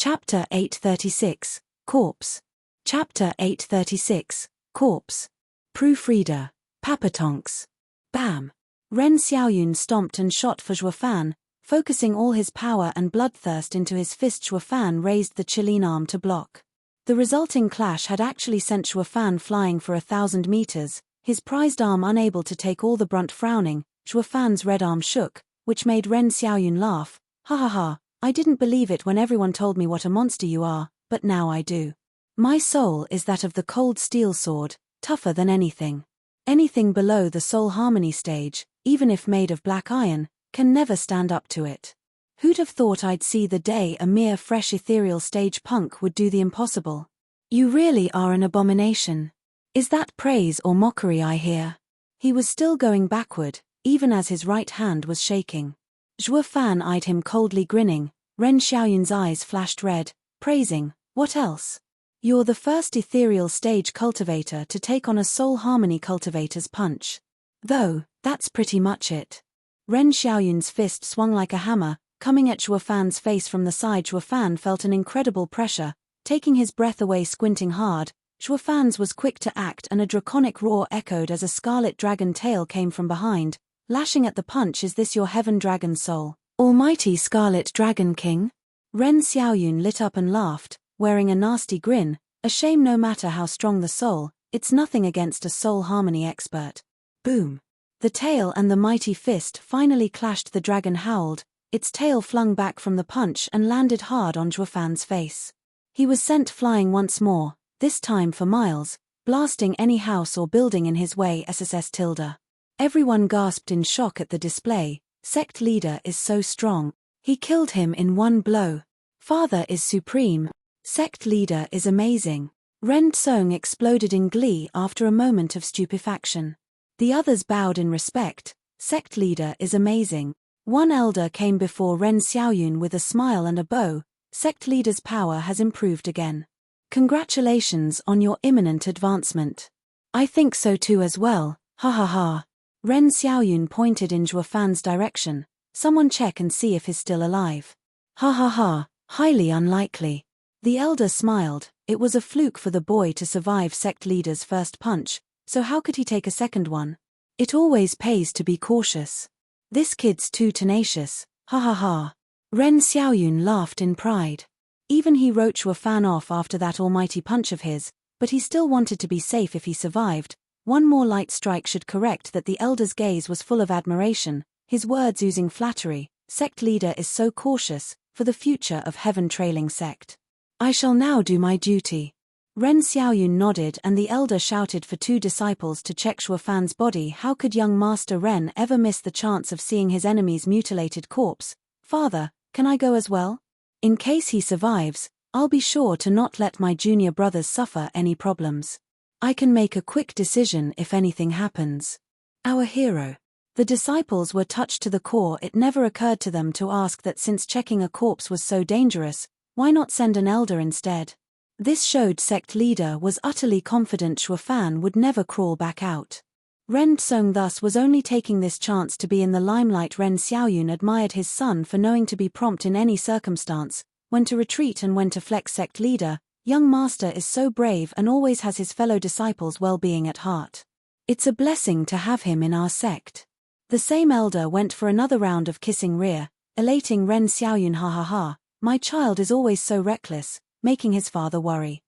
Chapter 836, Corpse. Chapter 836, Corpse. Proofreader, Papatonks. Bam! Ren Xiaoyun stomped and shot for Zhuofan, focusing all his power and bloodthirst into his fist. Zhuofan raised the Qilin arm to block. The resulting clash had actually sent Zhuofan flying for 1,000 meters, his prized arm unable to take all the brunt. Frowning, Zhuofan's red arm shook, which made Ren Xiaoyun laugh. Ha ha ha, I didn't believe it when everyone told me what a monster you are, but now I do. My soul is that of the cold steel sword, tougher than anything. Anything below the soul harmony stage, even if made of black iron, can never stand up to it. Who'd have thought I'd see the day a mere fresh ethereal stage punk would do the impossible? You really are an abomination. Is that praise or mockery I hear? He was still going backward, even as his right hand was shaking. Zhuofan eyed him coldly, grinning. Ren Xiaoyun's eyes flashed red, praising, what else? You're the first ethereal stage cultivator to take on a soul harmony cultivator's punch. Though, that's pretty much it. Ren Xiaoyun's fist swung like a hammer, coming at Zhuofan's face from the side. Zhuofan felt an incredible pressure, taking his breath away, squinting hard. Zhuofan's was quick to act, and a draconic roar echoed as a scarlet dragon tail came from behind, lashing at the punch. Is this your heaven dragon soul, almighty Scarlet Dragon King? Ren Xiaoyun lit up and laughed, wearing a nasty grin. A shame, no matter how strong the soul, it's nothing against a soul harmony expert. Boom! The tail and the mighty fist finally clashed. The dragon howled, its tail flung back from the punch and landed hard on Zhuofan's face. He was sent flying once more, this time for miles, blasting any house or building in his way. SSS tilde. Everyone gasped in shock at the display. Sect leader is so strong. He killed him in one blow. Father is supreme. Sect leader is amazing. Ren Tsung exploded in glee after a moment of stupefaction. The others bowed in respect. Sect leader is amazing. One elder came before Ren Xiaoyun with a smile and a bow. Sect leader's power has improved again. Congratulations on your imminent advancement. I think so too as well, ha ha ha. Ren Xiaoyun pointed in Zhuofan's direction. Someone check and see if he's still alive. Ha ha ha, highly unlikely. The elder smiled. It was a fluke for the boy to survive sect leader's first punch, so how could he take a second one? It always pays to be cautious. This kid's too tenacious, ha ha ha. Ren Xiaoyun laughed in pride. Even he wrote Zhuofan off after that almighty punch of his, but he still wanted to be safe if he survived. One more light strike should correct that. The elder's gaze was full of admiration, his words oozing flattery. Sect leader is so cautious, for the future of heaven trailing sect. I shall now do my duty. Ren Xiaoyun nodded, and the elder shouted for two disciples to check Zhuofan's body. How could young Master Ren ever miss the chance of seeing his enemy's mutilated corpse? Father, can I go as well? In case he survives, I'll be sure to not let my junior brothers suffer any problems. I can make a quick decision if anything happens. Our hero. The disciples were touched to the core. It never occurred to them to ask that since checking a corpse was so dangerous, why not send an elder instead? This showed sect leader was utterly confident Zhuofan would never crawl back out. Ren Tsung thus was only taking this chance to be in the limelight. Ren Xiaoyun admired his son for knowing to be prompt in any circumstance, when to retreat and when to flex. Sect leader, young master is so brave and always has his fellow disciples' well-being at heart. It's a blessing to have him in our sect. The same elder went for another round of kissing rear, elating Ren Xiaoyun. Ha ha ha, my child is always so reckless, making his father worry.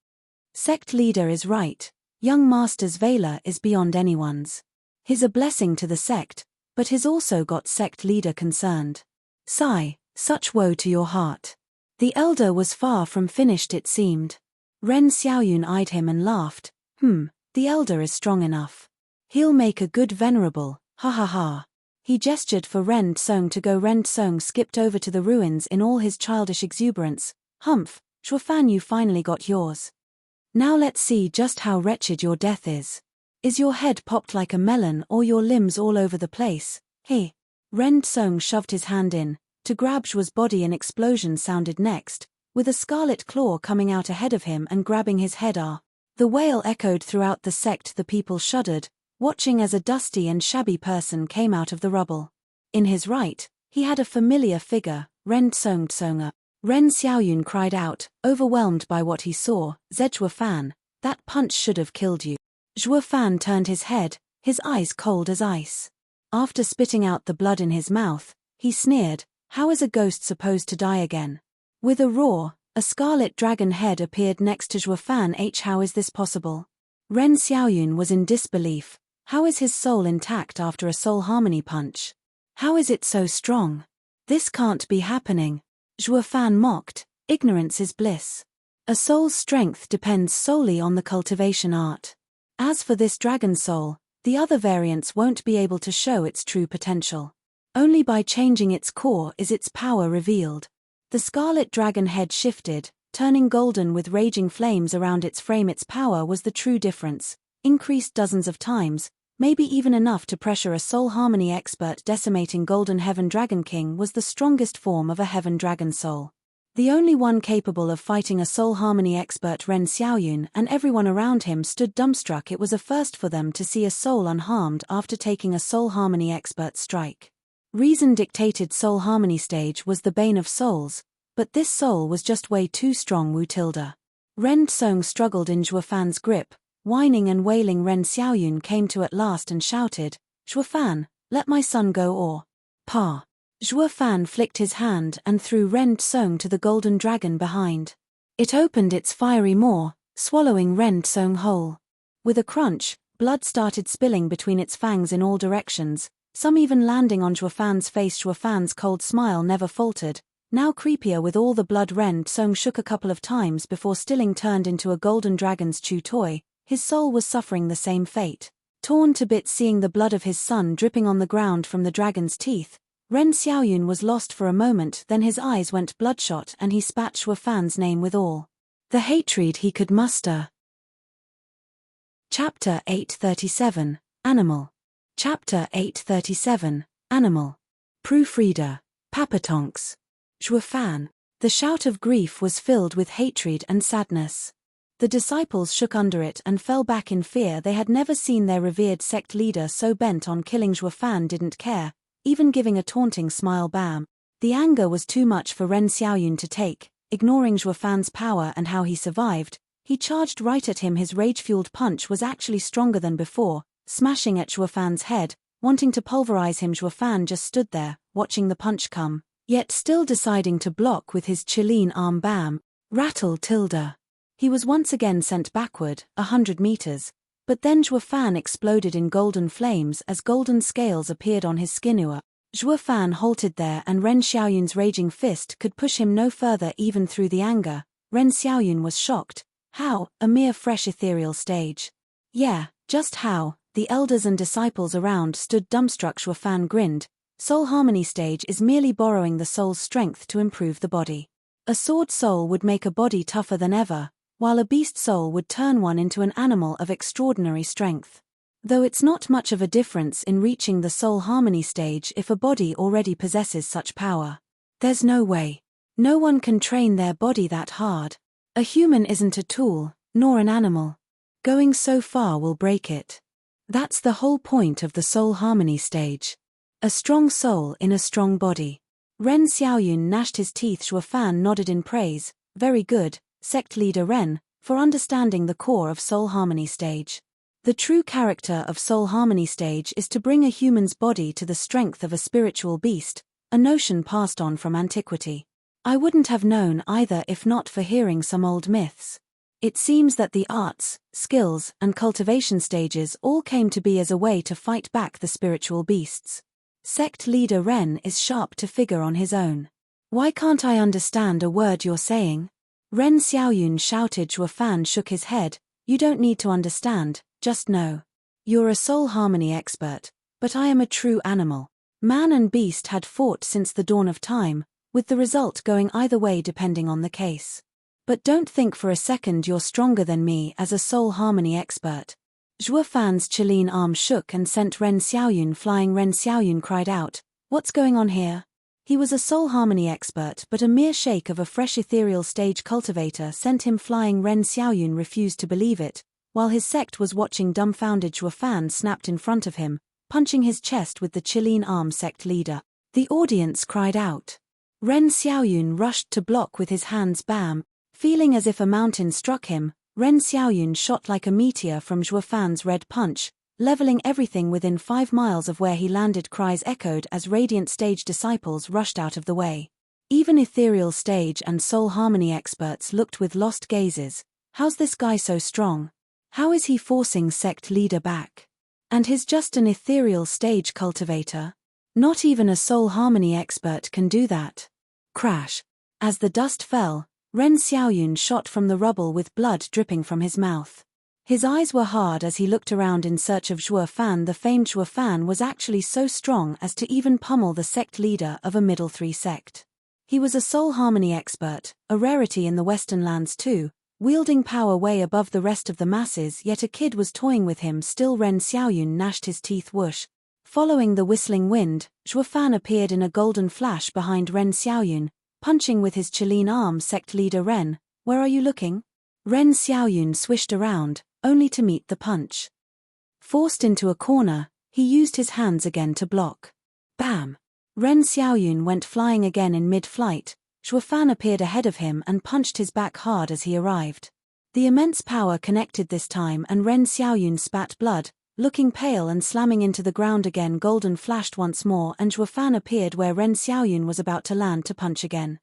Sect leader is right, young master's valor is beyond anyone's. He's a blessing to the sect, but he's also got sect leader concerned. Sigh, such woe to your heart. The elder was far from finished, it seemed. Ren Xiaoyun eyed him and laughed. The elder is strong enough. He'll make a good venerable, ha ha ha. He gestured for Ren Tsung to go. Ren Tsung skipped over to the ruins in all his childish exuberance. Humph, Zhuofan, you finally got yours. Now let's see just how wretched your death is. Is your head popped like a melon or your limbs all over the place? Hey. Ren Tsung shoved his hand in to grab Zhuo's body. An explosion sounded next, with a scarlet claw coming out ahead of him and grabbing his head. The wail echoed throughout the sect. The people shuddered, watching as a dusty and shabby person came out of the rubble. In his right, he had a familiar figure, Ren Tsung. Ren Xiaoyun cried out, overwhelmed by what he saw, Zhuo Fan, that punch should have killed you. Zhuo Fan turned his head, his eyes cold as ice. After spitting out the blood in his mouth, he sneered, how is a ghost supposed to die again? With a roar, a scarlet dragon head appeared next to Zhuo Fan. How is this possible? Ren Xiaoyun was in disbelief. How is his soul intact after a soul harmony punch? How is it so strong? This can't be happening. Zhuo Fan mocked, ignorance is bliss. A soul's strength depends solely on the cultivation art. As for this dragon soul, the other variants won't be able to show its true potential. Only by changing its core is its power revealed. The scarlet dragon head shifted, turning golden with raging flames around its frame. Its power was the true difference, increased dozens of times, maybe even enough to pressure a soul harmony expert. Decimating Golden Heaven Dragon King was the strongest form of a heaven dragon soul. The only one capable of fighting a soul harmony expert. Ren Xiaoyun and everyone around him stood dumbstruck. It was a first for them to see a soul unharmed after taking a soul harmony expert strike. Reason dictated soul harmony stage was the bane of souls, but this soul was just way too strong. Wu tilde. Ren Tsong struggled in Zhuo Fan's grip, whining and wailing. Ren Xiaoyun came to at last and shouted, Zhuo Fan, let my son go or pa. Zhuo Fan flicked his hand and threw Ren Tsong to the golden dragon behind. It opened its fiery maw, swallowing Ren Tsong whole. With a crunch, blood started spilling between its fangs in all directions, some even landing on Zhuo Fan's face. Zhuo Fan's cold smile never faltered, now creepier with all the blood. Ren Tsong shook a couple of times before stilling turned into a golden dragon's chew toy. His soul was suffering the same fate. Torn to bits seeing the blood of his son dripping on the ground from the dragon's teeth, Ren Xiaoyun was lost for a moment. Then his eyes went bloodshot and he spat Zhuo Fan's name with all the hatred he could muster. Chapter 837, Animal. Chapter 837, Animal. Proofreader, Papatonks. Zhuo Fan. The shout of grief was filled with hatred and sadness. The disciples shook under it and fell back in fear. They had never seen their revered sect leader so bent on killing. Zhuo Fan didn't care, even giving a taunting smile. Bam. The anger was too much for Ren Xiaoyun to take. Ignoring Zhuo Fan's power and how he survived, he charged right at him. His rage-fueled punch was actually stronger than before, smashing at Zhuo Fan's head, wanting to pulverize him. Zhuo Fan just stood there, watching the punch come, yet still deciding to block with his Qilin arm. Bam. Rattle tilde. He was once again sent backward, 100 meters, but then Zhuo Fan exploded in golden flames as golden scales appeared on his skinua. Zhuo Fan halted there and Ren Xiaoyun's raging fist could push him no further. Even through the anger, Ren Xiaoyun was shocked. How? A mere fresh ethereal stage? Yeah, just how? The elders and disciples around stood dumbstruck. Zhuo Fan grinned. Soul harmony stage is merely borrowing the soul's strength to improve the body. A sword soul would make a body tougher than ever, while a beast soul would turn one into an animal of extraordinary strength. Though it's not much of a difference in reaching the soul harmony stage if a body already possesses such power. There's no way. No one can train their body that hard. A human isn't a tool, nor an animal. Going so far will break it. That's the whole point of the soul harmony stage. A strong soul in a strong body. Ren Xiaoyun gnashed his teeth. Zhuo Fan nodded in praise. Very good, sect leader Ren, for understanding the core of soul harmony stage. The true character of soul harmony stage is to bring a human's body to the strength of a spiritual beast, a notion passed on from antiquity. I wouldn't have known either if not for hearing some old myths. It seems that the arts, skills, and cultivation stages all came to be as a way to fight back the spiritual beasts. Sect leader Ren is sharp to figure on his own. Why can't I understand a word you're saying? Ren Xiaoyun shouted. Zhuo Fan shook his head. You don't need to understand, just know. You're a soul harmony expert, but I am a true animal. Man and beast had fought since the dawn of time, with the result going either way depending on the case. But don't think for a second you're stronger than me as a soul harmony expert. Zhuo Fan's Qilin arm shook and sent Ren Xiaoyun flying. Ren Xiaoyun cried out, "What's going on here?" He was a soul harmony expert, but a mere shake of a fresh ethereal stage cultivator sent him flying. Ren Xiaoyun refused to believe it, while his sect was watching dumbfounded. Zhuo Fan snapped in front of him, punching his chest with the Qilin arm. Sect leader. The audience cried out. Ren Xiaoyun rushed to block with his hands. Bam! Feeling as if a mountain struck him, Ren Xiaoyun shot like a meteor from Zhuo Fan's red punch, leveling everything within 5 miles of where he landed. Cries echoed as radiant stage disciples rushed out of the way. Even ethereal stage and soul harmony experts looked with lost gazes. How's this guy so strong? How is he forcing sect leader back? And he's just an ethereal stage cultivator? Not even a soul harmony expert can do that. Crash. As the dust fell, Ren Xiaoyun shot from the rubble with blood dripping from his mouth. His eyes were hard as he looked around in search of Zhuo Fan. The famed Zhuo Fan was actually so strong as to even pummel the sect leader of a middle 3 sect. He was a soul harmony expert, a rarity in the Western lands too, wielding power way above the rest of the masses. Yet a kid was toying with him still. Ren Xiaoyun gnashed his teeth. Whoosh. Following the whistling wind, Zhuo Fan appeared in a golden flash behind Ren Xiaoyun, punching with his Qilin arm. Sect leader Ren, where are you looking? Ren Xiaoyun swished around, only to meet the punch. Forced into a corner, he used his hands again to block. Bam! Ren Xiaoyun went flying again in mid-flight. Zhuo Fan appeared ahead of him and punched his back hard as he arrived. The immense power connected this time and Ren Xiaoyun spat blood, looking pale and slamming into the ground again. Golden flashed once more and Zhuo Fan appeared where Ren Xiaoyun was about to land to punch again.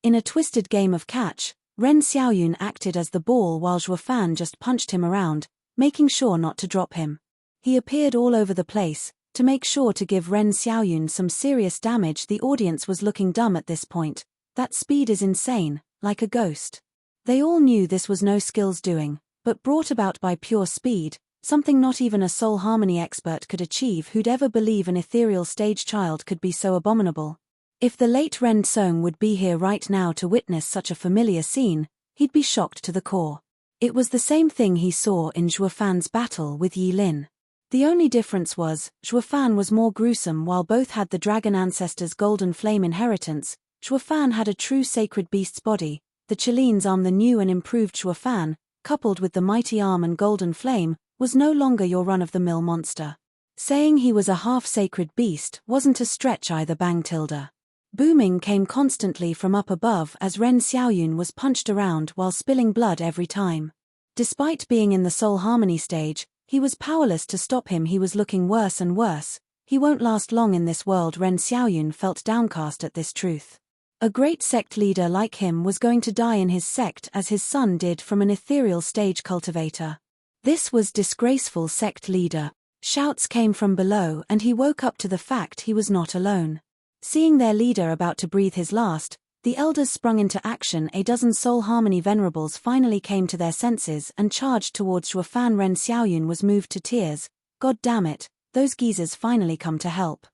In a twisted game of catch, Ren Xiaoyun acted as the ball while Zhuo Fan just punched him around, making sure not to drop him. He appeared all over the place, to make sure to give Ren Xiaoyun some serious damage. The audience was looking dumb at this point. That speed is insane, like a ghost. They all knew this was no skills doing, but brought about by pure speed, something not even a soul harmony expert could achieve. Who'd ever believe an ethereal stage child could be so abominable? If the late Ren Song would be here right now to witness such a familiar scene, he'd be shocked to the core. It was the same thing he saw in Zhuo Fan's battle with Yi Lin. The only difference was, Zhuo Fan was more gruesome. While both had the dragon ancestor's golden flame inheritance, Zhuo Fan had a true sacred beast's body. The Qilin's arm, the new and improved Zhuo Fan, coupled with the mighty arm and golden flame, was no longer your run-of-the-mill monster. Saying he was a half-sacred beast wasn't a stretch either. Bang tilde. Booming came constantly from up above as Ren Xiaoyun was punched around while spilling blood every time. Despite being in the soul harmony stage, he was powerless to stop him. He was looking worse and worse. He won't last long in this world. Ren Xiaoyun felt downcast at this truth. A great sect leader like him was going to die in his sect as his son did from an ethereal stage cultivator. This was disgraceful. Sect leader. Shouts came from below and he woke up to the fact he was not alone. Seeing their leader about to breathe his last, the elders sprung into action. A dozen soul harmony venerables finally came to their senses and charged towards Zhuo Fan. Ren Xiaoyun was moved to tears. God damn it, those geezers finally come to help.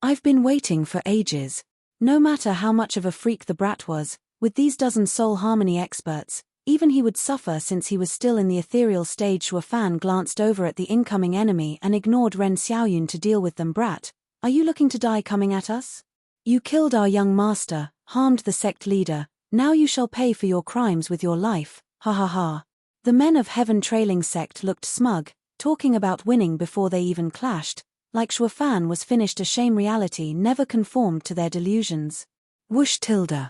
I've been waiting for ages. No matter how much of a freak the brat was, with these dozen soul harmony experts, even he would suffer since he was still in the ethereal stage. Zhuo Fan glanced over at the incoming enemy and ignored Ren Xiaoyun to deal with them. Brat, are you looking to die coming at us? You killed our young master, harmed the sect leader, now you shall pay for your crimes with your life, ha ha ha. The men of Heaven Trailing sect looked smug, talking about winning before they even clashed, like Zhuo Fan was finished. A shame reality never conformed to their delusions. Whoosh tilde.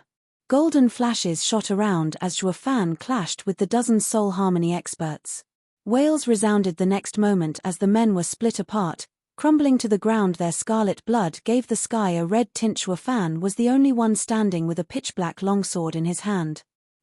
Golden flashes shot around as Zhuo Fan clashed with the dozen soul harmony experts. Wails resounded the next moment as the men were split apart, crumbling to the ground. Their scarlet blood gave the sky a red tint. Zhuo Fan was the only one standing with a pitch-black longsword in his hand.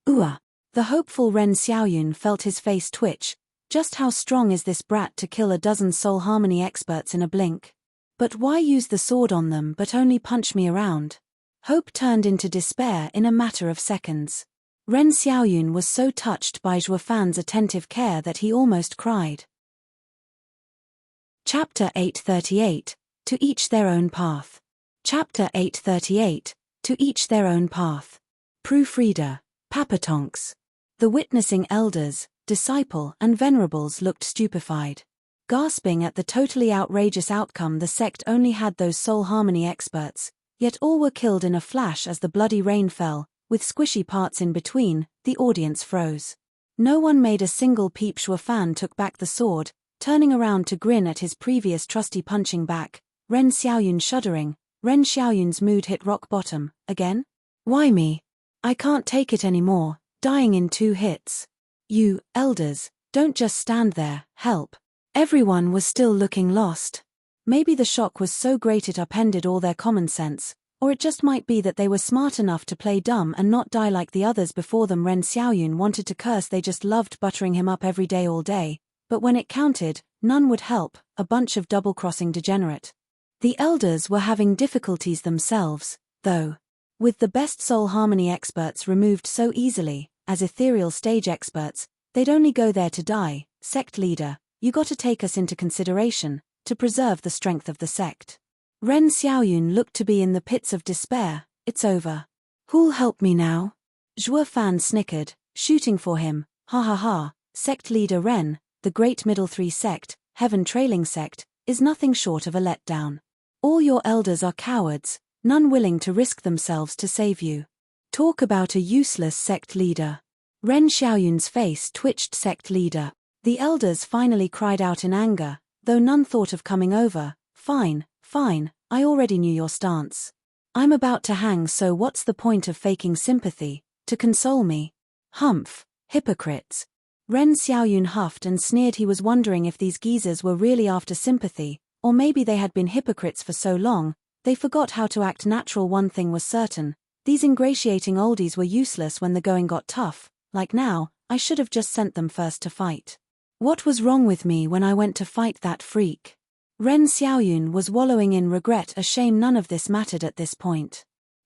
Ooh! The hopeful Ren Xiaoyun felt his face twitch. Just how strong is this brat to kill a dozen soul harmony experts in a blink? But why use the sword on them but only punch me around? Hope turned into despair in a matter of seconds. Ren Xiaoyun was so touched by Zhuo Fan's attentive care that he almost cried. Chapter 838, To Each Their Own Path. Chapter 838, To Each Their Own Path. Proofreader, Papatonks. The witnessing elders, disciple and venerables looked stupefied. Gasping at the totally outrageous outcome. The sect only had those soul harmony experts, yet all were killed in a flash as the bloody rain fell, with squishy parts in between. The audience froze. No one made a single peep. Zhuo Fan took back the sword, turning around to grin at his previous trusty punching back. Ren Xiaoyun shuddering. Ren Xiaoyun's mood hit rock bottom. Again? Why me? I can't take it anymore, dying in 2 hits. You, elders, don't just stand there, help. Everyone was still looking lost. Maybe the shock was so great it upended all their common sense, or it just might be that they were smart enough to play dumb and not die like the others before them. Ren Xiaoyun wanted to curse, they just loved buttering him up every day all day, but when it counted, none would help, a bunch of double-crossing degenerate. The elders were having difficulties themselves, though. With the best soul harmony experts removed so easily, as ethereal stage experts, they'd only go there to die. Sect leader, you gotta take us into consideration, to preserve the strength of the sect. Ren Xiaoyun looked to be in the pits of despair. It's over. Who'll help me now? Zhuo Fan snickered, shooting for him. Ha ha ha, sect leader Ren, the great middle 3 sect, heaven trailing sect, is nothing short of a letdown. All your elders are cowards, none willing to risk themselves to save you. Talk about a useless sect leader. Ren Xiaoyun's face twitched. Sect leader. The elders finally cried out in anger, though none thought of coming over. Fine, fine, I already knew your stance. I'm about to hang, so what's the point of faking sympathy, to console me? Humph, hypocrites. Ren Xiaoyun huffed and sneered. He was wondering if these geezers were really after sympathy, or maybe they had been hypocrites for so long, they forgot how to act natural. One thing was certain, these ingratiating oldies were useless when the going got tough. Like now, I should have just sent them first to fight. What was wrong with me when I went to fight that freak? Ren Xiaoyun was wallowing in regret. A shame none of this mattered at this point.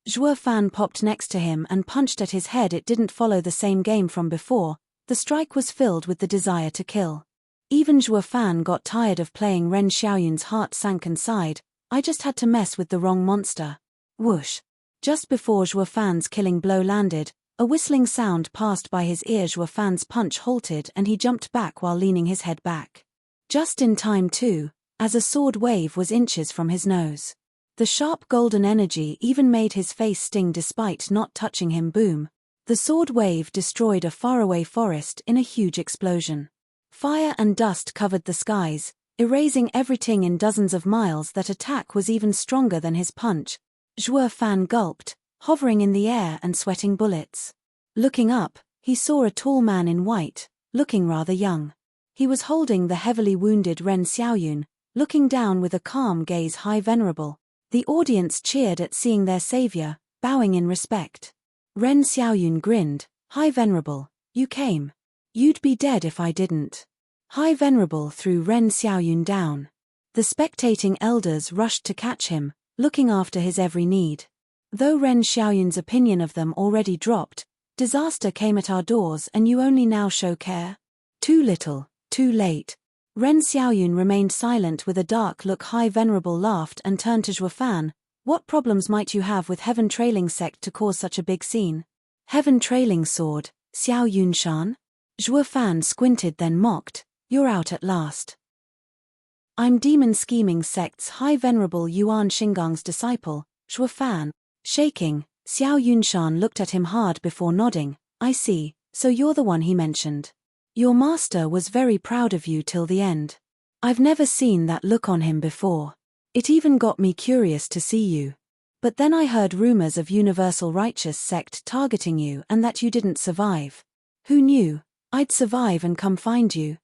Zhuo Fan popped next to him and punched at his head. It didn't follow the same game from before, the strike was filled with the desire to kill. Even Zhuo Fan got tired of playing. Ren Xiaoyun's heart sank and sighed. I just had to mess with the wrong monster. Whoosh. Just before Zhuo Fan's killing blow landed, a whistling sound passed by his ear. Zhuo Fan's punch halted and he jumped back while leaning his head back. Just in time too, as a sword wave was inches from his nose. The sharp golden energy even made his face sting despite not touching him. Boom. The sword wave destroyed a faraway forest in a huge explosion. Fire and dust covered the skies, erasing everything in dozens of miles. That attack was even stronger than his punch. Zhuo Fan gulped, hovering in the air and sweating bullets. Looking up, he saw a tall man in white, looking rather young. He was holding the heavily wounded Ren Xiaoyun, looking down with a calm gaze. High Venerable. The audience cheered at seeing their savior, bowing in respect. Ren Xiaoyun grinned. High Venerable, you came. You'd be dead if I didn't. High Venerable threw Ren Xiaoyun down. The spectating elders rushed to catch him, looking after his every need. Though Ren Xiaoyun's opinion of them already dropped, disaster came at our doors and you only now show care? Too little, too late. Ren Xiaoyun remained silent with a dark look. High Venerable laughed and turned to Zhuo Fan. What problems might you have with Heaven Trailing Sect to cause such a big scene? Heaven Trailing Sword, Xiao Yunshan? Zhuo Fan squinted then mocked. You're out at last. I'm Demon Scheming Sect's High Venerable Yuan Xingang's disciple, Zhuo Fan. Shaking, Xiao Yunshan looked at him hard before nodding. I see, so you're the one he mentioned. Your master was very proud of you till the end. I've never seen that look on him before. It even got me curious to see you. But then I heard rumors of Universal Righteous Sect targeting you and that you didn't survive. Who knew? I'd survive and come find you.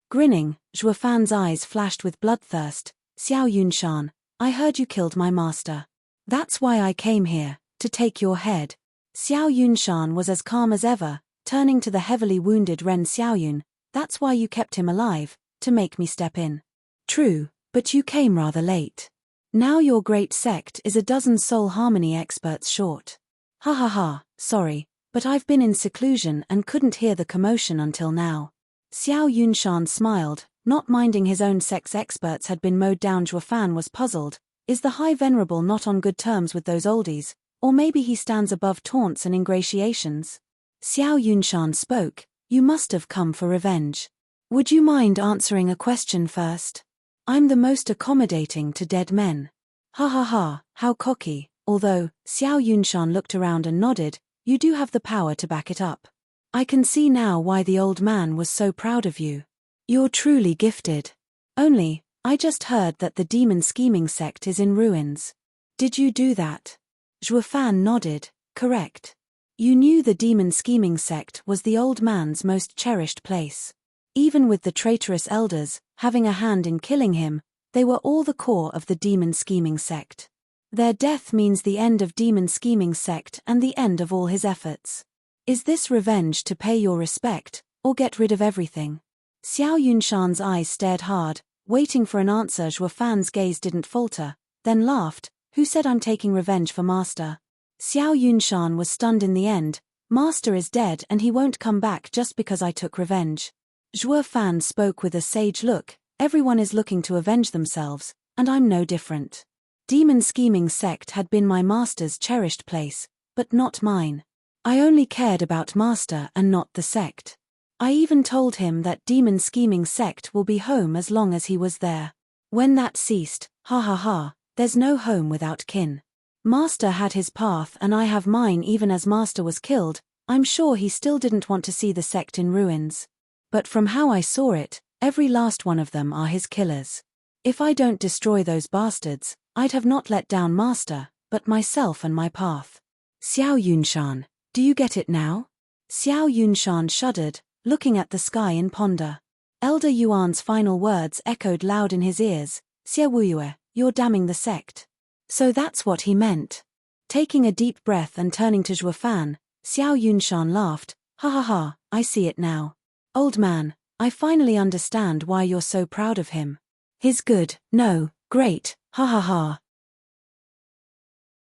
Grinning, Zhuo Fan's eyes flashed with bloodthirst. Xiao Yunshan, I heard you killed my master. That's why I came here, to take your head. Xiao Yunshan was as calm as ever, turning to the heavily wounded Ren Xiaoyun. That's why you kept him alive, to make me step in. True, but you came rather late. Now your great sect is a dozen soul harmony experts short. Ha ha ha, sorry, but I've been in seclusion and couldn't hear the commotion until now. Xiao Yunshan smiled, not minding his own sect's experts had been mowed down. Zhuo Fan was puzzled. Is the High Venerable not on good terms with those oldies, or maybe he stands above taunts and ingratiations? Xiao Yunshan spoke. You must have come for revenge. Would you mind answering a question first? I'm the most accommodating to dead men. Ha ha ha, how cocky. Although, Xiao Yunshan looked around and nodded, you do have the power to back it up. I can see now why the old man was so proud of you. You're truly gifted. Only, I just heard that the Demon Scheming Sect is in ruins. Did you do that? Zhuo Fan nodded. Correct. You knew the demon scheming sect was the old man's most cherished place. Even with the traitorous elders, having a hand in killing him, they were all the core of the demon scheming sect. Their death means the end of demon scheming sect and the end of all his efforts. Is this revenge to pay your respect, or get rid of everything? Xiao Yunshan's eyes stared hard, waiting for an answer. Zhuo Fan's gaze didn't falter, then laughed. Who said I'm taking revenge for Master? Xiao Yunshan was stunned in the end. Master is dead and he won't come back just because I took revenge. Zhuo Fan spoke with a sage look. Everyone is looking to avenge themselves, and I'm no different. Demon scheming sect had been my master's cherished place, but not mine. I only cared about Master and not the sect. I even told him that demon scheming sect will be home as long as he was there. When that ceased, ha ha ha, there's no home without kin. Master had his path and I have mine. Even as Master was killed, I'm sure he still didn't want to see the sect in ruins. But from how I saw it, every last one of them are his killers. If I don't destroy those bastards, I'd have not let down Master, but myself and my path. Xiao Yunshan, do you get it now? Xiao Yunshan shuddered, looking at the sky in ponder. Elder Yuan's final words echoed loud in his ears. Xie Wuyue, you're damning the sect. So that's what he meant. Taking a deep breath and turning to Zhuo Fan, Xiao Yunshan laughed. Ha ha ha, I see it now. Old man, I finally understand why you're so proud of him. He's good, no, great, ha ha ha.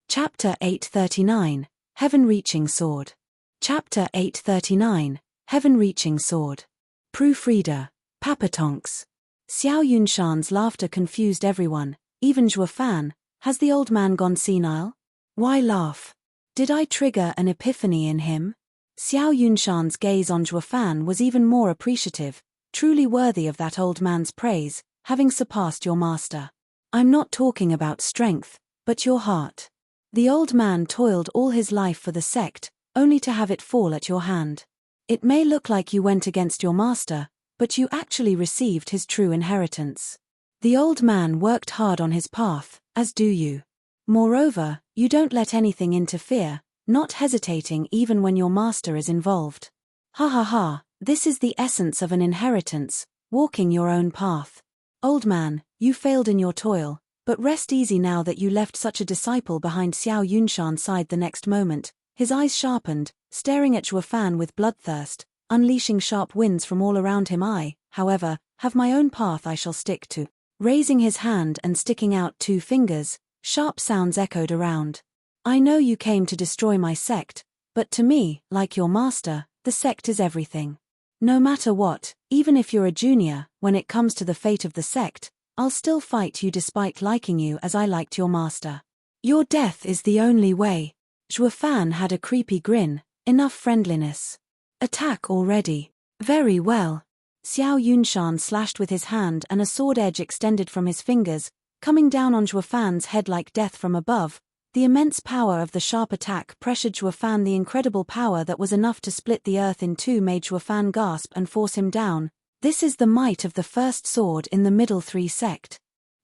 Chapter 839, Heaven-Reaching Sword. Chapter 839, Heaven-Reaching Sword. Proofreader, Papatonks. Xiao Yunshan's laughter confused everyone, even Zhuo Fan. Has the old man gone senile? Why laugh? Did I trigger an epiphany in him? Xiao Yunshan's gaze on Zhuo Fan was even more appreciative, truly worthy of that old man's praise, having surpassed your master. I'm not talking about strength, but your heart. The old man toiled all his life for the sect, only to have it fall at your hand. It may look like you went against your master, but you actually received his true inheritance. The old man worked hard on his path, as do you. Moreover, you don't let anything interfere, not hesitating even when your master is involved. Ha ha ha, this is the essence of an inheritance, walking your own path. Old man, you failed in your toil, but rest easy now that you left such a disciple behind. Xiao Yunshan sighed the next moment, his eyes sharpened, staring at Zhuo Fan with bloodthirst, unleashing sharp winds from all around him. I, however, have my own path I shall stick to. Raising his hand and sticking out 2 fingers, sharp sounds echoed around. I know you came to destroy my sect, but to me, like your master, the sect is everything. No matter what, even if you're a junior, when it comes to the fate of the sect, I'll still fight you despite liking you as I liked your master. Your death is the only way. Zhuo Fan had a creepy grin, enough friendliness. Attack already. Very well. Xiao Yunshan slashed with his hand and a sword edge extended from his fingers, coming down on Zhuo Fan's head like death from above. The immense power of the sharp attack pressured Zhuo Fan. The incredible power that was enough to split the earth in 2 made Zhuo Fan gasp and force him down. This is the might of the first sword in the middle 3 sect.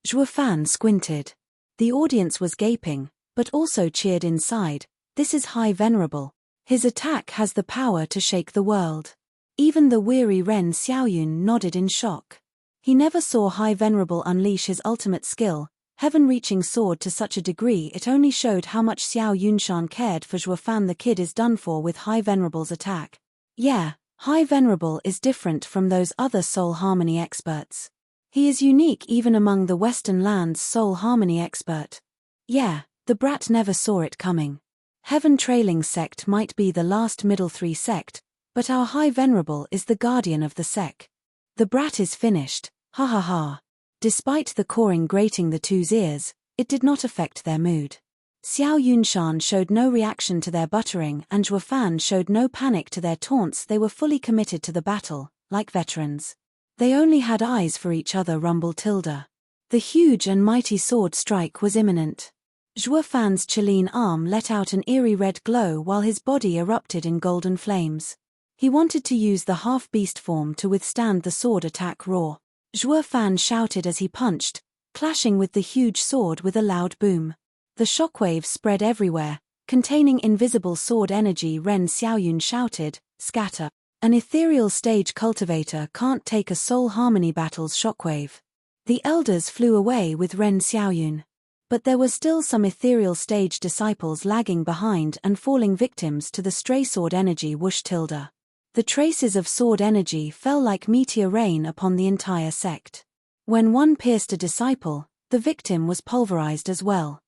Zhuo Fan squinted. The audience was gaping, but also cheered inside. This is High Venerable. His attack has the power to shake the world. Even the weary Ren Xiaoyun nodded in shock. He never saw High Venerable unleash his ultimate skill, heaven-reaching sword, to such a degree. It only showed how much Xiao Yunshan cared for Zhuo Fan. The kid is done for with High Venerable's attack. Yeah, High Venerable is different from those other soul harmony experts. He is unique even among the Western lands' soul harmony expert. Yeah, the brat never saw it coming. Heaven Trailing sect might be the last middle 3 sect, but our High Venerable is the guardian of the sect. The brat is finished, ha ha ha. Despite the cawing grating the 2's ears, it did not affect their mood. Xiao Yunshan showed no reaction to their buttering and Zhuo Fan showed no panic to their taunts. They were fully committed to the battle, like veterans. They only had eyes for each other. Rumble tilde. The huge and mighty sword strike was imminent. Zhuo Fan's Chilean arm let out an eerie red glow while his body erupted in golden flames. He wanted to use the half-beast form to withstand the sword attack raw. Zhuo Fan shouted as he punched, clashing with the huge sword with a loud boom. The shockwaves spread everywhere, containing invisible sword energy. Ren Xiaoyun shouted, "Scatter." An ethereal stage cultivator can't take a soul harmony battle's shockwave. The elders flew away with Ren Xiaoyun. But there were still some ethereal stage disciples lagging behind and falling victims to the stray sword energy whoosh tilde. The traces of sword energy fell like meteor rain upon the entire sect. When one pierced a disciple, the victim was pulverized as well.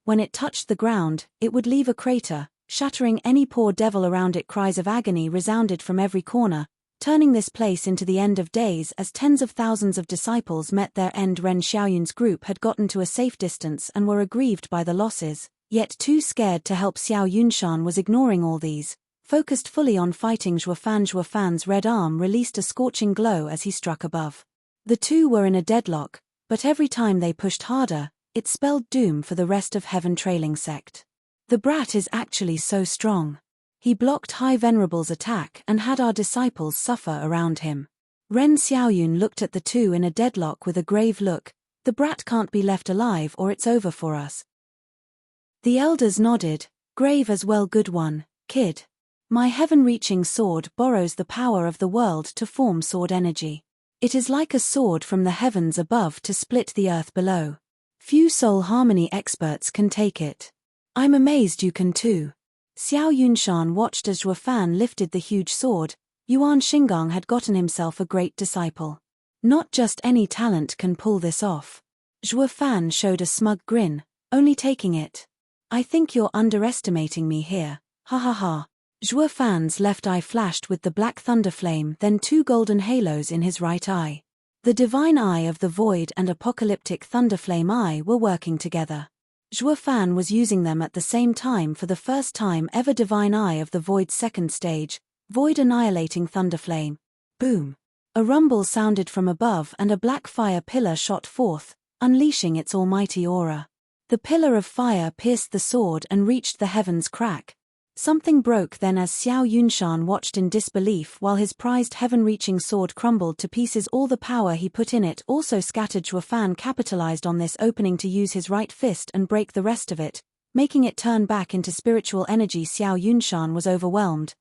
When it touched the ground, it would leave a crater, shattering any poor devil around it. Cries of agony resounded from every corner, turning this place into the end of days as tens of thousands of disciples met their end. Ren Xiaoyun's group had gotten to a safe distance and were aggrieved by the losses, yet too scared to help. Xiao Yunshan was ignoring all these, focused fully on fighting Zhuofan. Zhuofan's red arm released a scorching glow as he struck above. The two were in a deadlock, but every time they pushed harder, it spelled doom for the rest of Heaven Trailing Sect. The brat is actually so strong. He blocked High Venerable's attack and had our disciples suffer around him. Ren Xiaoyun looked at the two in a deadlock with a grave look. The brat can't be left alive or it's over for us. The elders nodded, grave as well. Good one, kid. My heaven-reaching sword borrows the power of the world to form sword energy. It is like a sword from the heavens above to split the earth below. Few soul harmony experts can take it. I'm amazed you can too. Xiao Yunshan watched as Zhuofan lifted the huge sword. Yuan Xinggang had gotten himself a great disciple. Not just any talent can pull this off. Zhuofan showed a smug grin, only taking it. I think you're underestimating me here, ha ha ha. Zhuofan's left eye flashed with the black thunder flame, then two golden halos in his right eye. The divine eye of the void and apocalyptic thunderflame eye were working together. Zhuofan was using them at the same time for the first time ever. Divine Eye of the Void's second stage, Void Annihilating Thunderflame. Boom! A rumble sounded from above and a black fire pillar shot forth, unleashing its almighty aura. The pillar of fire pierced the sword and reached the heavens. Crack. Something broke then as Xiao Yunshan watched in disbelief while his prized heaven-reaching sword crumbled to pieces. All the power he put in it also scattered. Zhuofan capitalized on this opening to use his right fist and break the rest of it, making it turn back into spiritual energy. Xiao Yunshan was overwhelmed.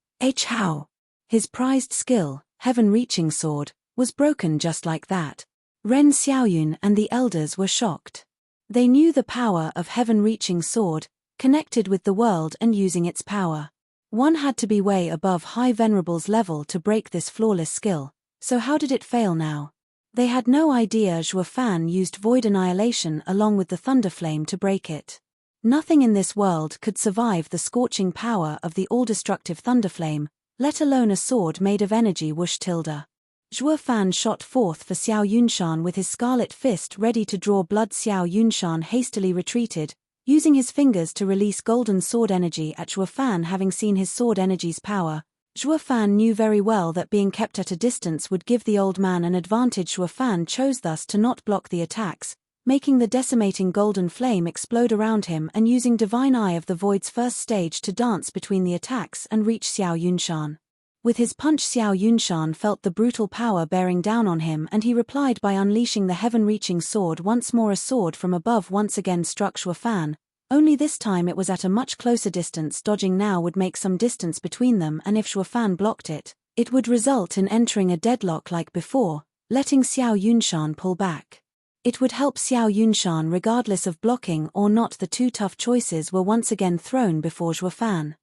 How? His prized skill, heaven-reaching sword, was broken just like that. Ren Xiaoyun and the elders were shocked. They knew the power of heaven-reaching sword, connected with the world and using its power. One had to be way above High Venerable's level to break this flawless skill, so how did it fail now? They had no idea Zhuofan used Void Annihilation along with the Thunderflame to break it. Nothing in this world could survive the scorching power of the all-destructive Thunderflame, let alone a sword made of energy. Whoosh tilde. Zhuofan shot forth for Xiao Yunshan with his scarlet fist ready to draw blood. Xiao Yunshan hastily retreated, using his fingers to release golden sword energy at Zhuofan. Having seen his sword energy's power, Zhuofan knew very well that being kept at a distance would give the old man an advantage. Zhuofan chose thus to not block the attacks, making the decimating golden flame explode around him and using Divine Eye of the Void's first stage to dance between the attacks and reach Xiao Yunshan. With his punch, Xiao Yunshan felt the brutal power bearing down on him and he replied by unleashing the heaven-reaching sword once more. A sword from above once again struck Zhuofan, only this time it was at a much closer distance. Dodging now would make some distance between them, and if Zhuofan blocked it, it would result in entering a deadlock like before, letting Xiao Yunshan pull back. It would help Xiao Yunshan regardless of blocking or not. The two tough choices were once again thrown before Zhuofan.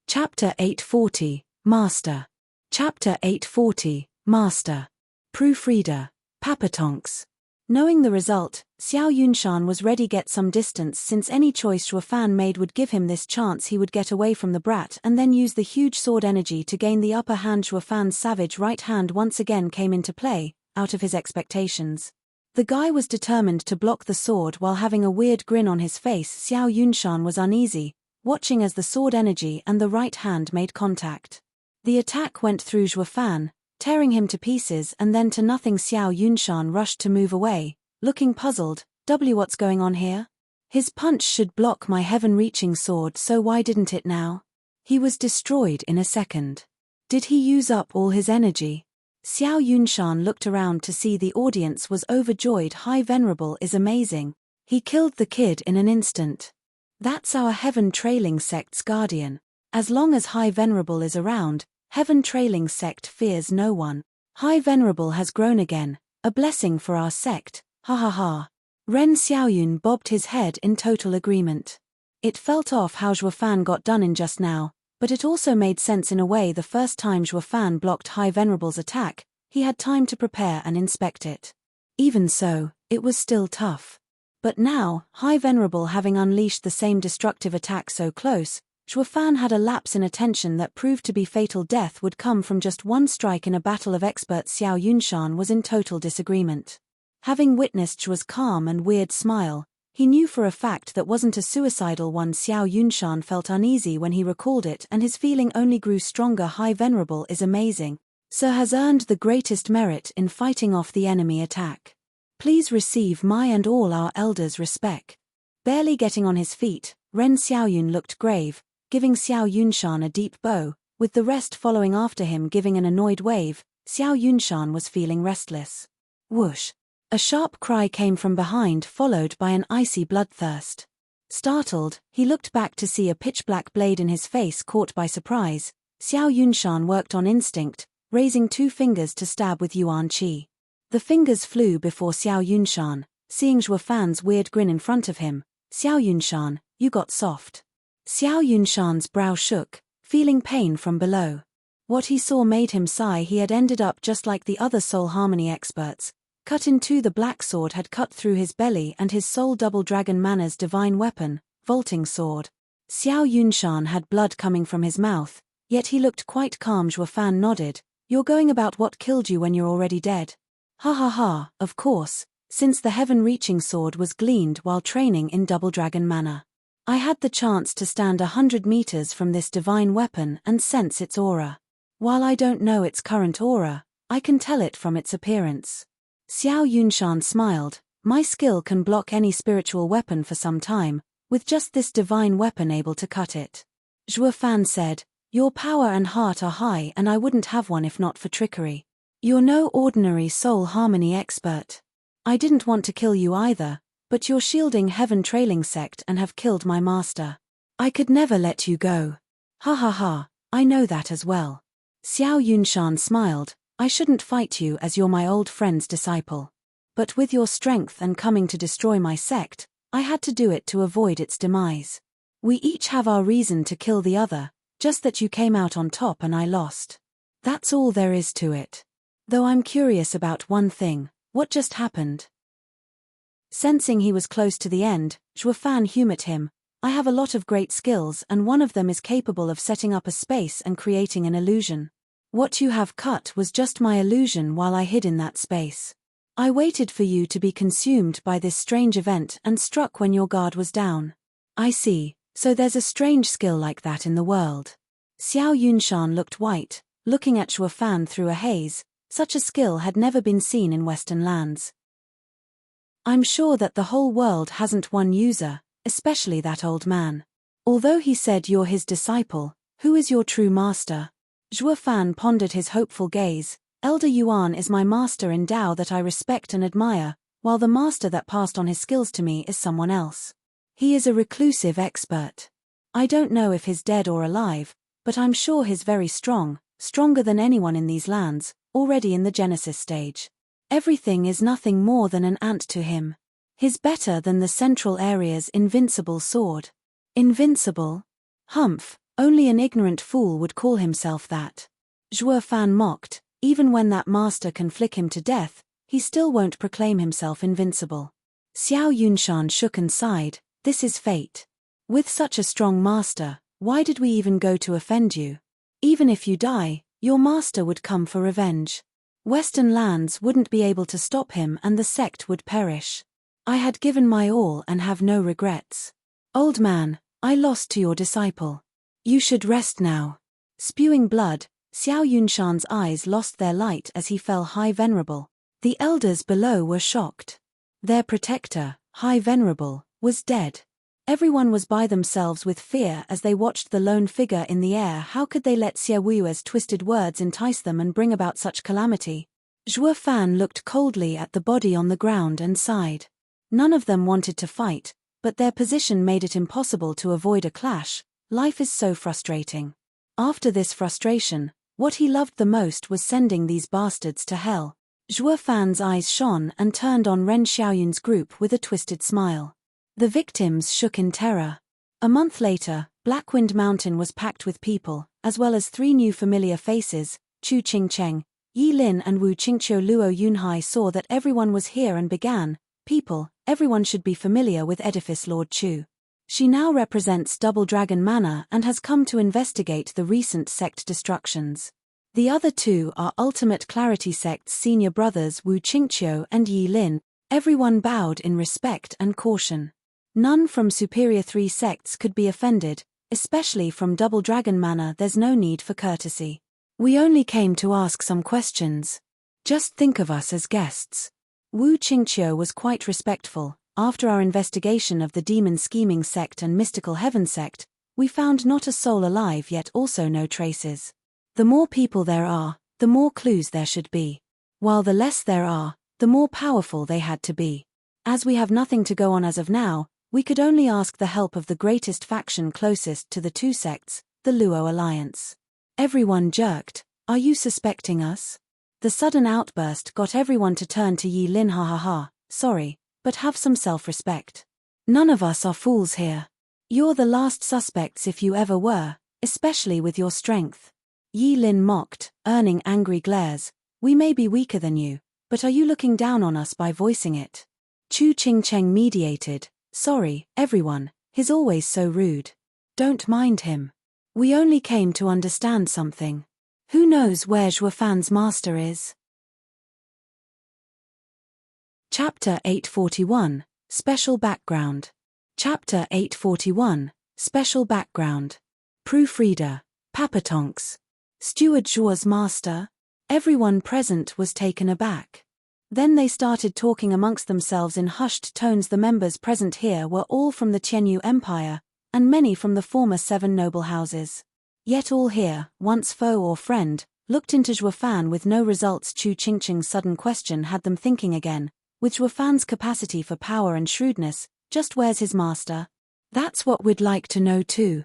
Chapter 840, Master. Chapter 840, Master. Proofreader, Papatonks. Knowing the result, Xiao Yunshan was ready to get some distance since any choice Zhuofan made would give him this chance. He would get away from the brat and then use the huge sword energy to gain the upper hand. Zhuofan's savage right hand once again came into play, out of his expectations. The guy was determined to block the sword while having a weird grin on his face. Xiao Yunshan was uneasy, watching as the sword energy and the right hand made contact. The attack went through Zhuofan, tearing him to pieces and then to nothing. Xiao Yunshan rushed to move away, looking puzzled. What's going on here? His punch should block my heaven-reaching sword, so why didn't it now? He was destroyed in a second. Did he use up all his energy? Xiao Yunshan looked around to see the audience was overjoyed. High Venerable is amazing. He killed the kid in an instant. That's our Heaven Trailing Sect's guardian. As long as High Venerable is around, Heaven Trailing Sect fears no one. High Venerable has grown again, a blessing for our sect, ha ha ha. Ren Xiaoyun bobbed his head in total agreement. It felt off how Zhuofan got done in just now, but it also made sense in a way. The first time Zhuofan blocked High Venerable's attack, he had time to prepare and inspect it. Even so, it was still tough. But now, High Venerable having unleashed the same destructive attack so close, Zhuofan had a lapse in attention that proved to be fatal. Death would come from just one strike in a battle of experts. Xiao Yunshan was in total disagreement. Having witnessed Zhuo's calm and weird smile, he knew for a fact that wasn't a suicidal one. Xiao Yunshan felt uneasy when he recalled it, and his feeling only grew stronger. High Venerable is amazing. Sir has earned the greatest merit in fighting off the enemy attack. Please receive my and all our elders' respect. Barely getting on his feet, Ren Xiaoyun looked grave, giving Xiao Yunshan a deep bow, with the rest following after him giving an annoyed wave. Xiao Yunshan was feeling restless. Whoosh! A sharp cry came from behind, followed by an icy bloodthirst. Startled, he looked back to see a pitch-black blade in his face. Caught by surprise, Xiao Yunshan worked on instinct, raising 2 fingers to stab with Yuan Qi. The fingers flew before Xiao Yunshan, seeing Zhuofan's weird grin in front of him. Xiao Yunshan, you got soft. Xiao Yunshan's brow shook, feeling pain from below. What he saw made him sigh. He had ended up just like the other soul harmony experts. Cut in two, the black sword had cut through his belly, and his soul double dragon mana's divine weapon, vaulting sword. Xiao Yunshan had blood coming from his mouth, yet he looked quite calm. Zhuofan nodded. You're going about what killed you when you're already dead. Ha ha ha, of course, since the heaven-reaching sword was gleaned while training in double dragon mana. I had the chance to stand 100 meters from this divine weapon and sense its aura. While I don't know its current aura, I can tell it from its appearance. Xiao Yunshan smiled. My skill can block any spiritual weapon for some time, with just this divine weapon able to cut it. Zhuofan said, your power and heart are high, and I wouldn't have one if not for trickery. You're no ordinary soul harmony expert. I didn't want to kill you either, but you're shielding Heaven Trailing Sect and have killed my master. I could never let you go. Ha ha ha, I know that as well. Xiao Yunshan smiled. I shouldn't fight you as you're my old friend's disciple. But with your strength and coming to destroy my sect, I had to do it to avoid its demise. We each have our reason to kill the other, just that you came out on top and I lost. That's all there is to it. Though I'm curious about one thing, what just happened? Sensing he was close to the end, Zhuofan humored him. I have a lot of great skills, and one of them is capable of setting up a space and creating an illusion. What you have cut was just my illusion while I hid in that space. I waited for you to be consumed by this strange event and struck when your guard was down. I see, so there's a strange skill like that in the world. Xiao Yunshan looked white, looking at Zhuofan through a haze. Such a skill had never been seen in Western lands. I'm sure that the whole world hasn't one user, especially that old man. Although he said you're his disciple, who is your true master? Zhuofan pondered his hopeful gaze. Elder Yuan is my master in Dao that I respect and admire, while the master that passed on his skills to me is someone else. He is a reclusive expert. I don't know if he's dead or alive, but I'm sure he's very strong, stronger than anyone in these lands, already in the Genesis stage. Everything is nothing more than an ant to him. He's better than the Central Area's invincible sword. Invincible? Humph, only an ignorant fool would call himself that. Zhuofan mocked. Even when that master can flick him to death, he still won't proclaim himself invincible. Xiao Yunshan shook and sighed. This is fate. With such a strong master, why did we even go to offend you? Even if you die, your master would come for revenge. Western lands wouldn't be able to stop him and the sect would perish. I had given my all and have no regrets. Old man, I lost to your disciple. You should rest now. Spewing blood, Xiao Yunshan's eyes lost their light as he fell. High Venerable. The elders below were shocked. Their protector, High Venerable, was dead. Everyone was by themselves with fear as they watched the lone figure in the air. How could they let Xiaowu's twisted words entice them and bring about such calamity? Zhuofan looked coldly at the body on the ground and sighed. None of them wanted to fight, but their position made it impossible to avoid a clash. Life is so frustrating. After this frustration, what he loved the most was sending these bastards to hell. Zhuo Fan's eyes shone and turned on Ren Xiaoyun's group with a twisted smile. The victims shook in terror. A month later, Blackwind Mountain was packed with people, as well as 3 new familiar faces, Chu Qingcheng, Yi Lin and Wu Qingqiu. Luo Yunhai saw that everyone was here and began, "People, everyone should be familiar with Edifice Lord Chu. She now represents Double Dragon Manor and has come to investigate the recent sect destructions. The other 2 are Ultimate Clarity Sect's senior brothers Wu Qingqiu and Yi Lin." Everyone bowed in respect and caution. None from Superior 3 sects could be offended, especially from Double Dragon Manor. There's no need for courtesy. We only came to ask some questions. Just think of us as guests. Wu Qingqiu was quite respectful. After our investigation of the Demon Scheming Sect and Mystical Heaven Sect, we found not a soul alive, yet also no traces. The more people there are, the more clues there should be. While the less there are, the more powerful they had to be. As we have nothing to go on as of now, we could only ask the help of the greatest faction closest to the 2 sects, the Luo Alliance. Everyone jerked. Are you suspecting us? The sudden outburst got everyone to turn to Yi Lin. Ha ha ha, sorry, but have some self-respect. None of us are fools here. You're the last suspects if you ever were, especially with your strength. Yi Lin mocked, earning angry glares. We may be weaker than you, but are you looking down on us by voicing it? Chu Qingcheng mediated. Sorry, everyone, he's always so rude. Don't mind him. We only came to understand something. Who knows where Zhuo Fan's master is? Chapter 841, Special Background. Chapter 841, Special Background. Proofreader, Papatonks. Steward Zhuo's master? Everyone present was taken aback. Then they started talking amongst themselves in hushed tones. The members present here were all from the Qianyu Empire, and many from the former 7 noble houses. Yet all here, once foe or friend, looked into Zhuo Fan with no results. Chu Qingcheng's sudden question had them thinking again. With Zhuo Fan's capacity for power and shrewdness, just where's his master? That's what we'd like to know too.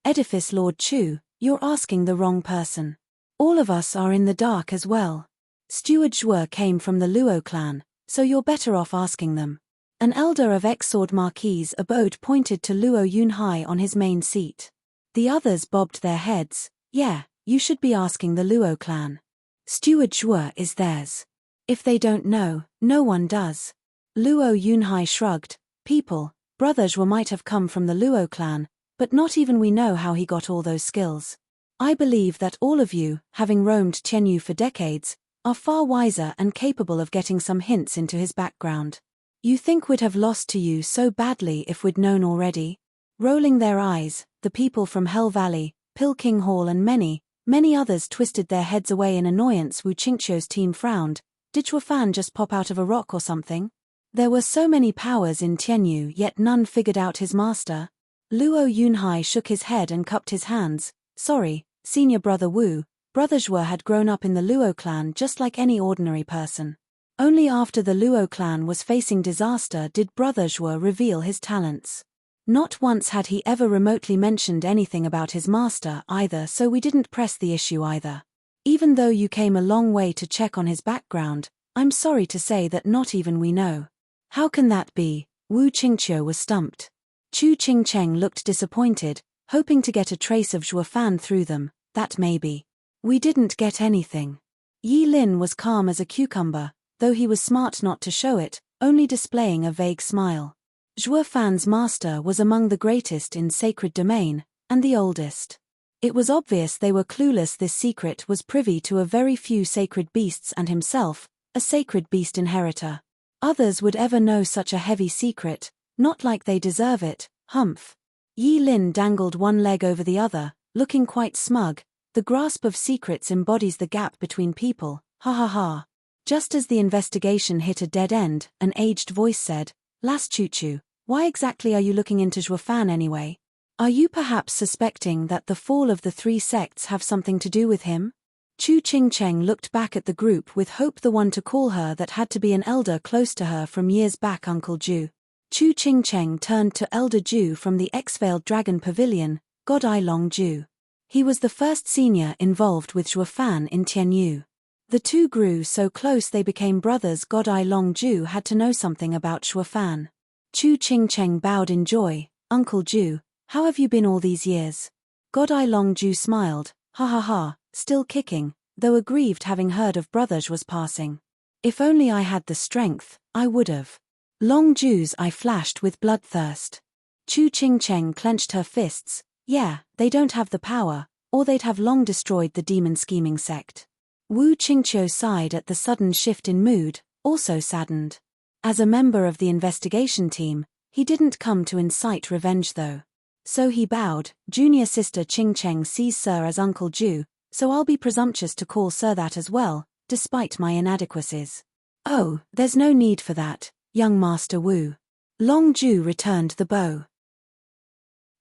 Edifice Lord Chu, you're asking the wrong person. All of us are in the dark as well. Steward Zhuo came from the Luo clan, so you're better off asking them. An elder of X-Sword Marquis' abode pointed to Luo Yunhai on his main seat. The others bobbed their heads. Yeah, you should be asking the Luo clan. Steward Zhuo is theirs. If they don't know, no one does. Luo Yunhai shrugged. People, Brother Zhuo might have come from the Luo clan, but not even we know how he got all those skills. I believe that all of you, having roamed Qianyu for decades, are far wiser and capable of getting some hints into his background. You think we'd have lost to you so badly if we'd known already? Rolling their eyes, the people from Hell Valley, Pilking Hall and many others twisted their heads away in annoyance. Wu Qingqiu's team frowned. Did Zhuo Fan just pop out of a rock or something? There were so many powers in Qianyu, yet none figured out his master. Luo Yunhai shook his head and cupped his hands. Sorry, senior brother Wu. Brother Zhuo had grown up in the Luo clan just like any ordinary person. Only after the Luo clan was facing disaster did Brother Zhuo reveal his talents. Not once had he ever remotely mentioned anything about his master either, so we didn't press the issue either. Even though you came a long way to check on his background, I'm sorry to say that not even we know. How can that be? Wu Qingqiu was stumped. Chu Qingcheng looked disappointed, hoping to get a trace of Zhuo Fan through them. That may be. We didn't get anything. Yi Lin was calm as a cucumber, though he was smart not to show it, only displaying a vague smile. Zhuo Fan's master was among the greatest in sacred domain, and the oldest. It was obvious they were clueless. This secret was privy to a very few sacred beasts and himself, a sacred beast inheritor. Others would ever know such a heavy secret, not like they deserve it. Humph. Yi Lin dangled one leg over the other, looking quite smug. The grasp of secrets embodies the gap between people. Ha ha ha. Just as the investigation hit a dead end, an aged voice said, Last Chuchu, why exactly are you looking into Zhuo Fan anyway? Are you perhaps suspecting that the fall of the 3 sects have something to do with him? Chu Qingcheng looked back at the group with hope. The one to call her that had to be an elder close to her from years back, Uncle Ju. Chu Qingcheng turned to Elder Ju from the X-Veiled Dragon Pavilion, God I Long Ju. He was the first senior involved with Zhuo Fan in Tianyu. The two grew so close they became brothers. God I Long Ju had to know something about Zhuo Fan. Chu Qingcheng bowed in joy. Uncle Ju, how have you been all these years? God I Long Ju smiled. Ha ha ha, still kicking, though aggrieved having heard of brother Zhuo's passing. If only I had the strength, I would've. Long Ju's eye flashed with bloodthirst. Chu Qingcheng clenched her fists. Yeah, they don't have the power, or they'd have long destroyed the demon scheming sect. Wu Qingqiu sighed at the sudden shift in mood, also saddened. As a member of the investigation team, he didn't come to incite revenge though. So he bowed. Junior sister Qingcheng sees Sir as Uncle Ju, so I'll be presumptuous to call Sir that as well, despite my inadequacies. Oh, there's no need for that, young Master Wu. Long Ju returned the bow.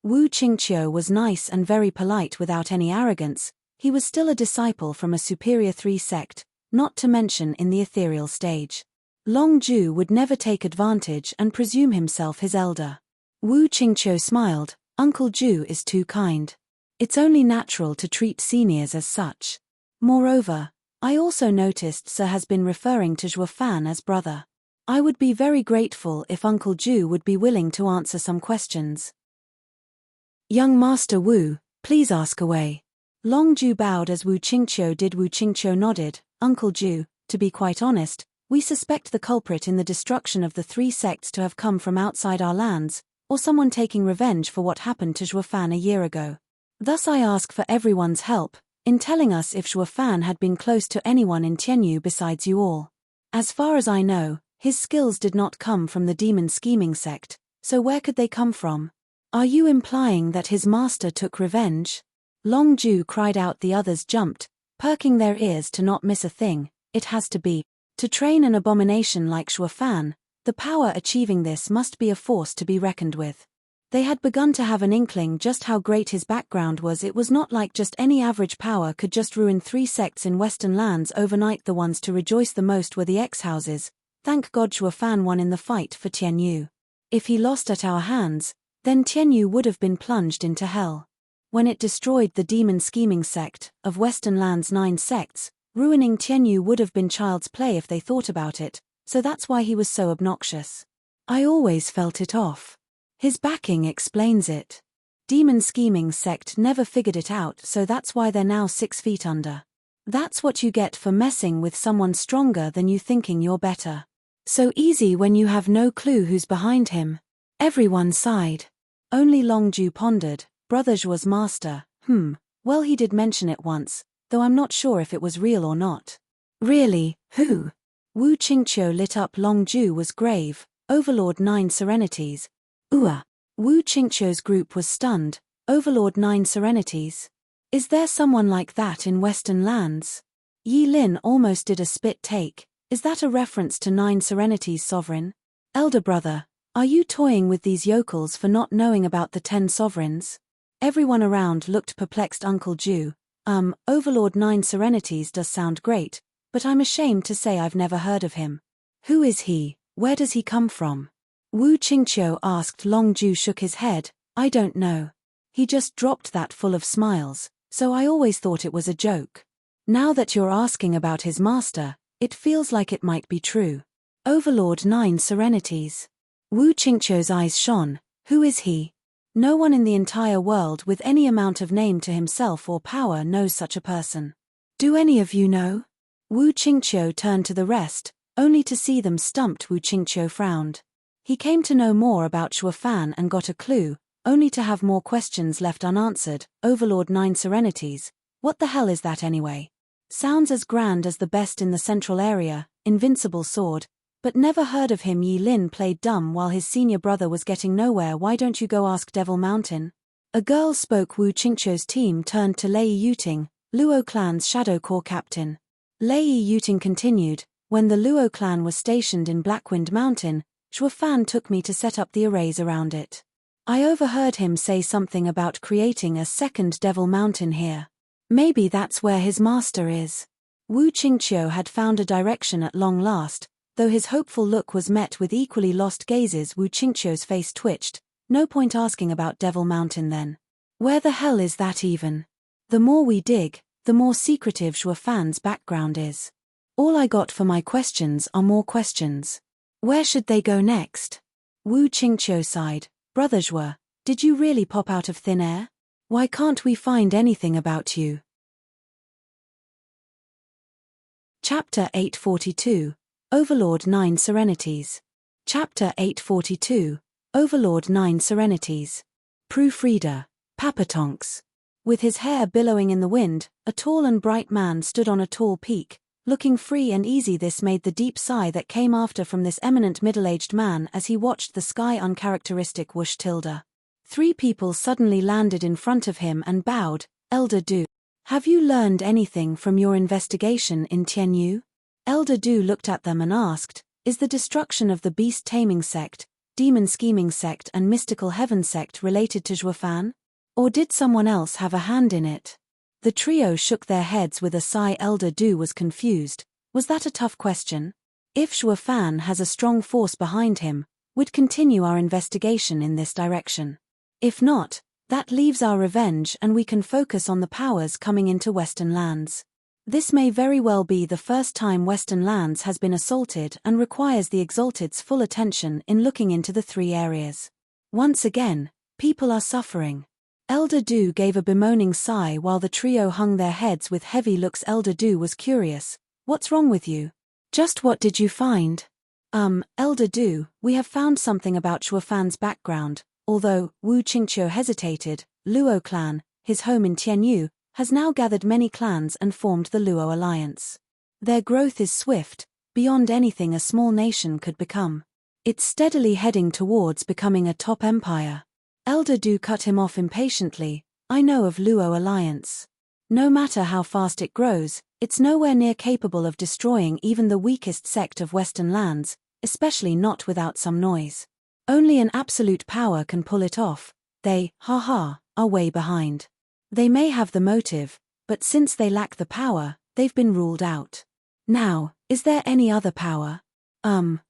Wu Qingqiu was nice and very polite without any arrogance. He was still a disciple from a superior 3 sect, not to mention in the ethereal stage. Long Ju would never take advantage and presume himself his elder. Wu Qingqiu smiled. Uncle Ju is too kind. It's only natural to treat seniors as such. Moreover, I also noticed Sir has been referring to Zhuo Fan as brother. I would be very grateful if Uncle Ju would be willing to answer some questions. Young Master Wu, please ask away. Long Ju bowed as Wu Qingqiu did. Wu Qingqiu nodded. Uncle Ju, to be quite honest, we suspect the culprit in the destruction of the 3 sects to have come from outside our lands, or someone taking revenge for what happened to Zhuo Fan a year ago. Thus I ask for everyone's help, in telling us if Zhuo Fan had been close to anyone in Tianyu besides you all. As far as I know, his skills did not come from the demon scheming sect, so where could they come from? Are you implying that his master took revenge? Long Ju cried out. The others jumped, perking their ears to not miss a thing. It has to be. To train an abomination like Zhuo Fan, the power achieving this must be a force to be reckoned with. They had begun to have an inkling just how great his background was. It was not like just any average power could just ruin 3 sects in Western lands overnight. The ones to rejoice the most were the X-houses. Thank God Zhuo Fan won in the fight for Tianyu. If he lost at our hands, then Tianyu would have been plunged into hell. When it destroyed the demon scheming sect, of Western lands 9 sects, ruining Tianyu would have been child's play if they thought about it, so that's why he was so obnoxious. I always felt it off. His backing explains it. Demon scheming sect never figured it out, so that's why they're now 6 feet under. That's what you get for messing with someone stronger than you, thinking you're better. So easy when you have no clue who's behind him. Everyone sighed. Only Long Ju pondered. Brother Zhuo's master, well, he did mention it once, though I'm not sure if it was real or not. Really, who? Wu Qingqiu lit up. Long Ju was grave. Overlord 9 Serenities. Wu Qingqiu's group was stunned. Overlord 9 Serenities? Is there someone like that in Western lands? Yi Lin almost did a spit take. Is that a reference to 9 Serenities sovereign? Elder brother, are you toying with these yokels for not knowing about the 10 sovereigns? Everyone around looked perplexed. Uncle Ju, Overlord 9 Serenities does sound great, but I'm ashamed to say I've never heard of him. Who is he? Where does he come from? Wu Qingqiu asked. Long Ju shook his head. I don't know. He just dropped that full of smiles, so I always thought it was a joke. Now that you're asking about his master, it feels like it might be true. Overlord 9 Serenities. Wu Qingqiu's eyes shone. Who is he? No one in the entire world with any amount of name to himself or power knows such a person. Do any of you know? Wu Qingqiu turned to the rest, only to see them stumped. Wu Qingqiu frowned. He came to know more about Zhuo Fan and got a clue, only to have more questions left unanswered. Overlord 9 Serenities. What the hell is that anyway? Sounds as grand as the best in the central area, invincible sword, but never heard of him. Yi Lin played dumb while his senior brother was getting nowhere. Why don't you go ask Devil Mountain? A girl spoke. Wu Qingqiu's team turned to Lei Yuting, Luo clan's Shadow Corps captain. Lei Yuting continued, when the Luo clan was stationed in Blackwind Mountain, Zhuo Fan took me to set up the arrays around it. I overheard him say something about creating a second Devil Mountain here. Maybe that's where his master is. Wu Qingqiu had found a direction at long last, though his hopeful look was met with equally lost gazes. Wu Qingqiu's face twitched. No point asking about Devil Mountain then. Where the hell is that even? The more we dig, the more secretive Zhuo Fan's background is. All I got for my questions are more questions. Where should they go next? Wu Qingqiu sighed. Brother Zhuo, did you really pop out of thin air? Why can't we find anything about you? Chapter 842, Overlord 9 Serenities. Chapter 842, Overlord 9 Serenities. Proofreader, Papatonks. With his hair billowing in the wind, a tall and bright man stood on a tall peak, looking free and easy. This made the deep sigh that came after from this eminent middle-aged man as he watched the sky uncharacteristic whoosh tilde. 3 people suddenly landed in front of him and bowed. Elder Du, have you learned anything from your investigation in Tianyu? Elder Du looked at them and asked, is the destruction of the beast-taming sect, demon scheming sect and mystical heaven sect related to Zhuo Fan? Or did someone else have a hand in it? The trio shook their heads with a sigh. Elder Du was confused. Was that a tough question? If Zhuo Fan has a strong force behind him, we'd continue our investigation in this direction. If not, that leaves our revenge and we can focus on the powers coming into Western lands. This may very well be the first time Western lands has been assaulted and requires the Exalted's full attention in looking into the 3 areas. Once again, people are suffering. Elder Du gave a bemoaning sigh while the trio hung their heads with heavy looks. Elder Du was curious. What's wrong with you? Just what did you find? Elder Du, we have found something about Zhuo Fan's background. Although, Wu Qingqiu hesitated, Luo clan, his home in Tianyu, has now gathered many clans and formed the Luo alliance. Their growth is swift, beyond anything a small nation could become. It's steadily heading towards becoming a top empire. Elder Du cut him off impatiently. I know of Luo alliance. No matter how fast it grows, it's nowhere near capable of destroying even the weakest sect of Western lands, especially not without some noise. Only an absolute power can pull it off. They, are way behind. They may have the motive, but since they lack the power, they've been ruled out. Now, is there any other power?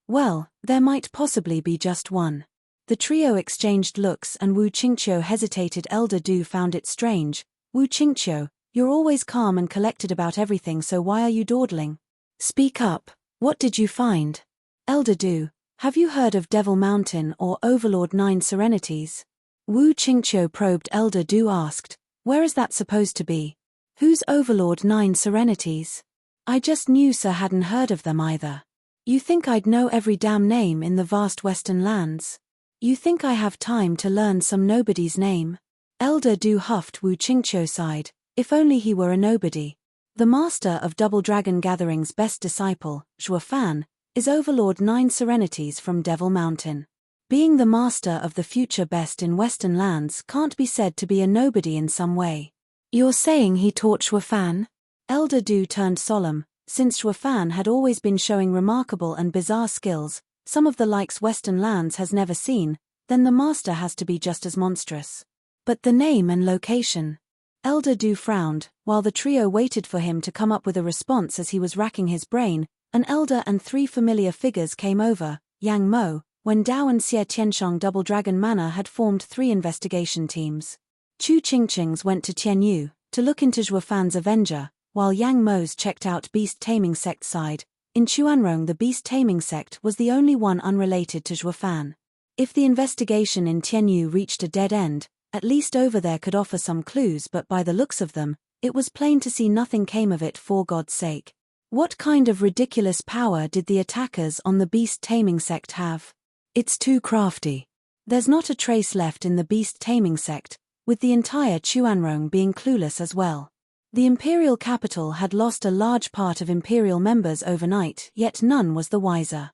Well, there might possibly be just one. The trio exchanged looks and Wu Qingqiu hesitated. Elder Du found it strange. Wu Qingqiu, you're always calm and collected about everything, so why are you dawdling? Speak up, what did you find? Elder Du, have you heard of Devil Mountain or Overlord 9 Serenities? Wu Qingqiu probed. Elder Du asked, where is that supposed to be? Who's Overlord 9 Serenities? I just knew Sir hadn't heard of them either. You think I'd know every damn name in the vast Western lands? You think I have time to learn some nobody's name? Elder Du huffed. Wu Qingqiu sighed, if only he were a nobody. The master of Double Dragon Gathering's best disciple, Zhuo Fan, is Overlord 9 Serenities from Devil Mountain. Being the master of the future best in Western lands can't be said to be a nobody in some way. You're saying he taught Zhuo Fan? Elder Du turned solemn. Since Zhuo Fan had always been showing remarkable and bizarre skills, some of the likes Western lands has never seen, then the master has to be just as monstrous. But the name and location? Elder Du frowned, while the trio waited for him to come up with a response. As he was racking his brain, an elder and 3 familiar figures came over. Yang Mo, when Dao and Xie Tianshong Double Dragon Manor had formed 3 investigation teams. Chu Qingqing's went to Tianyu to look into Zhuo Fan's Avenger, while Yang Mo's checked out Beast Taming Sect side. In Chuanrong, the Beast Taming Sect was the only one unrelated to Zhuo Fan. If the investigation in Tianyu reached a dead end, at least over there could offer some clues, but by the looks of them, it was plain to see nothing came of it. For God's sake. What kind of ridiculous power did the attackers on the Beast Taming Sect have? It's too crafty. There's not a trace left in the Beast Taming Sect, with the entire Chuanrong being clueless as well. The imperial capital had lost a large part of imperial members overnight, yet none was the wiser.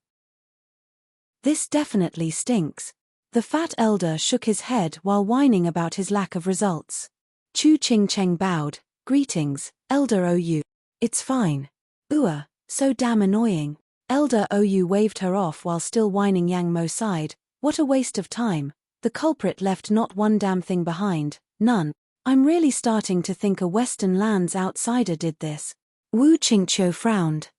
This definitely stinks. The fat elder shook his head while whining about his lack of results. Chu Qingcheng bowed. Greetings, Elder OU. It's fine. So damn annoying. Elder OU waved her off while still whining. Yang Mo sighed. What a waste of time. The culprit left not one damn thing behind. None. I'm really starting to think a Western Lands outsider did this. Wu Qingqiu frowned.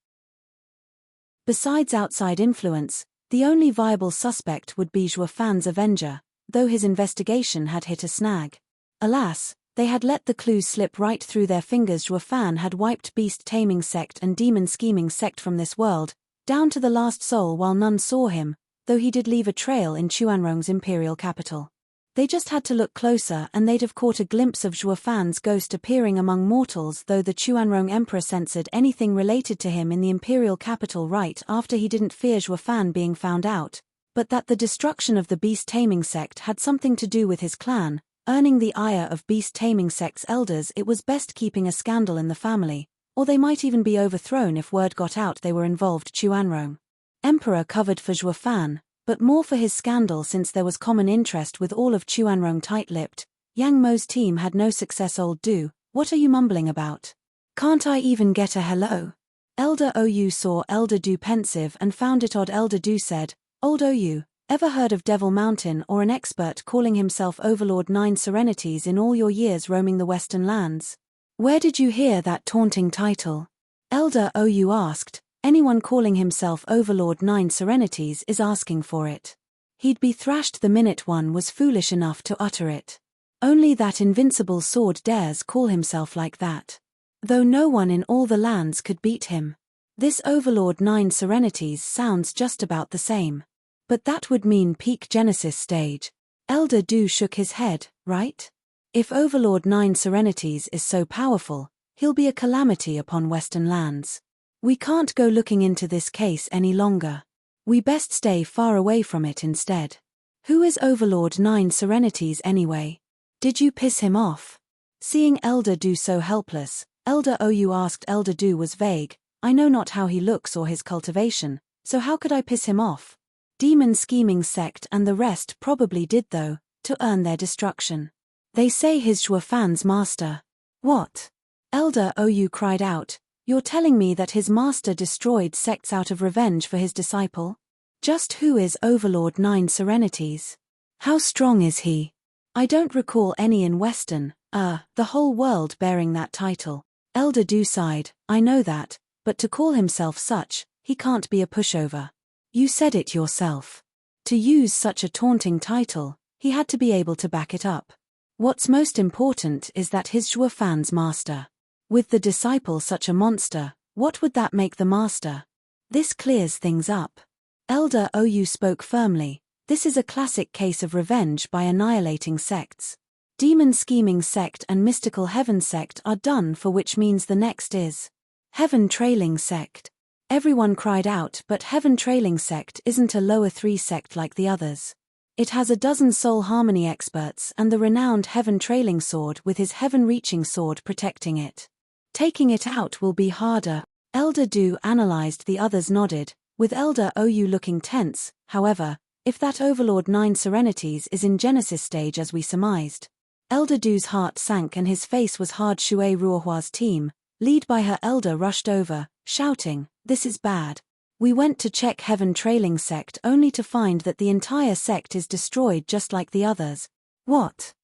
Besides outside influence, the only viable suspect would be Zhuo Fan's avenger, though his investigation had hit a snag. Alas, they had let the clues slip right through their fingers. Zhuo Fan had wiped beast-taming sect and demon-scheming sect from this world, down to the last soul while none saw him, though he did leave a trail in Chuanrong's imperial capital. They just had to look closer and they'd have caught a glimpse of Zhuo Fan's ghost appearing among mortals, though the Chuanrong emperor censored anything related to him in the imperial capital right after he didn't fear Zhuo Fan being found out, but that the destruction of the beast-taming sect had something to do with his clan, earning the ire of beast-taming sect's elders. It was best keeping a scandal in the family, or they might even be overthrown if word got out they were involved. Chuanrong emperor covered for Zhuo Fan, but more for his scandal since there was common interest with all of Chuanrong. Tight-lipped, Yang Mo's team had no success. Old Du, what are you mumbling about? Can't I even get a hello? Elder Ou saw Elder Du pensive and found it odd. Elder Du said, Old Ou, ever heard of Devil Mountain or an expert calling himself Overlord 9 Serenities in all your years roaming the Western Lands? Where did you hear that taunting title? Elder Ou asked. Anyone calling himself Overlord 9 Serenities is asking for it. He'd be thrashed the minute one was foolish enough to utter it. Only that invincible sword dares call himself like that. Though no one in all the lands could beat him. This Overlord 9 Serenities sounds just about the same. But that would mean peak Genesis stage. Elder Du shook his head, right? If Overlord 9 Serenities is so powerful, he'll be a calamity upon Western Lands. We can't go looking into this case any longer. We best stay far away from it instead. Who is Overlord 9 Serenities anyway? Did you piss him off? Seeing Elder Du so helpless, Elder Ou asked. Elder Du was vague. I know not how he looks or his cultivation, so how could I piss him off? Demon scheming sect and the rest probably did though, to earn their destruction. They say he's Zhuo Fan's master. What? Elder Ou cried out. You're telling me that his master destroyed sects out of revenge for his disciple? Just who is Overlord 9 Serenities? How strong is he? I don't recall any in Western, the whole world bearing that title. Elder Du sighed. I know that, but to call himself such, he can't be a pushover. You said it yourself. To use such a taunting title, he had to be able to back it up. What's most important is that he's Zhuo Fan's master. With the disciple such a monster, what would that make the master? This clears things up. Elder Ou spoke firmly. This is a classic case of revenge by annihilating sects. Demon scheming sect and mystical heaven sect are done for, which means the next is heaven trailing sect. Everyone cried out, but heaven trailing sect isn't a lower 3 sect like the others. It has a dozen soul harmony experts and the renowned heaven trailing sword with his heaven reaching sword protecting it. Taking it out will be harder. Elder Du analyzed. The others nodded, with Elder Ou looking tense. However, if that Overlord 9 Serenities is in Genesis stage as we surmised. Elder Du's heart sank and his face was hard. Shui Ruohua's team, led by her elder, rushed over, shouting, this is bad. We went to check heaven trailing sect only to find that the entire sect is destroyed just like the others. What?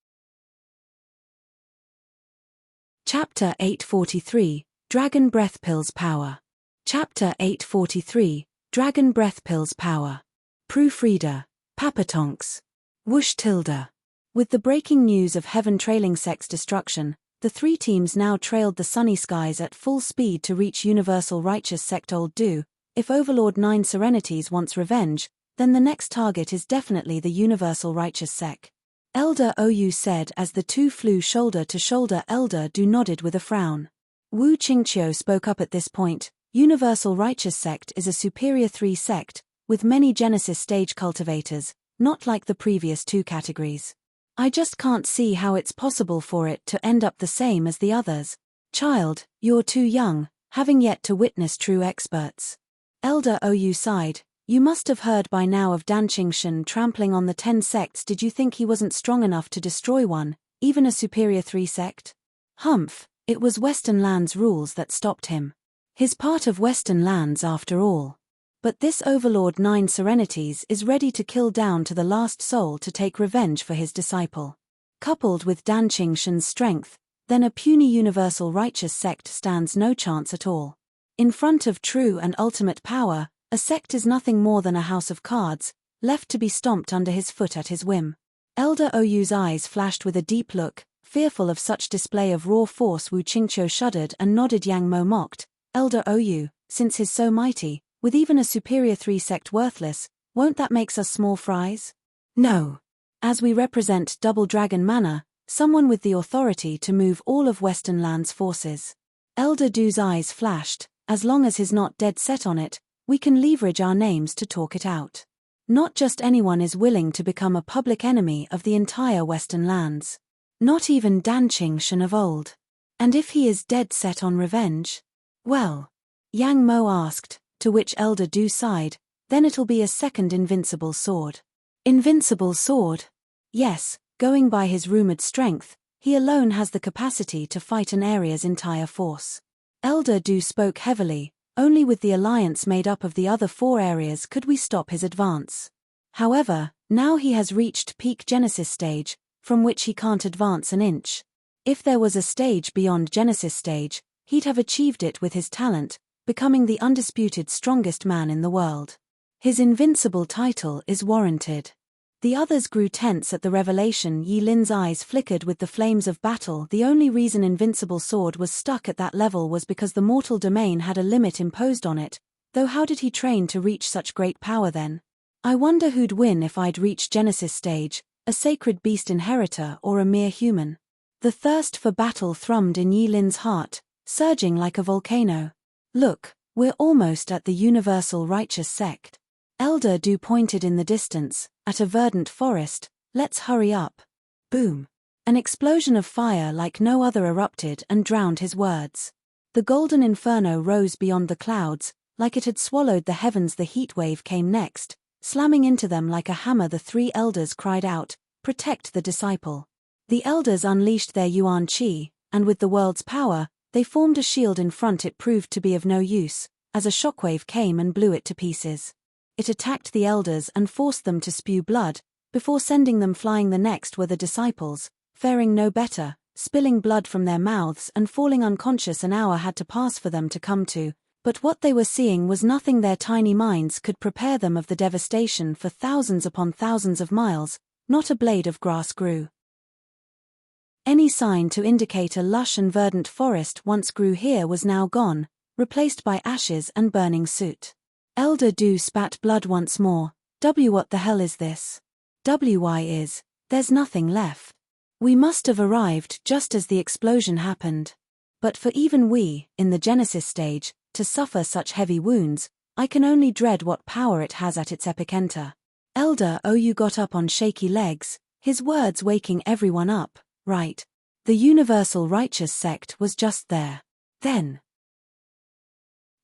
Chapter 843, Dragon Breath Pills Power. Chapter 843, Dragon Breath Pills Power. Proofreader, Papatonks. Whoosh tilde. With the breaking news of heaven trailing sect's destruction, the 3 teams now trailed the sunny skies at full speed to reach Universal Righteous Sect. Old Du, if Overlord 9 Serenities wants revenge, then the next target is definitely the Universal Righteous Sect. Elder Ou said as the two flew shoulder to shoulder. Elder Du nodded with a frown. Wu Qingqiu spoke up at this point. Universal Righteous Sect is a superior 3 sect, with many Genesis stage cultivators, not like the previous 2 categories. I just can't see how it's possible for it to end up the same as the others. Child, you're too young, having yet to witness true experts. Elder Ou sighed. You must have heard by now of Dan Qingshan trampling on the 10 sects. Did you think he wasn't strong enough to destroy one, even a superior 3 sect? Humph, it was Western Lands rules that stopped him. He's part of Western Lands after all. But this Overlord 9 Serenities is ready to kill down to the last soul to take revenge for his disciple. coupled with Dan Qingshan's strength, then a puny universal righteous sect stands no chance at all. In front of true and ultimate power, a sect is nothing more than a house of cards, left to be stomped under his foot at his whim. Elder Oyu's eyes flashed with a deep look, fearful of such display of raw force. Wu Qingqiu shuddered and nodded. Yang Mo mocked, Elder Oyu, since he's so mighty, with even a superior 3 sect worthless, won't that makes us small fries? No. As we represent Double Dragon Manor, someone with the authority to move all of Western Land's forces. Elder Du's eyes flashed, as long as he's not dead set on it, we can leverage our names to talk it out. Not just anyone is willing to become a public enemy of the entire Western Lands. Not even Dan Qingshan of old. And if he is dead set on revenge? Well, Yang Mo asked, to which Elder Du sighed, then it'll be a second invincible sword. Invincible sword? Yes, going by his rumored strength, he alone has the capacity to fight an area's entire force. Elder Du spoke heavily, only with the alliance made up of the other 4 areas could we stop his advance. However, now he has reached peak Genesis stage, from which he can't advance an inch. If there was a stage beyond Genesis stage, he'd have achieved it with his talent, becoming the undisputed strongest man in the world. His invincible title is warranted. The others grew tense at the revelation. Yi Lin's eyes flickered with the flames of battle. The only reason Invincible Sword was stuck at that level was because the mortal domain had a limit imposed on it, though how did he train to reach such great power then? I wonder who'd win if I'd reached Genesis stage, a sacred beast inheritor or a mere human. The thirst for battle thrummed in Yi Lin's heart, surging like a volcano. Look, we're almost at the universal righteous sect. Elder Du pointed in the distance, at a verdant forest, let's hurry up. Boom. An explosion of fire like no other erupted and drowned his words. The golden inferno rose beyond the clouds, like it had swallowed the heavens. The heat wave came next, slamming into them like a hammer. The 3 elders cried out, protect the disciple. The elders unleashed their Yuan Qi, and with the world's power, they formed a shield in front. It proved to be of no use, as a shockwave came and blew it to pieces. It attacked the elders and forced them to spew blood, before sending them flying. The next were the disciples, faring no better, spilling blood from their mouths and falling unconscious. An hour had to pass for them to come to, but what they were seeing was nothing their tiny minds could prepare them of. The devastation for thousands upon thousands of miles, not a blade of grass grew. Any sign to indicate a lush and verdant forest once grew here was now gone, replaced by ashes and burning soot. Elder Du spat blood once more. What the hell is this? Why is, there's nothing left. We must have arrived just as the explosion happened. But for even we, in the Genesis stage, to suffer such heavy wounds, I can only dread what power it has at its epicenter. Elder Oyu got up on shaky legs, his words waking everyone up. Right. The universal righteous sect was just there. Then.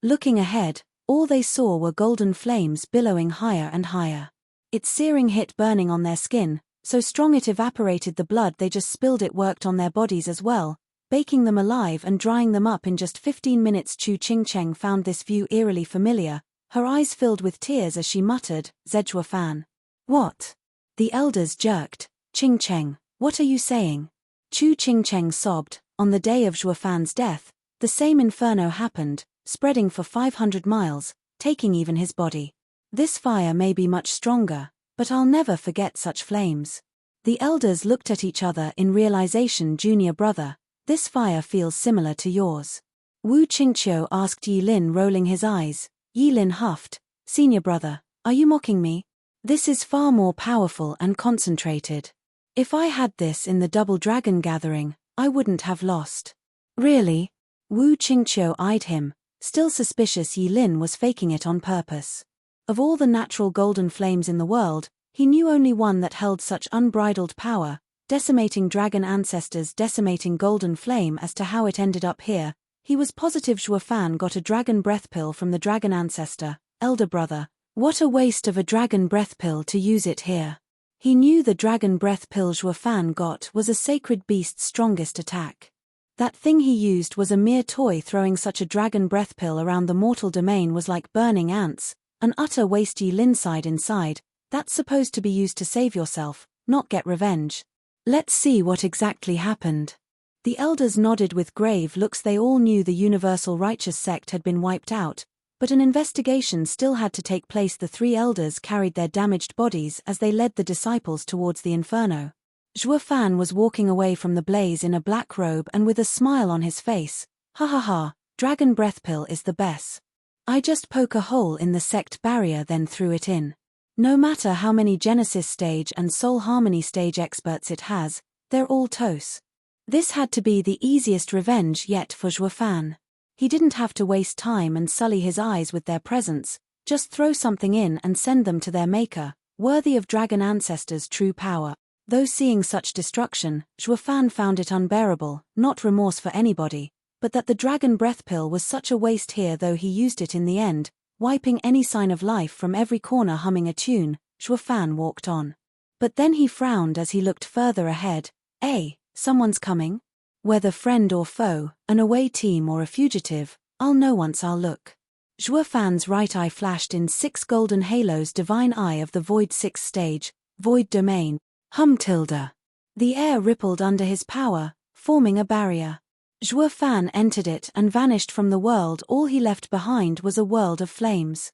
Looking ahead, all they saw were golden flames billowing higher and higher. Its searing hit burning on their skin, so strong it evaporated the blood they just spilled. It worked on their bodies as well, baking them alive and drying them up in just 15 minutes. Chu Qingcheng found this view eerily familiar, her eyes filled with tears as she muttered, Zejua Fan. What? The elders jerked. Qingcheng, what are you saying? Chu Qingcheng sobbed. On the day of Zhua Fan's death, the same inferno happened, spreading for 500 miles, taking even his body. This fire may be much stronger, but I'll never forget such flames. The elders looked at each other in realization. Junior brother, this fire feels similar to yours. Wu Qingqiu asked Yi Lin, rolling his eyes. Yi Lin huffed, senior brother, are you mocking me? This is far more powerful and concentrated. If I had this in the Double Dragon gathering, I wouldn't have lost. Really? Wu Qingqiu eyed him. Still suspicious Yi Lin was faking it on purpose. Of all the natural golden flames in the world, he knew only one that held such unbridled power, decimating dragon ancestors, decimating golden flame. As to how it ended up here, he was positive Zhua Fan got a dragon breath pill from the dragon ancestor. Elder brother, what a waste of a dragon breath pill to use it here. He knew the dragon breath pill Zhua Fan got was a sacred beast's strongest attack. That thing he used was a mere toy. Throwing such a dragon breath pill around the mortal domain was like burning ants, an utter waste. Yi Lin sighed inside, that's supposed to be used to save yourself, not get revenge. Let's see what exactly happened. The elders nodded with grave looks. They all knew the universal righteous sect had been wiped out, but an investigation still had to take place. The three elders carried their damaged bodies as they led the disciples towards the inferno. Zhuo Fan was walking away from the blaze in a black robe and with a smile on his face. Ha ha ha, dragon breath pill is the best. I just poke a hole in the sect barrier then threw it in. No matter how many Genesis stage and Soul Harmony stage experts it has, they're all toast. This had to be the easiest revenge yet for Zhuo Fan. He didn't have to waste time and sully his eyes with their presence, just throw something in and send them to their maker, worthy of dragon ancestors' true power. Though seeing such destruction, Zhuo Fan found it unbearable, not remorse for anybody, but that the dragon breath pill was such a waste here. Though he used it in the end, wiping any sign of life from every corner. Humming a tune, Zhuo Fan walked on. But then he frowned as he looked further ahead. Someone's coming? Whether friend or foe, an away team or a fugitive, I'll know once I'll look. Zhuo Fan's right eye flashed in 6 golden halos. Divine Eye of the Void 6th stage, Void Domain. Tilde. The air rippled under his power, forming a barrier. Zhuo Fan entered it and vanished from the world. All he left behind was a world of flames.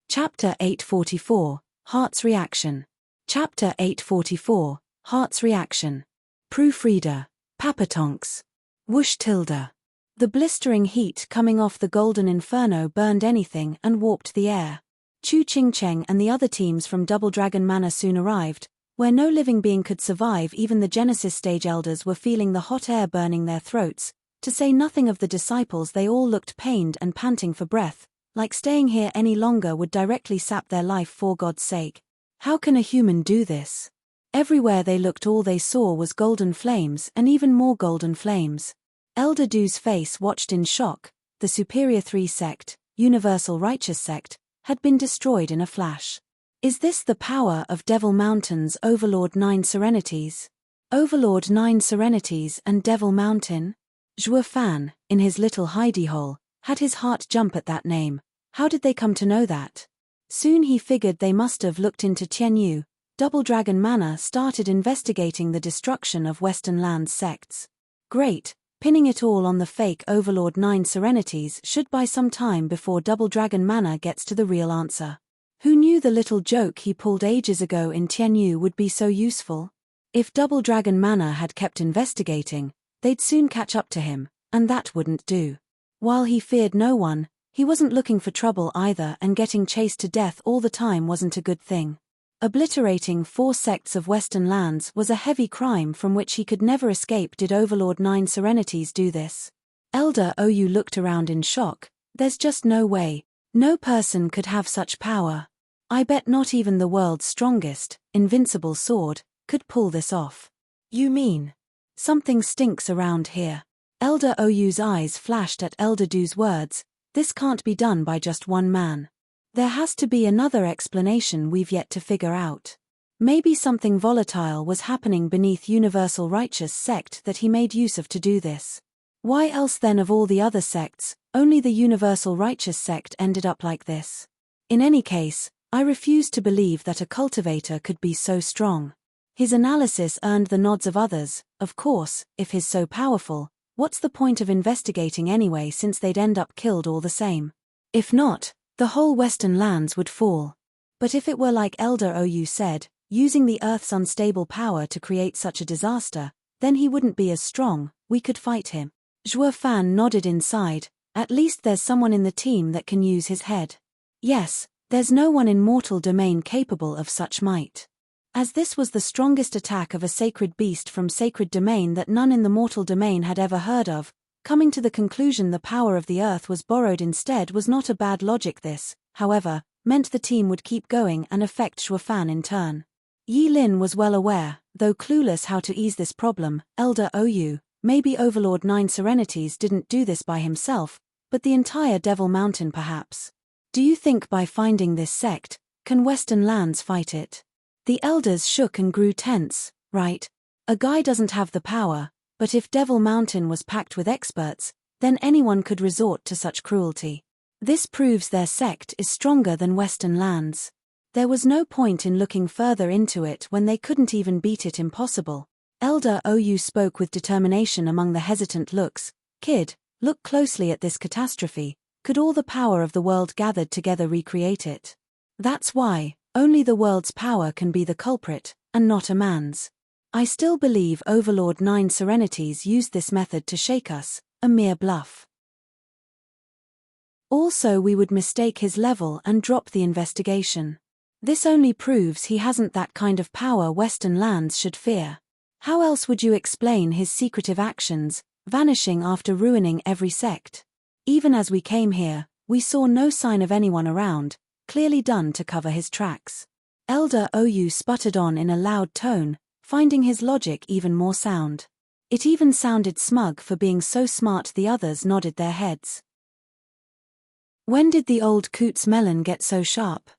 Chapter 844, Heart's Reaction. Chapter 844, Heart's Reaction. Proofreader, Papatonks. Whoosh tilde. The blistering heat coming off the golden inferno burned anything and warped the air. Chu Ching Cheng and the other teams from Double Dragon Manor soon arrived, where no living being could survive. Even the Genesis stage elders were feeling the hot air burning their throats, to say nothing of the disciples. They all looked pained and panting for breath, like staying here any longer would directly sap their life. For God's sake, how can a human do this? Everywhere they looked all they saw was golden flames and even more golden flames. Elder Du's face watched in shock. The Superior 3 sect, Universal Righteous sect, had been destroyed in a flash. Is this the power of Devil Mountain's Overlord 9 Serenities? Overlord 9 Serenities and Devil Mountain? Zhuo Fan, in his little hidey hole, had his heart jump at that name. How did they come to know that? Soon he figured they must have looked into Tianyu. Double Dragon Manor started investigating the destruction of Western Lands sects. Great. Pinning it all on the fake Overlord 9 Serenities should buy some time before Double Dragon Manor gets to the real answer. Who knew the little joke he pulled ages ago in Tianyu would be so useful? If Double Dragon Manor had kept investigating, they'd soon catch up to him, and that wouldn't do. While he feared no one, he wasn't looking for trouble either, and getting chased to death all the time wasn't a good thing. Obliterating 4 sects of Western Lands was a heavy crime from which he could never escape. Did Overlord 9 Serenities do this? Elder OU looked around in shock. There's just no way. No person could have such power. I bet not even the world's strongest, invincible sword could pull this off. You mean? Something stinks around here. Elder OU's eyes flashed at Elder Du's words. This can't be done by just one man. There has to be another explanation we've yet to figure out. Maybe something volatile was happening beneath Universal Righteous sect that he made use of to do this. Why else then of all the other sects, only the Universal Righteous sect ended up like this? In any case, I refuse to believe that a cultivator could be so strong. His analysis earned the nods of others. Of course, if he's so powerful, what's the point of investigating anyway, since they'd end up killed all the same? If not, the whole Western Lands would fall. But if it were like Elder OU said, using the Earth's unstable power to create such a disaster, then he wouldn't be as strong. We could fight him. Zhuo Fan nodded inside. At least there's someone in the team that can use his head. Yes, there's no one in mortal domain capable of such might. As this was the strongest attack of a sacred beast from sacred domain that none in the mortal domain had ever heard of, coming to the conclusion the power of the earth was borrowed instead was not a bad logic. This, however, meant the team would keep going and affect Zhuo Fan in turn. Yi Lin was well aware, though clueless how to ease this problem. Elder OU, maybe Overlord 9 Serenities didn't do this by himself, but the entire Devil Mountain perhaps. Do you think by finding this sect, can Western Lands fight it? The elders shook and grew tense. Right. A guy doesn't have the power. But if Devil Mountain was packed with experts, then anyone could resort to such cruelty. This proves their sect is stronger than Western Lands. There was no point in looking further into it when they couldn't even beat it impossible. Elder Ou spoke with determination among the hesitant looks. Kid, look closely at this catastrophe. Could all the power of the world gathered together recreate it? That's why, only the world's power can be the culprit, and not a man's. I still believe Overlord 9 Serenities used this method to shake us, a mere bluff. Also we would mistake his level and drop the investigation. This only proves he hasn't that kind of power Western lands should fear. How else would you explain his secretive actions, vanishing after ruining every sect? Even as we came here, we saw no sign of anyone around, clearly done to cover his tracks. Elder Ou sputtered on in a loud tone, finding his logic even more sound. It even sounded smug for being so smart. The others nodded their heads. When did the old coot's melon get so sharp?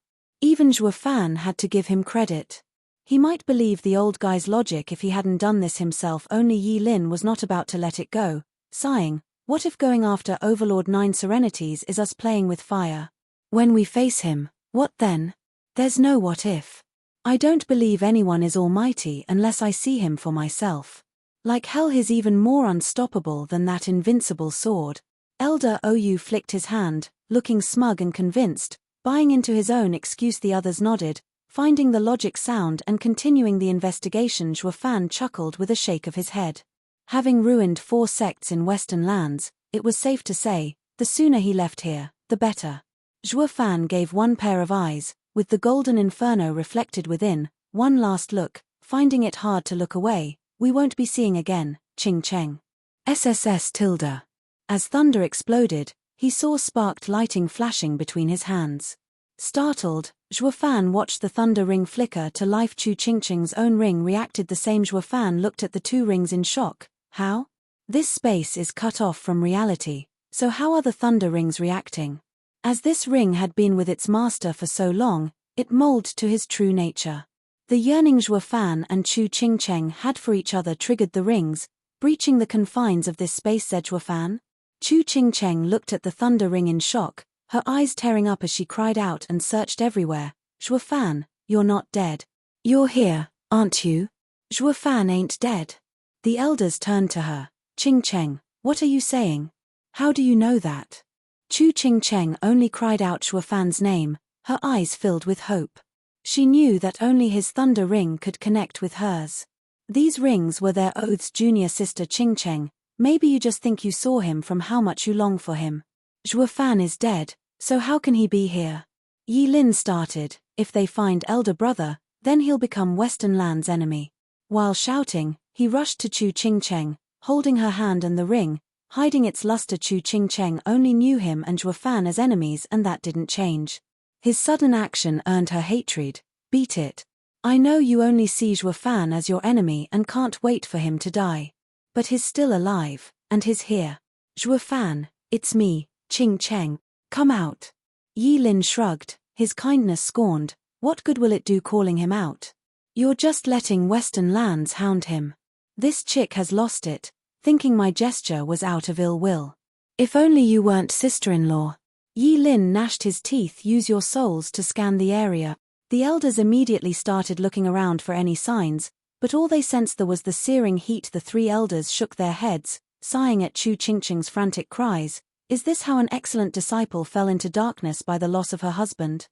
Even Zhuo Fan had to give him credit. He might believe the old guy's logic if he hadn't done this himself, only Yi Lin was not about to let it go, sighing, what if going after Overlord 9 Serenities is us playing with fire? When we face him, what then? There's no what if. I don't believe anyone is almighty unless I see him for myself. Like hell, he's even more unstoppable than that invincible sword. Elder Ou flicked his hand, looking smug and convinced, buying into his own excuse. The others nodded, finding the logic sound and continuing the investigation. Zhuo Fan chuckled with a shake of his head. Having ruined 4 sects in Western lands, it was safe to say, the sooner he left here, the better. Zhuo Fan gave one pair of eyes, with the golden inferno reflected within, one last look, finding it hard to look away. We won't be seeing again, Ching Cheng. SSS tilde. As thunder exploded, he saw sparked lighting flashing between his hands. Startled, Zhuo Fan watched the thunder ring flicker to life. Chu Qingqing's own ring reacted the same. Zhuo Fan looked at the 2 rings in shock. How? This space is cut off from reality, so how are the thunder rings reacting? As this ring had been with its master for so long, it molded to his true nature. The yearning Zhuo Fan and Chu Qingqing had for each other triggered the rings, breaching the confines of this space. Zhuo Fan? Chu Qingqing looked at the thunder ring in shock, her eyes tearing up as she cried out and searched everywhere. Zhuo Fan, you're not dead. You're here, aren't you? Zhuo Fan ain't dead. The elders turned to her. Qingqing, what are you saying? How do you know that? Chu Qingqing only cried out Zhuo Fan's name, her eyes filled with hope. She knew that only his thunder ring could connect with hers. These rings were their oath's junior sister. Qingqing, maybe you just think you saw him from how much you long for him. Zhuo Fan is dead, so how can he be here? Yi Lin started, if they find elder brother, then he'll become Western land's enemy. While shouting, he rushed to Chu Qingqing, holding her hand and the ring, hiding its luster. Chu Qingqing only knew him and Zhuo Fan as enemies, and that didn't change. His sudden action earned her hatred. Beat it. I know you only see Zhuo Fan as your enemy and can't wait for him to die. But he's still alive, and he's here. Zhuo Fan, it's me, Qingqing. Come out. Yi Lin shrugged, his kindness scorned. What good will it do calling him out? You're just letting Western lands hound him. This chick has lost it, thinking my gesture was out of ill will. If only you weren't sister-in-law. Yi Lin gnashed his teeth. Use your souls to scan the area. The elders immediately started looking around for any signs, but all they sensed there was the searing heat. The 3 elders shook their heads, sighing at Chu Qingqing's frantic cries. Is this how an excellent disciple fell into darkness by the loss of her husband?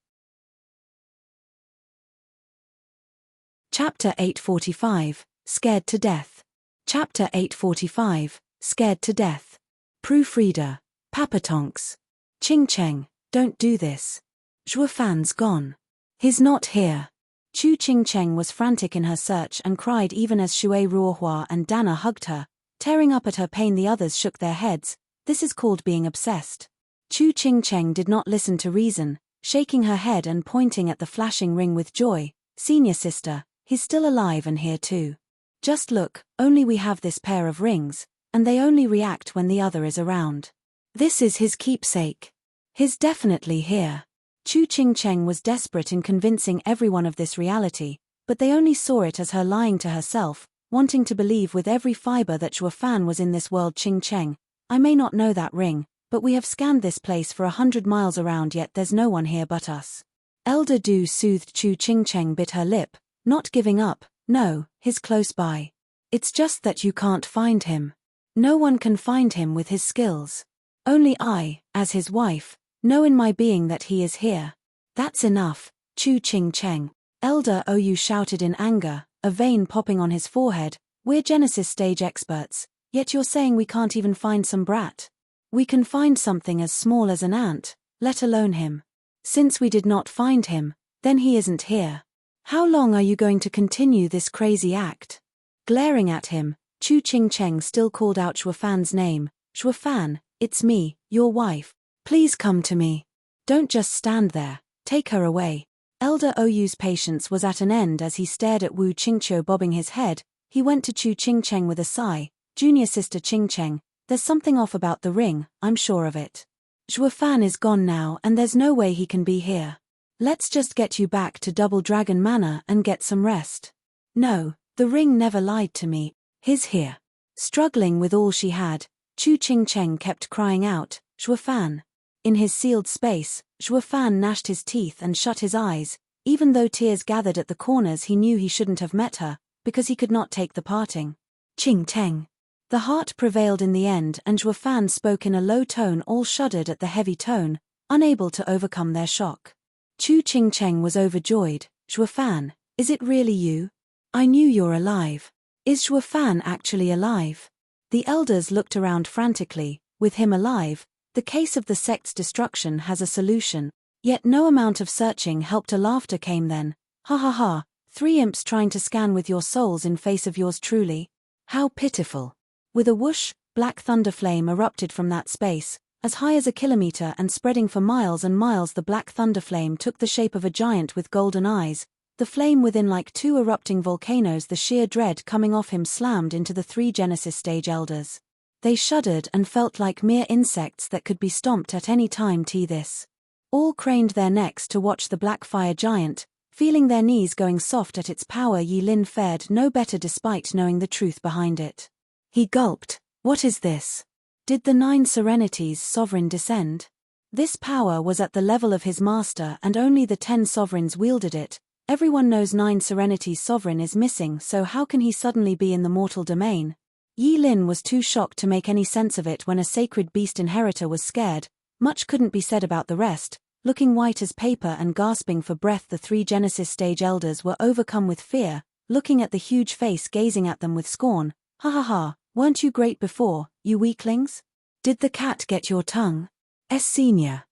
Chapter 845, Scared to Death. Chapter 845, Scared to Death. Proofreader. Papatonks. Qingqing, don't do this. Zhuo Fan's gone. He's not here. Chu Qingqing was frantic in her search and cried even as Shui Ruohua and Dana hugged her, tearing up at her pain. The others shook their heads. This is called being obsessed. Chu Qingqing did not listen to reason, shaking her head and pointing at the flashing ring with joy. Senior sister, he's still alive and here too. Just look, only we have this pair of rings, and they only react when the other is around. This is his keepsake. He's definitely here. Chu Qingqing was desperate in convincing everyone of this reality, but they only saw it as her lying to herself, wanting to believe with every fiber that Zhuo Fan was in this world. Qingqing, I may not know that ring, but we have scanned this place for 100 miles around, yet there's no one here but us. Elder Du soothed. Chu Ching-cheng bit her lip, not giving up. No, he's close by. It's just that you can't find him. No one can find him with his skills. Only I, as his wife, know in my being that he is here. That's enough, Chu Ching-cheng. Elder Ou shouted in anger, a vein popping on his forehead. We're Genesis stage experts, yet you're saying we can't even find some brat? We can find something as small as an ant, let alone him. Since we did not find him, then he isn't here. How long are you going to continue this crazy act? Glaring at him, Chu Ching-cheng still called out Shuafan's name. Shuafan, it's me, your wife. Please come to me. Don't just stand there, take her away. Elder Ou's patience was at an end as he stared at Wu Qingqiu bobbing his head. He went to Chu Ching-cheng with a sigh. Junior sister Ching-cheng, there's something off about the ring, I'm sure of it. Shuafan is gone now and there's no way he can be here. Let's just get you back to Double Dragon Manor and get some rest. No, the ring never lied to me. He's here. Struggling with all she had, Chu Ching-cheng kept crying out, Shuafan. In his sealed space, Shuafan gnashed his teeth and shut his eyes. Even though tears gathered at the corners, he knew he shouldn't have met her, because he could not take the parting. Ching-teng. The heart prevailed in the end and Shuafan spoke in a low tone. All shuddered at the heavy tone, unable to overcome their shock. Chu Ching-cheng was overjoyed. Shuafan, is it really you? I knew you're alive. Is Shuafan actually alive? The elders looked around frantically. With him alive, the case of the sect's destruction has a solution. Yet no amount of searching helped. A laughter came then. Ha ha ha, 3 imps trying to scan with your souls in face of yours truly. How pitiful. With a whoosh, black thunder flame erupted from that space, as high as a kilometer and spreading for miles and miles. The black thunder flame took the shape of a giant with golden eyes, the flame within like 2 erupting volcanoes. The sheer dread coming off him slammed into the 3 Genesis stage elders. They shuddered and felt like mere insects that could be stomped at any time. This. All craned their necks to watch the black fire giant, feeling their knees going soft at its power. Yi Lin fared no better despite knowing the truth behind it. He gulped. What is this? Did the 9 Serenities sovereign descend? This power was at the level of his master and only the 10 sovereigns wielded it. Everyone knows 9 Serenities sovereign is missing, so how can he suddenly be in the mortal domain? Yi Lin was too shocked to make any sense of it. When a sacred beast inheritor was scared, much couldn't be said about the rest. Looking white as paper and gasping for breath, the 3 Genesis stage elders were overcome with fear, looking at the huge face gazing at them with scorn. Ha ha ha, weren't you great before, you weaklings? Did the cat get your tongue? Senior.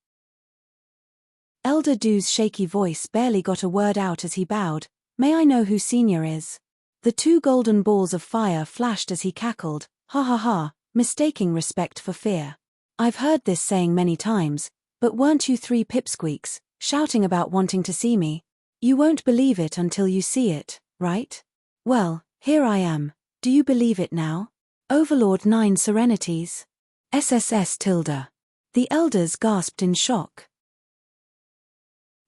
Elder Du's shaky voice barely got a word out as he bowed. May I know who Senior is? The 2 golden balls of fire flashed as he cackled. Ha ha ha, mistaking respect for fear. I've heard this saying many times, but weren't you 3 pipsqueaks, shouting about wanting to see me? You won't believe it until you see it, right? Well, here I am. Do you believe it now? Overlord 9 Serenities. SSS tilde. The elders gasped in shock.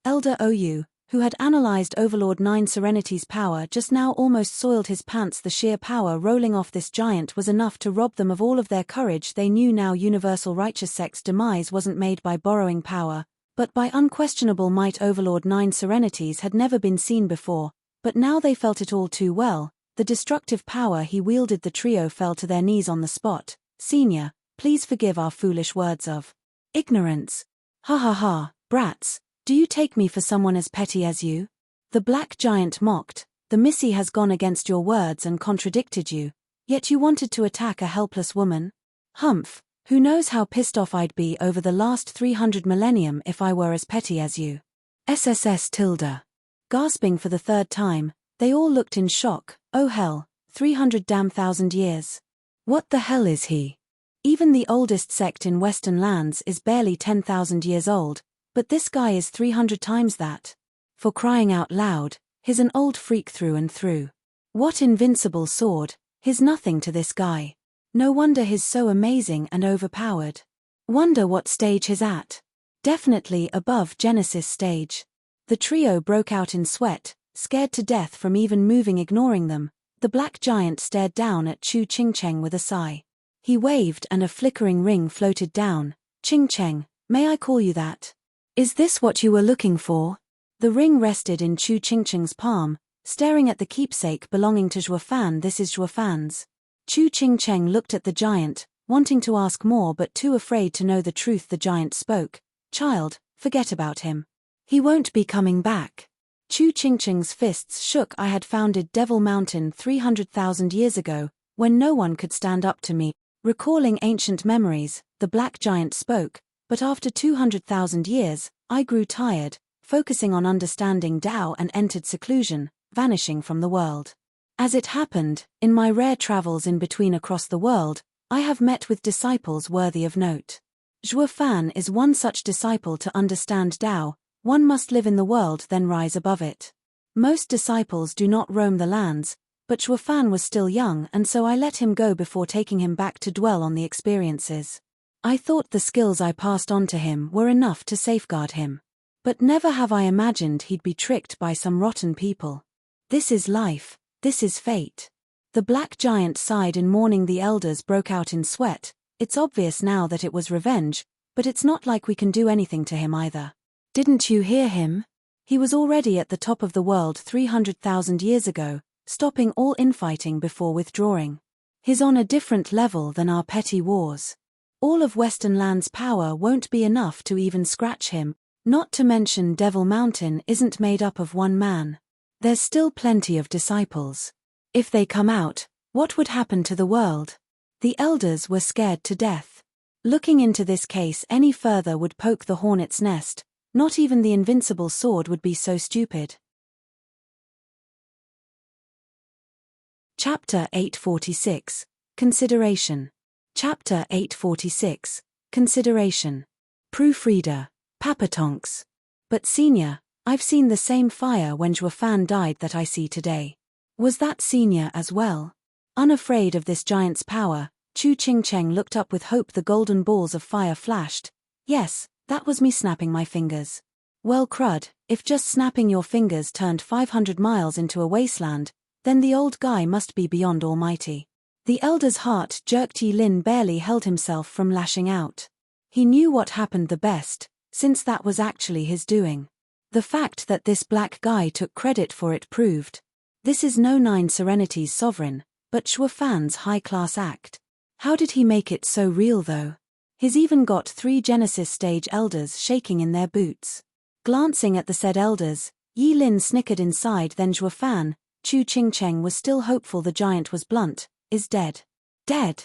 Elder Ou, who had analyzed Overlord 9 Serenity's power just now, almost soiled his pants. The sheer power rolling off this giant was enough to rob them of all of their courage. They knew now Universal Righteous Sect's demise wasn't made by borrowing power, but by unquestionable might. Overlord 9 Serenities had never been seen before, but now they felt it all too well. The destructive power he wielded. The trio fell to their knees on the spot. Senior, please forgive our foolish words of ignorance. Ha ha ha, brats. Do you take me for someone as petty as you? The black giant mocked. The Missy has gone against your words and contradicted you, yet you wanted to attack a helpless woman? Humph, who knows how pissed off I'd be over the last 300 millennium if I were as petty as you. SSS tilde. Gasping for the 3rd time, they all looked in shock. Oh hell, 300 damn thousand years. What the hell is he? Even the oldest sect in Western lands is barely 10,000 years old, but this guy is 300 times that. For crying out loud, he's an old freak through and through. What invincible sword, he's nothing to this guy. No wonder he's so amazing and overpowered. Wonder what stage he's at. Definitely above Genesis stage. The trio broke out in sweat, scared to death from even moving. Ignoring them, the black giant stared down at Chu Ching-cheng with a sigh. He waved and a flickering ring floated down. Ching-cheng, may I call you that? Is this what you were looking for? The ring rested in Chu Qingqing's palm, staring at the keepsake belonging to Zhuofan. This is Zhuofan's. Chu Qingqing looked at the giant, wanting to ask more but too afraid to know the truth. The giant spoke. Child, forget about him. He won't be coming back. Chu Qingqing's fists shook. I had founded Devil Mountain 300,000 years ago, when no one could stand up to me. Recalling ancient memories, the black giant spoke, but after 200,000 years, I grew tired, focusing on understanding Tao and entered seclusion, vanishing from the world. As it happened, in my rare travels in between across the world, I have met with disciples worthy of note. Zhuofan is one such disciple. To understand Tao, one must live in the world then rise above it. Most disciples do not roam the lands, but Zhuofan was still young and so I let him go before taking him back to dwell on the experiences. I thought the skills I passed on to him were enough to safeguard him. But never have I imagined he'd be tricked by some rotten people. This is life, this is fate. The black giant sighed in mourning. The elders broke out in sweat. It's obvious now that it was revenge, but it's not like we can do anything to him either. Didn't you hear him? He was already at the top of the world 300,000 years ago, stopping all infighting before withdrawing. He's on a different level than our petty wars. All of Western Land's power won't be enough to even scratch him, not to mention Devil Mountain isn't made up of one man. There's still plenty of disciples. If they come out, what would happen to the world? The elders were scared to death. Looking into this case any further would poke the hornet's nest. Not even the invincible sword would be so stupid. Chapter 846. Consideration. Chapter 846. Consideration. Proofreader. Papatonks. But senior, I've seen the same fire when Zhuofan died that I see today. Was that senior as well? Unafraid of this giant's power, Chu Qingqing looked up with hope. The golden balls of fire flashed. Yes, that was me snapping my fingers. Well crud, if just snapping your fingers turned 500 miles into a wasteland, then the old guy must be beyond almighty. The elder's heart jerked. Yi Lin barely held himself from lashing out. He knew what happened the best, since that was actually his doing. The fact that this black guy took credit for it proved. This is no Nine Serenity's sovereign, but Zhuofan's high-class act. How did he make it so real though? He's even got 3 Genesis stage elders shaking in their boots. Glancing at the said elders, Yi Lin snickered inside. Then Zhuofan, Chu Qingqing was still hopeful. The giant was blunt, is dead. Dead?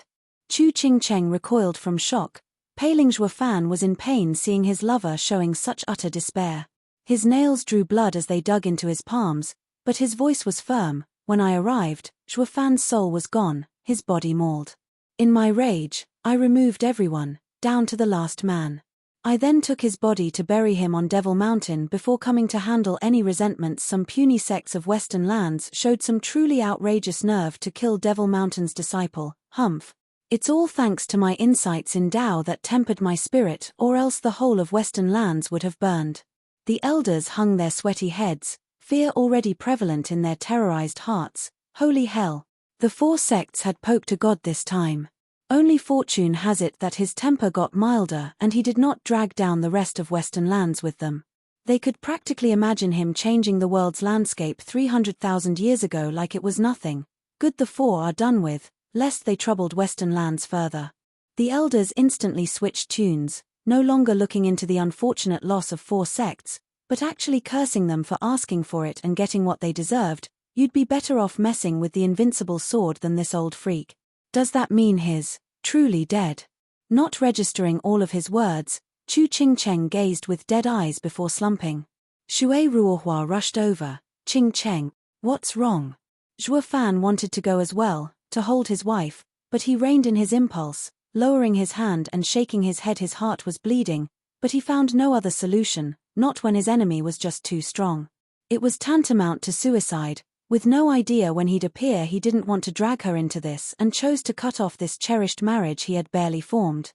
Chu Qingqing recoiled from shock. Paling Zhuofan was in pain seeing his lover showing such utter despair. His nails drew blood as they dug into his palms, but his voice was firm. When I arrived, Zhuofan's soul was gone, his body mauled. In my rage, I removed everyone, down to the last man. I then took his body to bury him on Devil Mountain before coming to handle any resentments. Some puny sects of Western lands showed some truly outrageous nerve to kill Devil Mountain's disciple, Humph. It's all thanks to my insights in Tao that tempered my spirit, or else the whole of Western lands would have burned. The elders hung their sweaty heads, fear already prevalent in their terrorized hearts. Holy hell. The 4 sects had poked a god this time. Only fortune has it that his temper got milder and he did not drag down the rest of Western lands with them. They could practically imagine him changing the world's landscape 300,000 years ago like it was nothing. Good, the 4 are done with, lest they troubled Western lands further. The elders instantly switched tunes, no longer looking into the unfortunate loss of 4 sects, but actually cursing them for asking for it and getting what they deserved. You'd be better off messing with the invincible sword than this old freak. Does that mean he's truly dead? Not registering all of his words, Chu Qingqing gazed with dead eyes before slumping. Shui Ruohua rushed over. Qingqing, what's wrong? Zhuofan wanted to go as well, to hold his wife, but he reined in his impulse, lowering his hand and shaking his head. His heart was bleeding, but he found no other solution, not when his enemy was just too strong. It was tantamount to suicide. With no idea when he'd appear, he didn't want to drag her into this and chose to cut off this cherished marriage he had barely formed.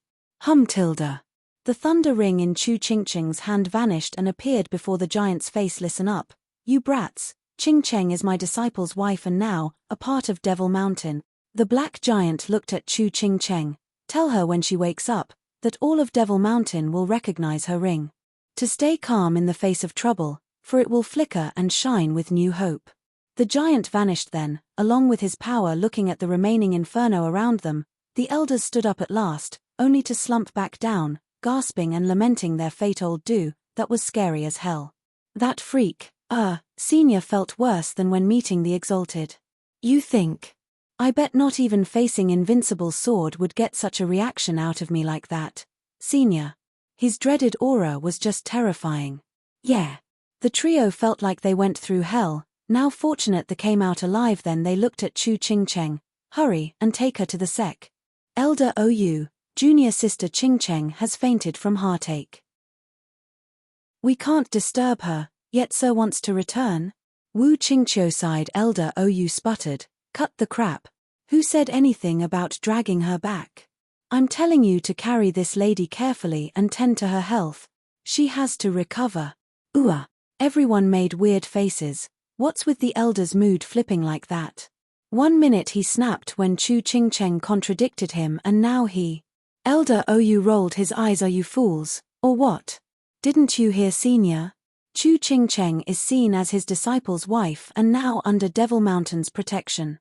Tilda. The thunder ring in Chu Qingqing's hand vanished and appeared before the giant's face. Listen up, you brats. Qingqing is my disciple's wife and now, a part of Devil Mountain. The black giant looked at Chu Qingqing. Tell her when she wakes up, that all of Devil Mountain will recognize her ring. To stay calm in the face of trouble, for it will flicker and shine with new hope. The giant vanished then, along with his power. Looking at the remaining inferno around them, the elders stood up at last, only to slump back down, gasping and lamenting their fate. Old Do, that was scary as hell. That freak, Senior felt worse than when meeting the Exalted. You think? I bet not even facing Invincible's sword would get such a reaction out of me like that, Senior. His dreaded aura was just terrifying. Yeah. The trio felt like they went through hell. Now fortunate they came out alive. Then they looked at Chu Ching Cheng. Hurry and take her to the sec. Elder OU, junior sister Ching Cheng has fainted from heartache. We can't disturb her, yet Sir wants to return. Wu Qingqiu sighed. Elder OU sputtered. Cut the crap. Who said anything about dragging her back? I'm telling you to carry this lady carefully and tend to her health. She has to recover. Everyone made weird faces. What's with the elder's mood flipping like that? 1 minute he snapped when Chu Ching Cheng contradicted him, and now he. Elder OU rolled his eyes. Are you fools, or what? Didn't you hear, Senior? Chu Ching Cheng is seen as his disciple's wife and now under Devil Mountain's protection.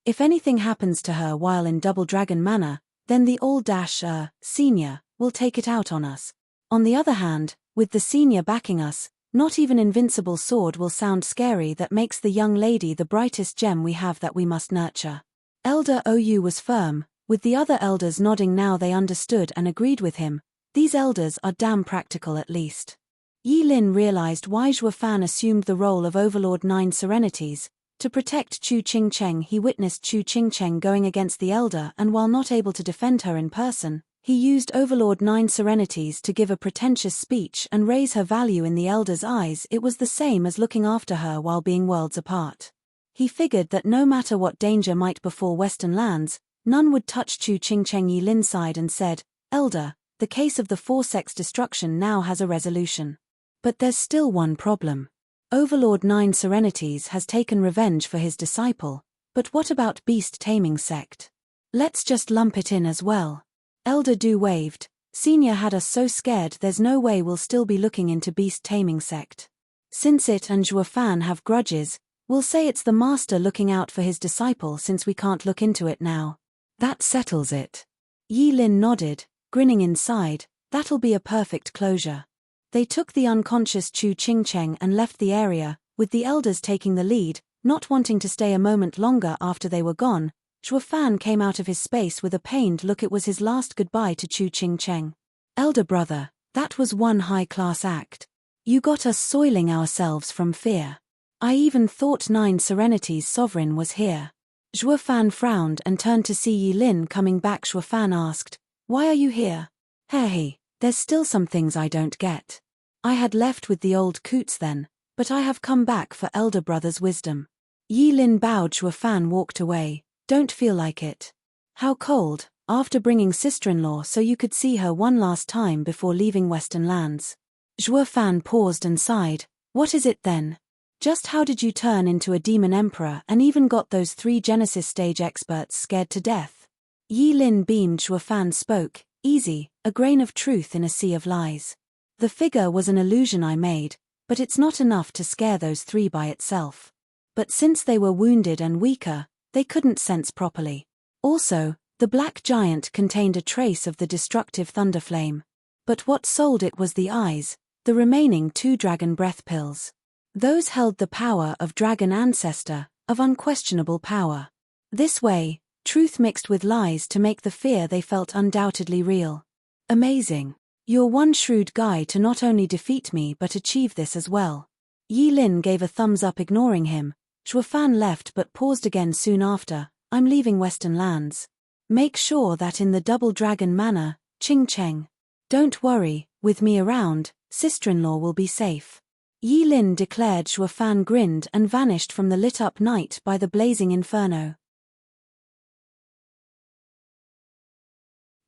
If anything happens to her while in Double Dragon Manor, then the Senior, will take it out on us. On the other hand, with the Senior backing us, not even Invincible's sword will sound scary. That makes the young lady the brightest gem we have that we must nurture. Elder OU was firm, with the other elders nodding. Now they understood and agreed with him. These elders are damn practical at least. Yi Lin realized why Zhuo Fan assumed the role of Overlord 9 Serenities. To protect Chu Ching Cheng. He witnessed Chu Ching Cheng going against the elder, and while not able to defend her in person, he used Overlord 9 Serenities to give a pretentious speech and raise her value in the elder's eyes. It was the same as looking after her while being worlds apart. He figured that no matter what danger might befall Western lands, none would touch Chu Ching Cheng. Yi Lin sighed and said, Elder, the case of the Four-Sex destruction now has a resolution. But there's still one problem. Overlord 9 Serenities has taken revenge for his disciple, but what about Beast Taming Sect? Let's just lump it in as well. Elder Du waved. Senior had us so scared there's no way we'll still be looking into Beast Taming Sect. Since it and Zhuo Fan have grudges, we'll say it's the master looking out for his disciple since we can't look into it now. That settles it. Yi Lin nodded, grinning inside. That'll be a perfect closure. They took the unconscious Chu Ching Cheng and left the area, with the elders taking the lead, not wanting to stay a moment longer. After they were gone, Zhuo Fan came out of his space with a pained look. It was his last goodbye to Chu Ching Cheng. Elder brother, that was one high-class act. You got us soiling ourselves from fear. I even thought 9 Serenities sovereign was here. Zhuo Fan frowned and turned to see Yi Lin coming back. Zhuo Fan asked, why are you here? Hey, there's still some things I don't get. I had left with the old coots then, but I have come back for elder brother's wisdom. Yi Lin bowed. Zhuo Fan walked away. Don't feel like it. How cold, after bringing sister-in-law so you could see her one last time before leaving Western lands. Zhuo Fan paused and sighed. What is it then? Just how did you turn into a demon emperor and even got those 3 Genesis stage experts scared to death? Yi Lin beamed. Zhuo Fan spoke. Easy, a grain of truth in a sea of lies. The figure was an illusion I made, but it's not enough to scare those 3 by itself. But since they were wounded and weaker, they couldn't sense properly. Also, the black giant contained a trace of the destructive thunder flame. But what sold it was the eyes, the remaining 2 dragon breath pills. Those held the power of dragon ancestor, of unquestionable power. This way, truth mixed with lies to make the fear they felt undoubtedly real. Amazing. You're one shrewd guy to not only defeat me but achieve this as well. Yi Lin gave a thumbs up ignoring him. Zhuo Fan left but paused again soon after. I'm leaving Western lands. Make sure that in the Double Dragon Manor, Ching Cheng. Don't worry, with me around, sister-in-law will be safe. Yi Lin declared. Zhuo Fan grinned and vanished from the lit-up night by the blazing inferno.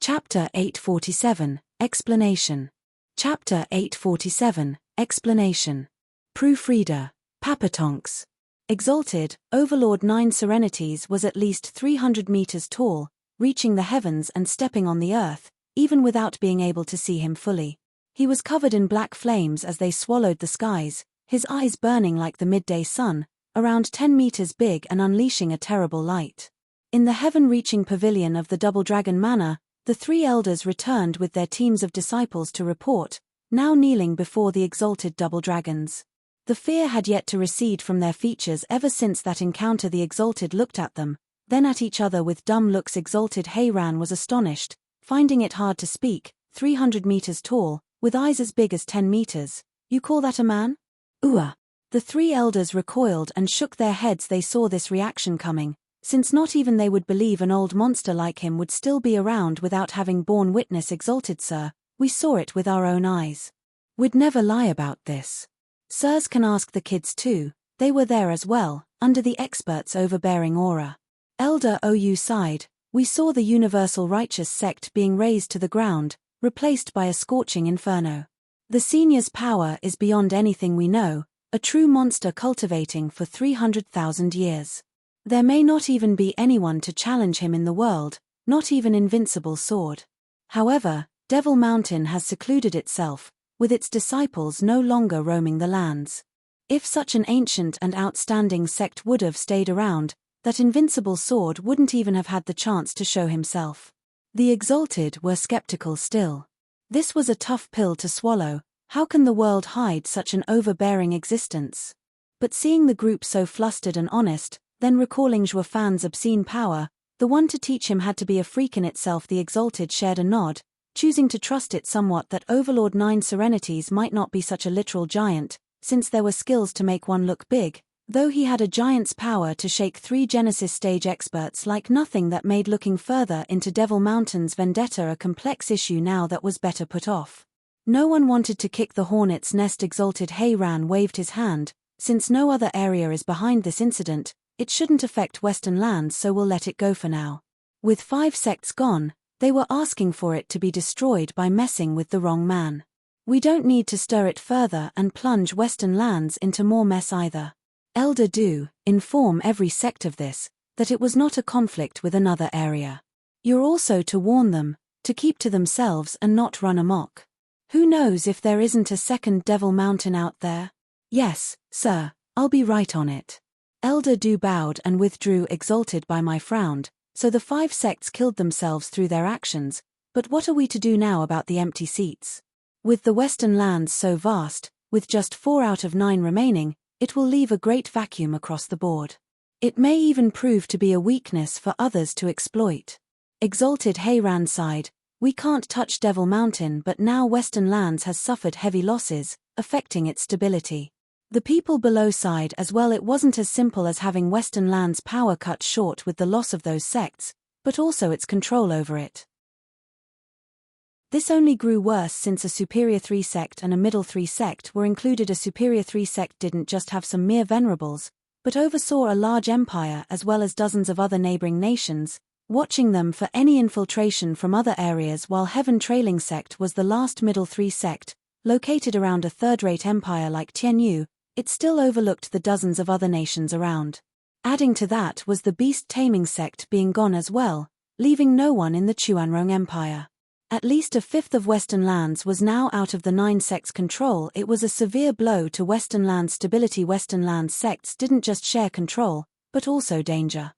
Chapter 847, Explanation. Chapter 847, Explanation. Proofreader, Papatonks. Exalted, Overlord 9 Serenities was at least 300 meters tall, reaching the heavens and stepping on the earth, even without being able to see him fully. He was covered in black flames as they swallowed the skies, his eyes burning like the midday sun, around 10 meters big and unleashing a terrible light. In the heaven-reaching pavilion of the Double Dragon Manor, the three elders returned with their teams of disciples to report, now kneeling before the exalted double dragons. The fear had yet to recede from their features ever since that encounter. The exalted looked at them, then at each other with dumb looks. Exalted Hayran was astonished, finding it hard to speak. 300 meters tall, with eyes as big as 10 meters. You call that a man? Ooh. The three elders recoiled and shook their heads. They saw this reaction coming, since not even they would believe an old monster like him would still be around without having borne witness. Exalted sir, we saw it with our own eyes. We'd never lie about this. Sirs can ask the kids too, they were there as well, under the expert's overbearing aura. Elder OU sighed, we saw the universal righteous sect being razed to the ground, replaced by a scorching inferno. The senior's power is beyond anything we know, a true monster cultivating for 300,000 years. There may not even be anyone to challenge him in the world, not even invincible sword. However, Devil Mountain has secluded itself, with its disciples no longer roaming the lands. If such an ancient and outstanding sect would have stayed around, that invincible sword wouldn't even have had the chance to show himself. The exalted were skeptical still. This was a tough pill to swallow. How can the world hide such an overbearing existence? But seeing the group so flustered and honest, then recalling Zhuofan's obscene power, the one to teach him had to be a freak in itself. The exalted shared a nod, choosing to trust it somewhat that Overlord Nine Serenities might not be such a literal giant, since there were skills to make one look big, though he had a giant's power to shake 3 Genesis stage experts like nothing. That made looking further into Devil Mountain's vendetta a complex issue now that was better put off. No one wanted to kick the hornet's nest. Exalted Hayran waved his hand, since no other area is behind this incident, it shouldn't affect Western lands, so we'll let it go for now. With 5 sects gone, they were asking for it to be destroyed by messing with the wrong man. We don't need to stir it further and plunge Western lands into more mess either. Elder do inform every sect of this, that it was not a conflict with another area. You're also to warn them, to keep to themselves and not run amok. Who knows if there isn't a second Devil Mountain out there? Yes, sir, I'll be right on it. Elder do bowed and withdrew. Exalted by my frowned, so the 5 sects killed themselves through their actions, but what are we to do now about the empty seats? With the Western lands so vast, with just 4 out of 9 remaining, it will leave a great vacuum across the board. It may even prove to be a weakness for others to exploit. Exalted Hayran sighed, we can't touch Devil Mountain, but now Western lands has suffered heavy losses, affecting its stability. The people below sighed as well. It wasn't as simple as having Western lands' power cut short with the loss of those sects, but also its control over it. This only grew worse since a Superior 3 sect and a Middle 3 sect were included. A Superior 3 sect didn't just have some mere venerables, but oversaw a large empire as well as dozens of other neighboring nations, watching them for any infiltration from other areas, while Heaven Trailing sect was the last Middle 3 sect, located around a third-rate empire like Tianyu. It still overlooked the dozens of other nations around. Adding to that was the Beast Taming sect being gone as well, leaving no one in the Chuanrong Empire. At least a fifth of Western lands was now out of the 9 sects' control. It was a severe blow to Western lands' stability. Western lands sects didn't just share control, but also danger.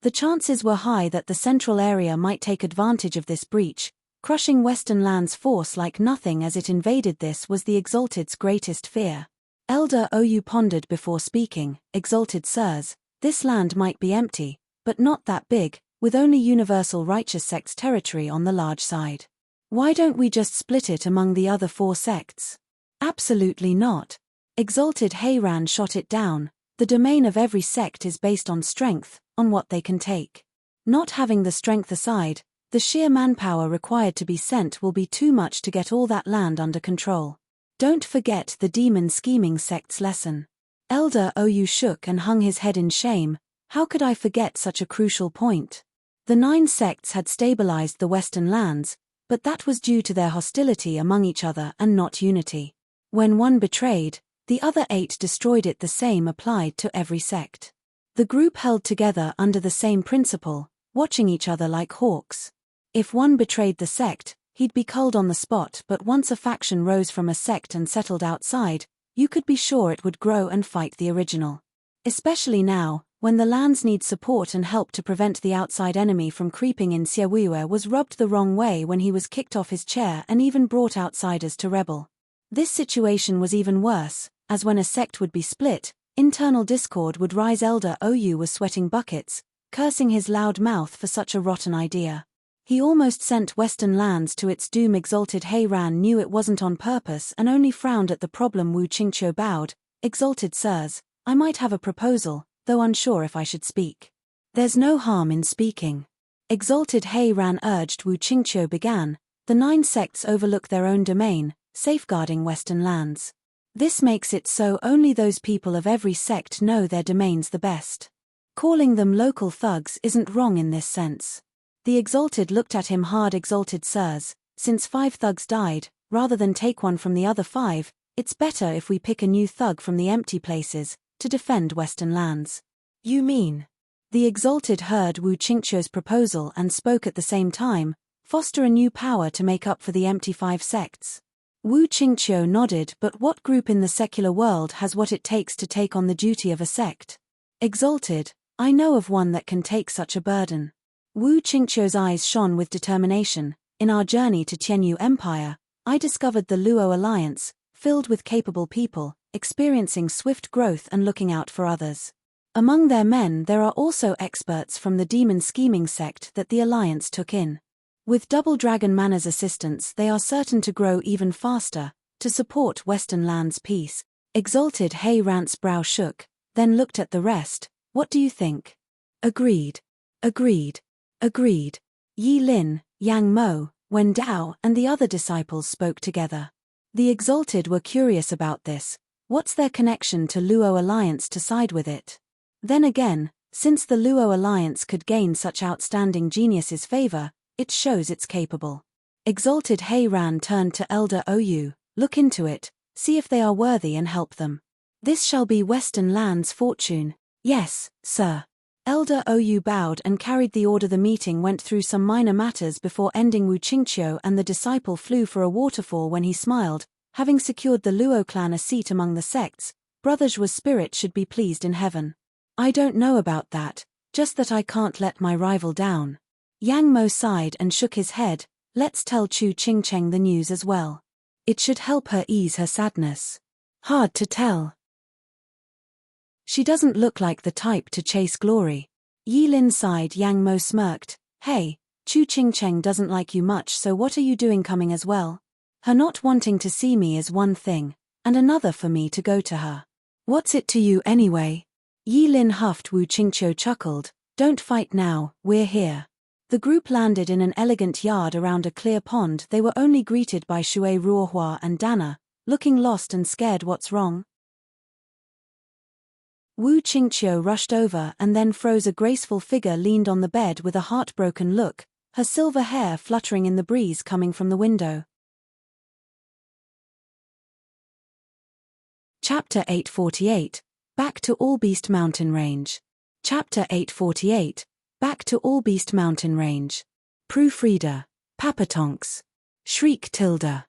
The chances were high that the central area might take advantage of this breach, crushing Western lands' force like nothing as it invaded. This was the Exalted's greatest fear. Elder OU pondered before speaking. Exalted sirs, this land might be empty, but not that big, with only Universal Righteous Sect's territory on the large side. Why don't we just split it among the other 4 sects? Absolutely not. Exalted Hayran shot it down. The domain of every sect is based on strength, on what they can take. Not having the strength aside, the sheer manpower required to be sent will be too much to get all that land under control. Don't forget the demon scheming sect's lesson. Elder OU shook and hung his head in shame. How could I forget such a crucial point? The 9 sects had stabilized the Western lands, but that was due to their hostility among each other and not unity. When one betrayed, the other 8 destroyed it. The same applied to every sect. The group held together under the same principle, watching each other like hawks. If one betrayed the sect, he'd be culled on the spot, but once a faction rose from a sect and settled outside, you could be sure it would grow and fight the original. Especially now, when the lands need support and help to prevent the outside enemy from creeping in. Siawiwe was rubbed the wrong way when he was kicked off his chair and even brought outsiders to rebel. This situation was even worse, as when a sect would be split, internal discord would rise. Elder Ou was sweating buckets, cursing his loud mouth for such a rotten idea. He almost sent Western lands to its doom. Exalted Heiran knew it wasn't on purpose and only frowned at the problem. Wu Qingqiu bowed. Exalted sirs, I might have a proposal, though unsure if I should speak. There's no harm in speaking. Exalted Heiran urged. Wu Qingqiu began. The 9 sects overlook their own domain, safeguarding Western lands. This makes it so only those people of every sect know their domains the best. Calling them local thugs isn't wrong in this sense. The Exalted looked at him hard. Exalted sirs, since 5 thugs died, rather than take one from the other 5, it's better if we pick a new thug from the empty places, to defend Western lands. You mean? The Exalted heard Wu Qingqiu's proposal and spoke at the same time, foster a new power to make up for the empty 5 sects. Wu Qingqiu nodded. But what group in the secular world has what it takes to take on the duty of a sect? Exalted, I know of one that can take such a burden. Wu Qingqiu's eyes shone with determination. In our journey to Tianyu Empire, I discovered the Luo Alliance, filled with capable people, experiencing swift growth and looking out for others. Among their men there are also experts from the demon scheming sect that the Alliance took in. With Double Dragon Mana's assistance they are certain to grow even faster, to support Western lands' peace. Exalted Heiran's brow shook, then looked at the rest. What do you think? Agreed. Agreed. Agreed. Yi Lin, Yang Mo, Wen Dao and the other disciples spoke together. The Exalted were curious about this. What's their connection to Luo Alliance to side with it? Then again, since the Luo Alliance could gain such outstanding geniuses' favor, it shows it's capable. Exalted Heiran turned to Elder Ou. Look into it, see if they are worthy and help them. This shall be Western lands' fortune. Yes, sir. Elder Ou bowed and carried the order. The meeting went through some minor matters before ending. Wu Qingqiu and the disciple flew for a waterfall when he smiled. Having secured the Luo clan a seat among the sects, Brother Zhua's spirit should be pleased in heaven. I don't know about that, just that I can't let my rival down. Yang Mo sighed and shook his head. Let's tell Chu Qingcheng the news as well. It should help her ease her sadness. Hard to tell. She doesn't look like the type to chase glory. Yi Lin sighed. Yang Mo smirked. Hey, Chu Qingcheng doesn't like you much, so what are you doing coming as well? Her not wanting to see me is one thing, and another for me to go to her. What's it to you anyway? Yi Lin huffed. Wu Qingqiu chuckled. Don't fight now, we're here. The group landed in an elegant yard around a clear pond. They were only greeted by Shui Ruohua and Dana, looking lost and scared. What's wrong? Wu Qingqiu rushed over and then froze. A graceful figure leaned on the bed with a heartbroken look, her silver hair fluttering in the breeze coming from the window. Chapter 848, Back to Allbeast Mountain Range. Chapter 848, Back to Allbeast Mountain Range. Proofreader. Papatonks. Shriek tilde.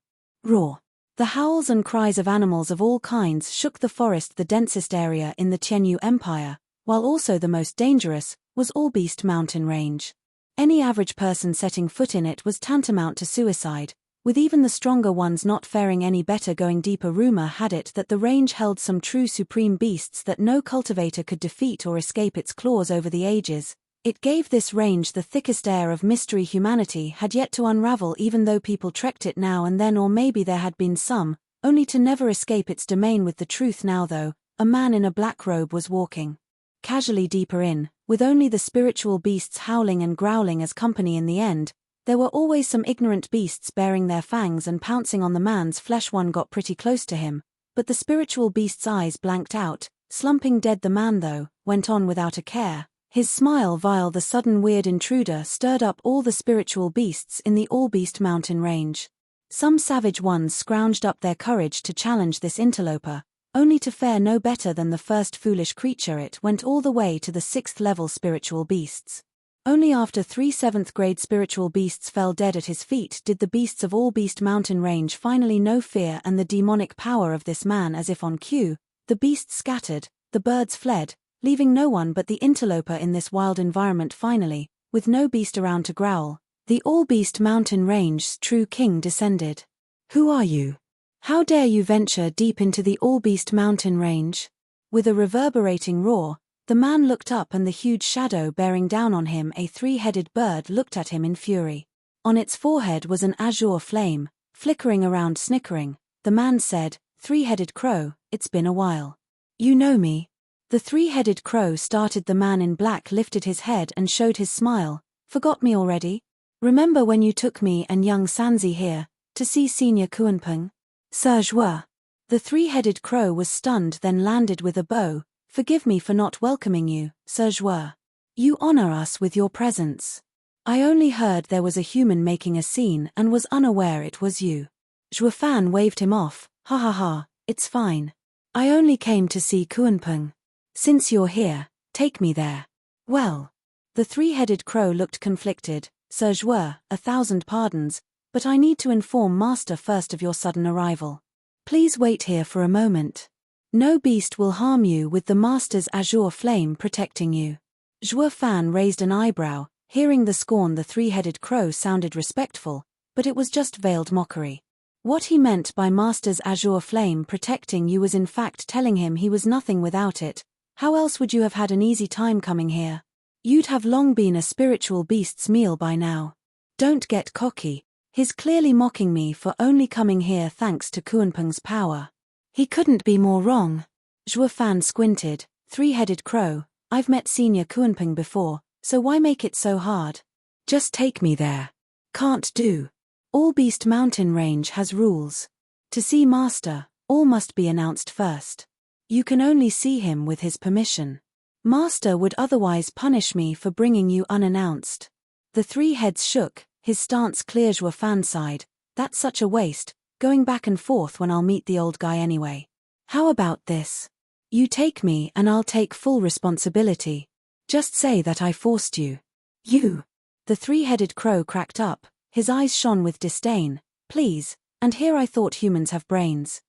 Roar. The howls and cries of animals of all kinds shook the forest. The densest area in the Tianyu Empire, while also the most dangerous, was Allbeast Mountain Range. Any average person setting foot in it was tantamount to suicide, with even the stronger ones not faring any better. Going deeper, rumor had it that the range held some true supreme beasts that no cultivator could defeat or escape its claws over the ages. It gave this range the thickest air of mystery humanity had yet to unravel, even though people trekked it now and then, or maybe there had been some, only to never escape its domain. With the truth now though, a man in a black robe was walking casually deeper in, with only the spiritual beasts howling and growling as company. In the end, there were always some ignorant beasts baring their fangs and pouncing on the man's flesh. One got pretty close to him, but the spiritual beast's eyes blanked out, slumping dead. The man though, went on without a care. His smile vile. The sudden weird intruder stirred up all the spiritual beasts in the Allbeast Mountain Range. Some savage ones scrounged up their courage to challenge this interloper, only to fare no better than the first foolish creature. It went all the way to the 6th level spiritual beasts. Only after 3 7th-grade spiritual beasts fell dead at his feet did the beasts of all Beast Mountain Range finally know fear and the demonic power of this man. As if on cue, the beasts scattered, the birds fled, leaving no one but the interloper in this wild environment. Finally, with no beast around to growl, the all-Beast Mountain Range's true king descended. "Who are you? How dare you venture deep into the all-Beast Mountain Range?" With a reverberating roar, the man looked up and the huge shadow bearing down on him, a 3-headed bird, looked at him in fury. On its forehead was an azure flame, flickering around. Snickering, the man said, "3-headed crow, it's been a while. You know me?" The 3-headed crow started. The man in black lifted his head and showed his smile. "Forgot me already? Remember when you took me and young Sanzi here to see Senior Kuanpeng?" "Sir Zhuo." The 3-headed crow was stunned, then landed with a bow. "Forgive me for not welcoming you, Sir Zhuo. You honor us with your presence. I only heard there was a human making a scene and was unaware it was you." Zhuo Fan waved him off. "Ha ha ha, it's fine. I only came to see Kuanpeng. Since you're here, take me there." "Well." The 3-headed crow looked conflicted. "Sir Zhuo, 1,000 pardons, but I need to inform Master first of your sudden arrival. Please wait here for a moment. No beast will harm you with the Master's azure flame protecting you." Zhuo Fan raised an eyebrow. Hearing the scorn, the 3-headed crow sounded respectful, but it was just veiled mockery. What he meant by Master's azure flame protecting you was in fact telling him he was nothing without it. How else would you have had an easy time coming here? You'd have long been a spiritual beast's meal by now. Don't get cocky. He's clearly mocking me for only coming here thanks to Kuanpeng's power. He couldn't be more wrong. Zhuo Fan squinted. 3-headed crow, I've met Senior Kuanpeng before, so why make it so hard? Just take me there. Can't do. All Beast Mountain Range has rules. To see Master, all must be announced first. You can only see him with his permission. Master would otherwise punish me for bringing you unannounced." The 3 heads shook, his stance clear. Zhuo Fan sighed. "That's such a waste, going back and forth when I'll meet the old guy anyway. How about this? You take me and I'll take full responsibility. Just say that I forced you." "You?" The 3-headed crow cracked up, his eyes shone with disdain. "Please, and here I thought humans have brains.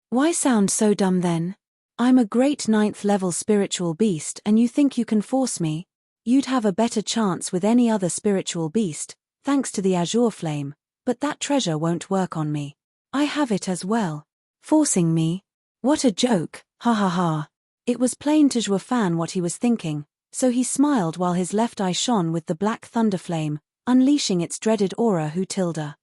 Why sound so dumb then? I'm a great 9th-level spiritual beast and you think you can force me? You'd have a better chance with any other spiritual beast, thanks to the azure flame, but that treasure won't work on me. I have it as well. Forcing me? What a joke, ha ha ha." It was plain to Zhuo Fan what he was thinking, so he smiled while his left eye shone with the black thunder flame, unleashing its dreaded aura. "Who tilde?"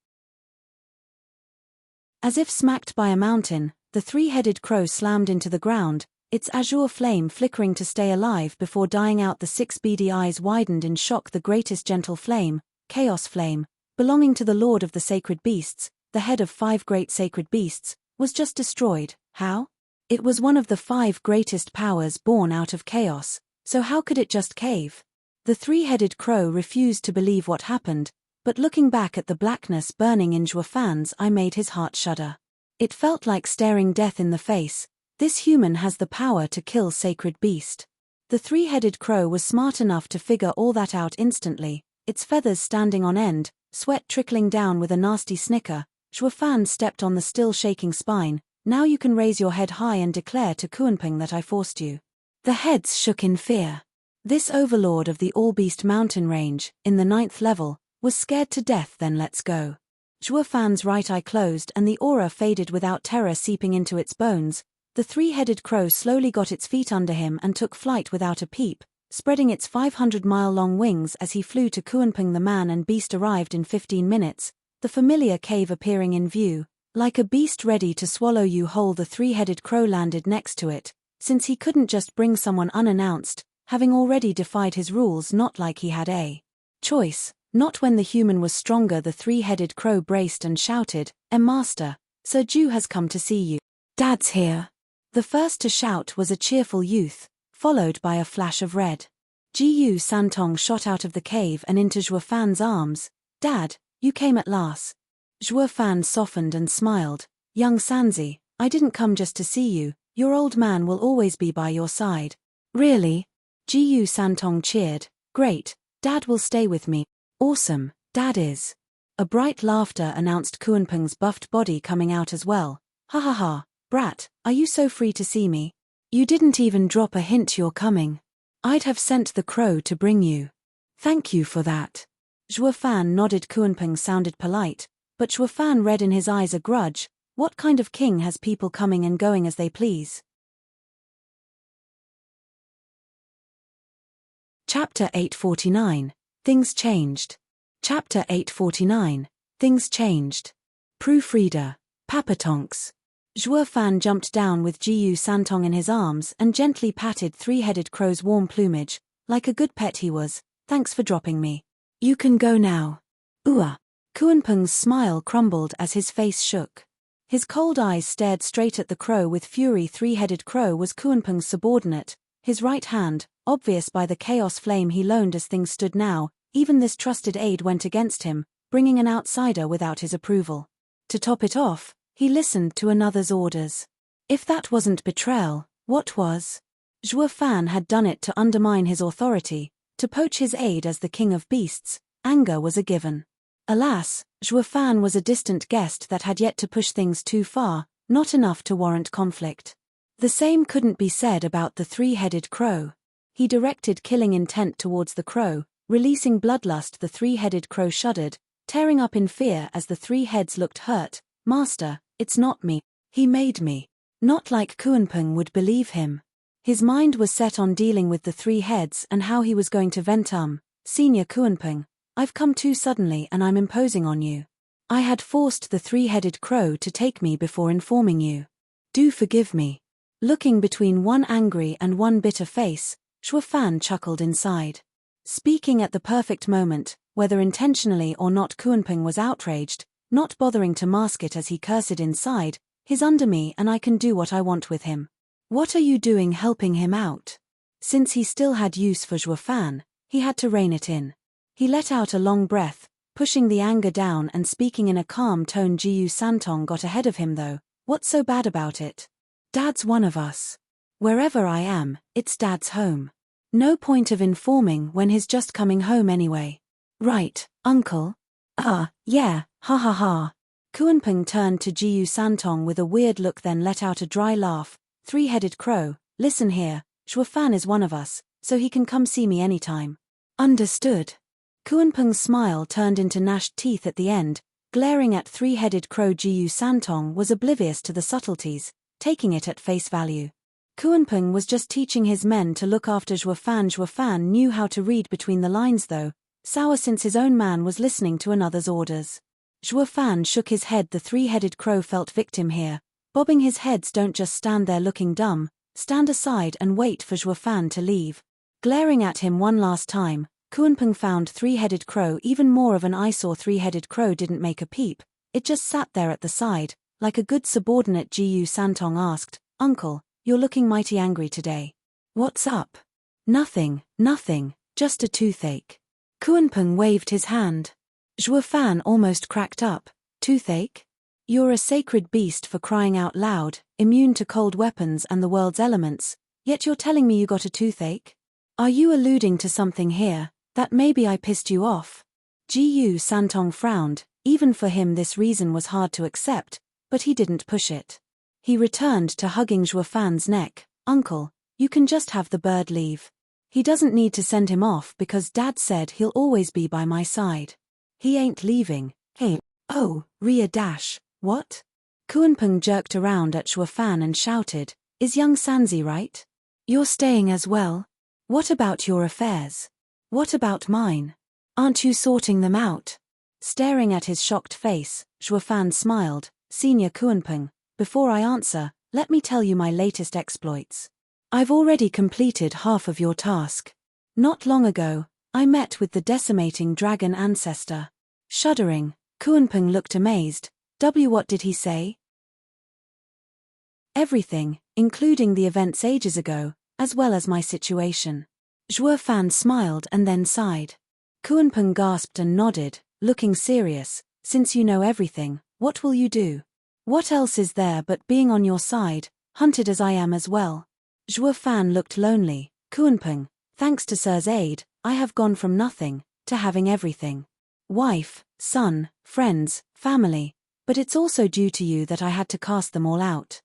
As if smacked by a mountain, the 3-headed crow slammed into the ground, its azure flame flickering to stay alive before dying out. The 6 beady eyes widened in shock. The greatest gentle flame, chaos flame, belonging to the Lord of the Sacred Beasts, the head of 5 great sacred beasts, was just destroyed. How? It was one of the 5 greatest powers born out of chaos, so how could it just cave? The 3-headed crow refused to believe what happened, but looking back at the blackness burning in Zhuo Fan's eye made his heart shudder. It felt like staring death in the face. This human has the power to kill sacred beast. The 3-headed crow was smart enough to figure all that out instantly, its feathers standing on end, sweat trickling down. With a nasty snicker, Zhuo Fan stepped on the still shaking spine. "Now you can raise your head high and declare to Kuanpeng that I forced you." The heads shook in fear. This overlord of the all-beast mountain range, in the 9th level, was scared to death. "Then let's go." Zhuo Fan's right eye closed and the aura faded without terror seeping into its bones. The 3-headed crow slowly got its feet under him and took flight without a peep, spreading its 500-mile-long wings as he flew to Kuanpeng. The man and beast arrived in 15 minutes, the familiar cave appearing in view. Like a beast ready to swallow you whole, the 3-headed crow landed next to it, since he couldn't just bring someone unannounced, having already defied his rules. Not like he had a choice. Not when the human was stronger. The 3-headed crow braced and shouted, Master, Sir Zhu has come to see you." "Dad's here." The first to shout was a cheerful youth, followed by a flash of red. Jiyu Santong shot out of the cave and into Zhuo Fan's arms. "Dad, you came at last." Zhuo Fan softened and smiled. "Young Sanzi, I didn't come just to see you, your old man will always be by your side." "Really?" Jiyu Santong cheered. Great, Dad will stay with me. Awesome, Dad is. A bright laughter announced Kuanping's buffed body coming out as well. Ha ha ha, brat, are you so free to see me? You didn't even drop a hint you're coming. I'd have sent the crow to bring you. Thank you for that. Zhuo Fan nodded. Kuanping sounded polite, but Zhuo Fan read in his eyes a grudge. What kind of king has people coming and going as they please? Chapter 849. Things changed. Chapter 849. Things changed. Proofreader. Papatonks. Zhuo Fan jumped down with Jiyu Santong in his arms and gently patted three-headed crow's warm plumage. Like a good pet he was. Thanks for dropping me. You can go now. Ooh. Kuanping's smile crumbled as his face shook. His cold eyes stared straight at the crow with fury. Three-headed crow was Kuanping's subordinate, his right hand, obvious by the chaos flame he loaned. As things stood now, even this trusted aide went against him, bringing an outsider without his approval. To top it off, he listened to another's orders. If that wasn't betrayal, what was? Zhuo Fan had done it to undermine his authority, to poach his aide as the king of beasts. Anger was a given. Alas, Zhuo Fan was a distant guest that had yet to push things too far, not enough to warrant conflict. The same couldn't be said about the three-headed crow. He directed killing intent towards the crow, releasing bloodlust. The three-headed crow shuddered, tearing up in fear as the three heads looked hurt. Master, it's not me. He made me. Not like Kuanping would believe him. His mind was set on dealing with the three heads and how he was going to vent. Senior Kuanping, I've come too suddenly and I'm imposing on you. I had forced the three-headed crow to take me before informing you. Do forgive me. Looking between one angry and one bitter face, Zhuo Fan chuckled inside. Speaking at the perfect moment, whether intentionally or not. Kuanping was outraged, not bothering to mask it as he cursed inside. He's under me and I can do what I want with him. What are you doing helping him out? Since he still had use for Zhuo Fan, he had to rein it in. He let out a long breath, pushing the anger down and speaking in a calm tone. Jiyu Santong got ahead of him though. What's so bad about it? Dad's one of us. Wherever I am, it's Dad's home. No point of informing when he's just coming home anyway. Right, uncle? Yeah, ha ha ha. Kuanping turned to Jiyu Santong with a weird look, then let out a dry laugh. Three-headed crow, listen here, Zhuo Fan is one of us, so he can come see me anytime. Understood. Kuanping's smile turned into gnashed teeth at the end, glaring at three-headed crow. Jiyu Santong was oblivious to the subtleties, taking it at face value. Kuanping was just teaching his men to look after Zhuo Fan. Zhuo Fan knew how to read between the lines though, sour since his own man was listening to another's orders. Zhuo Fan shook his head. The three-headed crow felt victim here, bobbing his heads. Don't just stand there looking dumb, stand aside and wait for Zhuo Fan to leave. Glaring at him one last time, Kuanping found three-headed crow even more of an eyesore. Three-headed crow didn't make a peep, it just sat there at the side, like a good subordinate. Jiyu Santong asked, Uncle, you're looking mighty angry today. What's up? Nothing, just a toothache. Kuanping waved his hand. Zhuo Fan almost cracked up. Toothache? You're a sacred beast for crying out loud, immune to cold weapons and the world's elements, yet you're telling me you got a toothache? Are you alluding to something here, that maybe I pissed you off? Jiyu Santong frowned. Even for him this reason was hard to accept, but he didn't push it. He returned to hugging Zhuo Fan's neck. Uncle, you can just have the bird leave. He doesn't need to send him off because Dad said he'll always be by my side. He ain't leaving. Hey, oh, Ria dash, what? Kuanping jerked around at Zhuo Fan and shouted, is young Sanzi right? You're staying as well? What about your affairs? What about mine? Aren't you sorting them out? Staring at his shocked face, Zhuo Fan smiled. Senior Kuanping, before I answer, let me tell you my latest exploits. I've already completed half of your task. Not long ago, I met with the decimating dragon ancestor. Shuddering, Kuanping looked amazed. What did he say? Everything, including the events ages ago, as well as my situation. Zhuo Fan smiled and then sighed. Kuanping gasped and nodded, looking serious. Since you know everything, what will you do? What else is there but being on your side, hunted as I am as well? Zhuo Fan looked lonely. Kuanping, Thanks to Sir's aid, I have gone from nothing to having everything. Wife, son, friends, family, but it's also due to you that I had to cast them all out.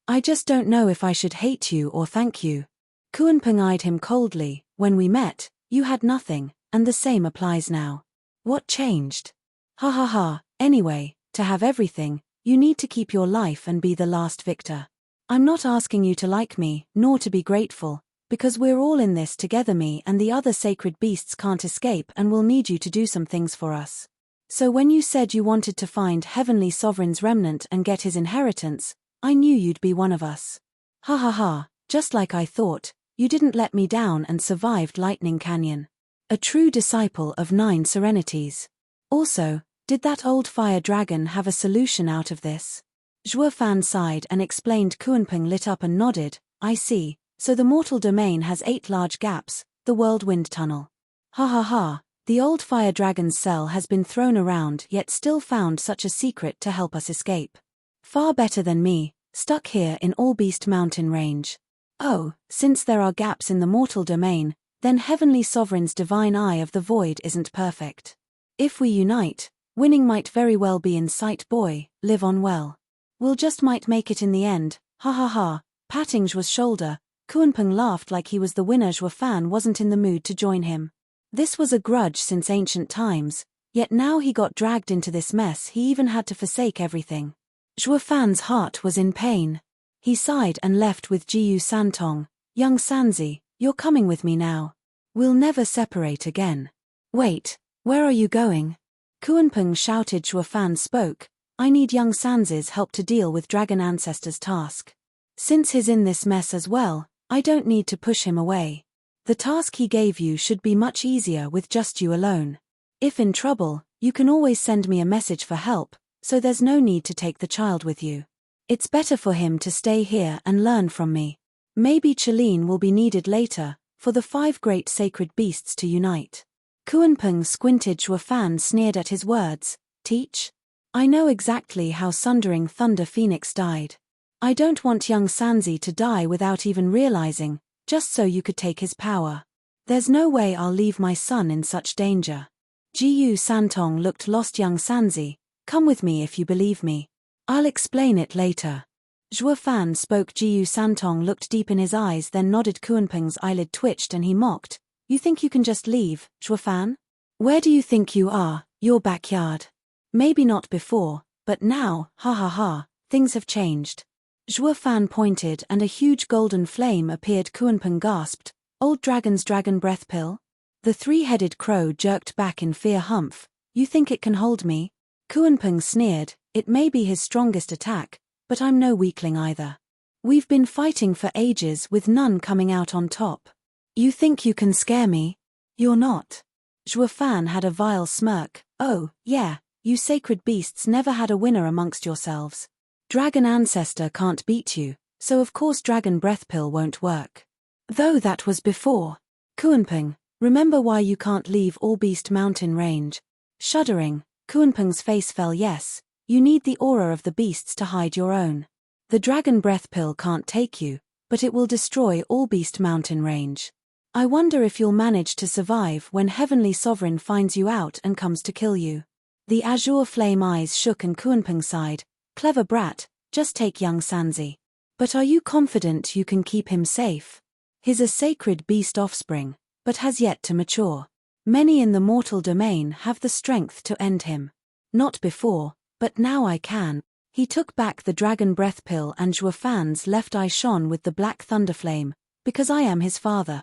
I just don't know if I should hate you or thank you. Kuanping eyed him coldly. When we met, you had nothing, and the same applies now. What changed? Ha ha ha, anyway, to have everything, you need to keep your life and be the last victor. I'm not asking you to like me, nor to be grateful, because we're all in this together. Me and the other sacred beasts can't escape and will need you to do some things for us. So when you said you wanted to find Heavenly Sovereign's remnant and get his inheritance, I knew you'd be one of us. Ha ha ha, just like I thought, you didn't let me down and survived Lightning Canyon. A true disciple of 9 serenities. Also, did that old fire dragon have a solution out of this? Zhuo Fan sighed and explained. Kuanping lit up and nodded. I see, so the mortal domain has 8 large gaps, the whirlwind tunnel. Ha ha ha, the old fire dragon's cell has been thrown around yet still found such a secret to help us escape. Far better than me, stuck here in All Beast Mountain Range. Oh, since there are gaps in the mortal domain, then Heavenly Sovereign's divine eye of the void isn't perfect. If we unite, winning might very well be in sight. Boy, live on well. We'll just might make it in the end, ha ha ha. Patting Zhuo's shoulder, Kuanping laughed like he was the winner. Zhuo Fan wasn't in the mood to join him. This was a grudge since ancient times, yet now he got dragged into this mess. He even had to forsake everything. Zhuo Fan's heart was in pain. He sighed and left with Jiyu Santong. Young Sanzi, you're coming with me now. We'll never separate again. Wait, where are you going? Kuanping shouted. Zhuo Fan spoke. I need young Sanzi's help to deal with Dragon Ancestor's task. Since he's in this mess as well, I don't need to push him away. The task he gave you should be much easier with just you alone. If in trouble, you can always send me a message for help, so there's no need to take the child with you. It's better for him to stay here and learn from me. Maybe Chelene will be needed later, for the 5 great sacred beasts to unite. Kuanping squinted. Zhuo Fan sneered at his words. Teach? I know exactly how Sundering Thunder Phoenix died. I don't want young Sanzi to die without even realizing, just so you could take his power. There's no way I'll leave my son in such danger. Jiyu Santong looked lost. Young Sanzi, come with me if you believe me. I'll explain it later. Zhuo Fan spoke. Jiyu Santong looked deep in his eyes, then nodded. Kuanping's eyelid twitched and he mocked. You think you can just leave, Zhuo Fan? Where do you think you are, your backyard? Maybe not before, but now, ha ha ha, things have changed. Zhuo Fan pointed and a huge golden flame appeared. Kuanping gasped. Old dragon's dragon breath pill? The 3-headed crow jerked back in fear. Humph, you think it can hold me? Kuanping sneered. It may be his strongest attack, but I'm no weakling either. We've been fighting for ages with none coming out on top. You think you can scare me? You're not. Zhuo Fan had a vile smirk. Oh, yeah, you sacred beasts never had a winner amongst yourselves. Dragon Ancestor can't beat you, so of course Dragon Breath Pill won't work. Though that was before. Kuanping, remember why you can't leave All Beast Mountain Range? Shuddering, Kuanping's face fell. Yes, you need the aura of the beasts to hide your own. The Dragon Breath Pill can't take you, but it will destroy All Beast Mountain Range. I wonder if you'll manage to survive when Heavenly Sovereign finds you out and comes to kill you. The azure flame eyes shook and Kuanping sighed. Clever brat, just take young Sanzi. But are you confident you can keep him safe? He's a sacred beast offspring, but has yet to mature. Many in the mortal domain have the strength to end him. Not before, but now I can. He took back the dragon breath pill and Zhuo Fan's left eye shone with the black thunder flame, because I am his father.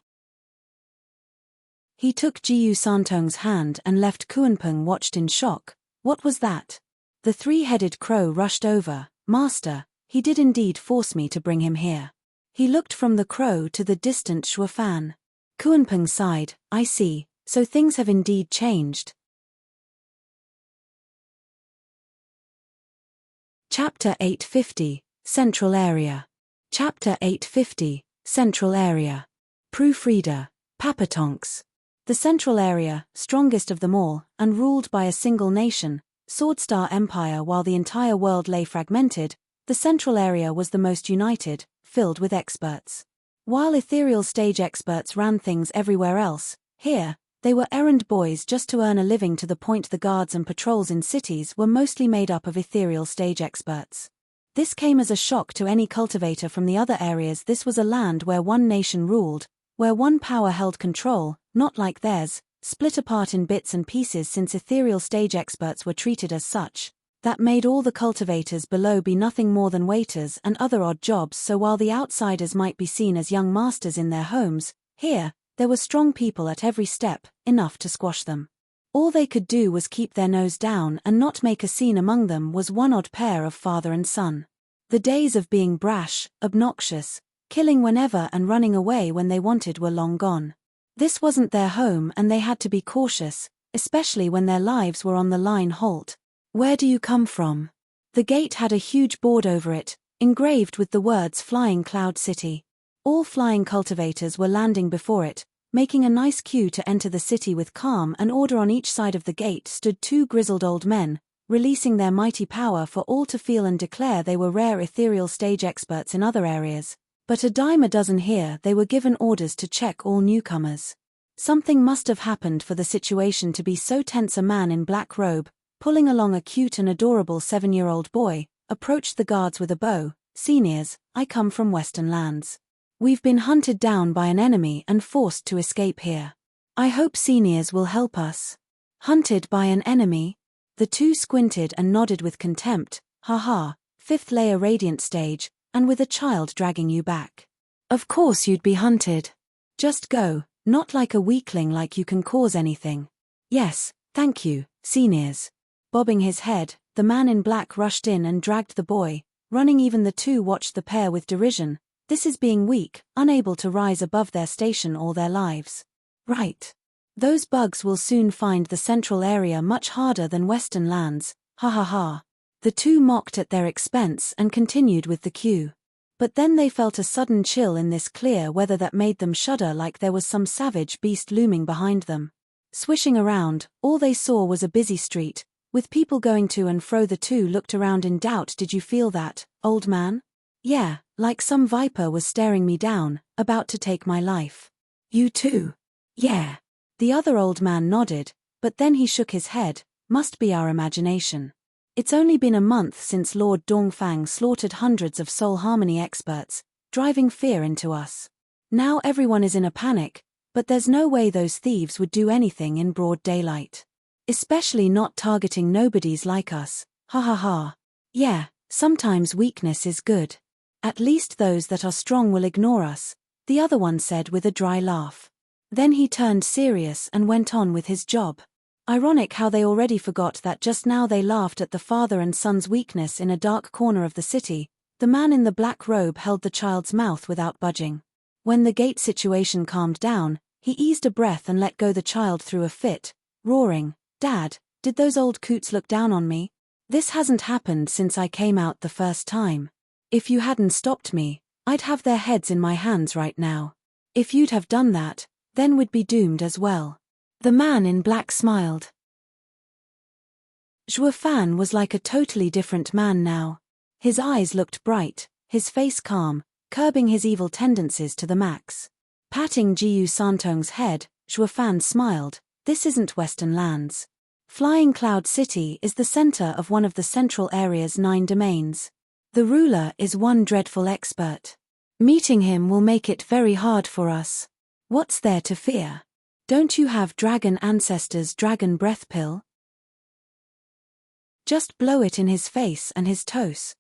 He took Jiyu Santong's hand and left. Kuanping watched in shock. What was that? The 3-headed crow rushed over. Master, he did indeed force me to bring him here. He looked from the crow to the distant Zhuo Fan. Kuanping sighed. I see, so things have indeed changed. Chapter 850, Central Area. Chapter 850, Central Area. Proofreader, Papatonks. The Central Area, strongest of them all, and ruled by a single nation, Swordstar Empire. While the entire world lay fragmented, the Central Area was the most united, filled with experts. While ethereal stage experts ran things everywhere else, here, they were errand boys just to earn a living, to the point the guards and patrols in cities were mostly made up of ethereal stage experts. This came as a shock to any cultivator from the other areas. This was a land where one nation ruled, where one power held control, not like theirs, split apart in bits and pieces. Since ethereal stage experts were treated as such, that made all the cultivators below be nothing more than waiters and other odd jobs. So while the outsiders might be seen as young masters in their homes, here, there were strong people at every step, enough to squash them. All they could do was keep their nose down and not make a scene. Among them was one odd pair of father and son. The days of being brash, obnoxious, killing whenever and running away when they wanted were long gone. This wasn't their home and they had to be cautious, especially when their lives were on the line. Halt. Where do you come from? The gate had a huge board over it, engraved with the words Flying Cloud City. All flying cultivators were landing before it, making a nice queue to enter the city with calm and order. On each side of the gate stood two grizzled old men, releasing their mighty power for all to feel and declare. They were rare ethereal stage experts in other areas, but a dime a dozen here. They were given orders to check all newcomers. Something must have happened for the situation to be so tense. A man in black robe, pulling along a cute and adorable 7-year-old boy, approached the guards with a bow. Seniors, I come from Western lands. We've been hunted down by an enemy and forced to escape here. I hope seniors will help us. Hunted by an enemy? The two squinted and nodded with contempt. Haha, 5th layer radiant stage, and with a child dragging you back. Of course you'd be hunted. Just go, not like a weakling, like you can cause anything. Yes, thank you, seniors. Bobbing his head, the man in black rushed in and dragged the boy, running. Even the two watched the pair with derision. This is being weak, unable to rise above their station all their lives. Right. Those bugs will soon find the central area much harder than Western lands, ha ha ha. The two mocked at their expense and continued with the queue. But then they felt a sudden chill in this clear weather that made them shudder, like there was some savage beast looming behind them. Swishing around, all they saw was a busy street, with people going to and fro. The two looked around in doubt. Did you feel that, old man? Yeah, like some viper was staring me down, about to take my life. You too? Yeah. The other old man nodded, but then he shook his head. Must be our imagination. It's only been a month since Lord Dongfang slaughtered hundreds of soul harmony experts, driving fear into us. Now everyone is in a panic, but there's no way those thieves would do anything in broad daylight. Especially not targeting nobodies like us, ha ha ha. Yeah, sometimes weakness is good. At least those that are strong will ignore us, the other one said with a dry laugh. Then he turned serious and went on with his job. Ironic how they already forgot that just now they laughed at the father and son's weakness. In a dark corner of the city, the man in the black robe held the child's mouth without budging. When the gate situation calmed down, he eased a breath and let go. The child threw a fit, roaring, Dad, did those old coots look down on me? This hasn't happened since I came out the first time. If you hadn't stopped me, I'd have their heads in my hands right now. If you'd have done that, then we'd be doomed as well. The man in black smiled. Zhuo Fan was like a totally different man now. His eyes looked bright, his face calm, curbing his evil tendencies to the max. Patting Jiyu Santong's head, Zhuo Fan smiled. This isn't Western lands. Flying Cloud City is the center of one of the central area's 9 domains. The ruler is one dreadful expert. Meeting him will make it very hard for us. What's there to fear? Don't you have dragon ancestors' dragon breath pill? Just blow it in his face and his toes.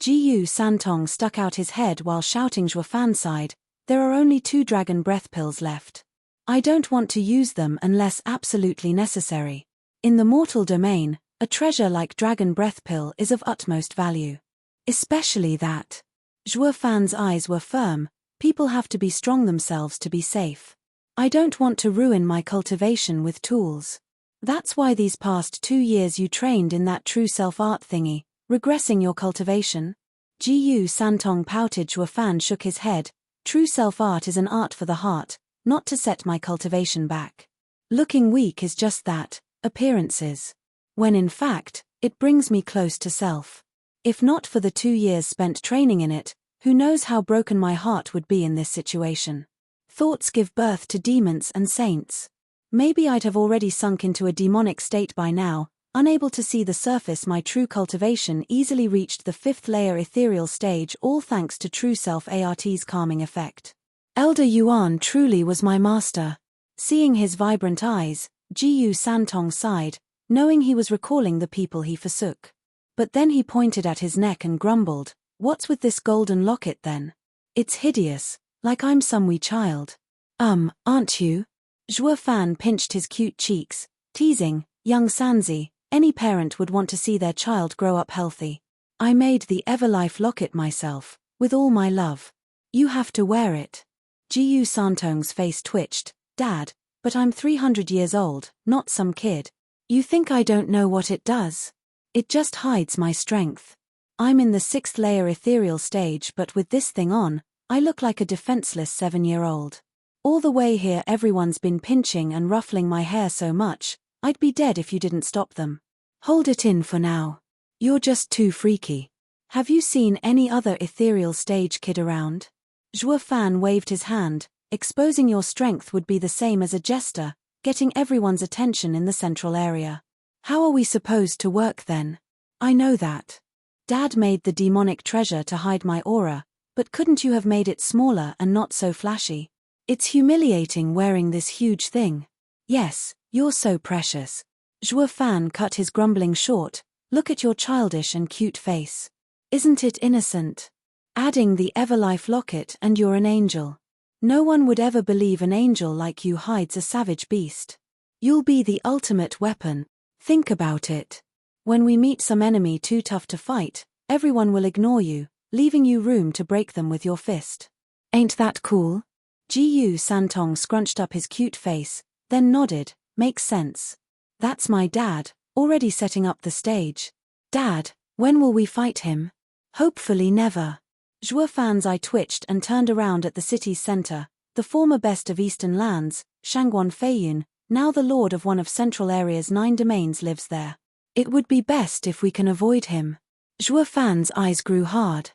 Jiyu Santong stuck out his head while shouting. Zhuo Fan sighed, there are only 2 dragon breath pills left. I don't want to use them unless absolutely necessary. In the mortal domain, a treasure like dragon breath pill is of utmost value. Especially that. Zhuo Fan's eyes were firm. People have to be strong themselves to be safe. I don't want to ruin my cultivation with tools. That's why these past 2 years you trained in that true self-art thingy, regressing your cultivation. Jiyu Santong pouted. Zhuo Fan shook his head. True self-art is an art for the heart, not to set my cultivation back. Looking weak is just that, appearances. When in fact, it brings me close to self. If not for the 2 years spent training in it, Who knows how broken my heart would be in this situation? Thoughts give birth to demons and saints. Maybe I'd have already sunk into a demonic state by now, unable to see the surface. My true cultivation easily reached the 5th layer ethereal stage, all thanks to true self-art's calming effect. Elder Yuan truly was my master. Seeing his vibrant eyes, Jiyu Santong sighed, knowing he was recalling the people he forsook. But then he pointed at his neck and grumbled, "What's with this golden locket then? It's hideous, like I'm some wee child." Aren't you?" Zhuo Fan pinched his cute cheeks, teasing, "Young Sanzi, any parent would want to see their child grow up healthy. I made the Everlife locket myself, with all my love. You have to wear it." Jiyu Santong's face twitched. "Dad, but I'm 300 years old, not some kid. You think I don't know what it does? It just hides my strength. I'm in the 6th layer ethereal stage, but with this thing on, I look like a defenseless 7-year-old. All the way here everyone's been pinching and ruffling my hair so much, I'd be dead if you didn't stop them. Hold it in for now. You're just too freaky. Have you seen any other ethereal stage kid around?" Zhuo Fan waved his hand, exposing your strength would be the same as a jester, getting everyone's attention in the central area. How are we supposed to work then? I know that. Dad made the demonic treasure to hide my aura, but couldn't you have made it smaller and not so flashy? It's humiliating wearing this huge thing. Yes, you're so precious. Zhuo Fan cut his grumbling short. Look at your childish and cute face. Isn't it innocent? Adding the Everlife locket and you're an angel. No one would ever believe an angel like you hides a savage beast. You'll be the ultimate weapon. Think about it. When we meet some enemy too tough to fight, everyone will ignore you, leaving you room to break them with your fist. Ain't that cool? Jiyu Santong scrunched up his cute face, then nodded. Makes sense. That's my dad, already setting up the stage. Dad, when will we fight him? Hopefully never. Zhuo Fan's eye twitched and turned around at the city's center, the former best of eastern lands, Shangguan Feiyun, now the lord of one of Central Area's 9 domains, lives there. It would be best if we can avoid him. Zhuo Fan's eyes grew hard.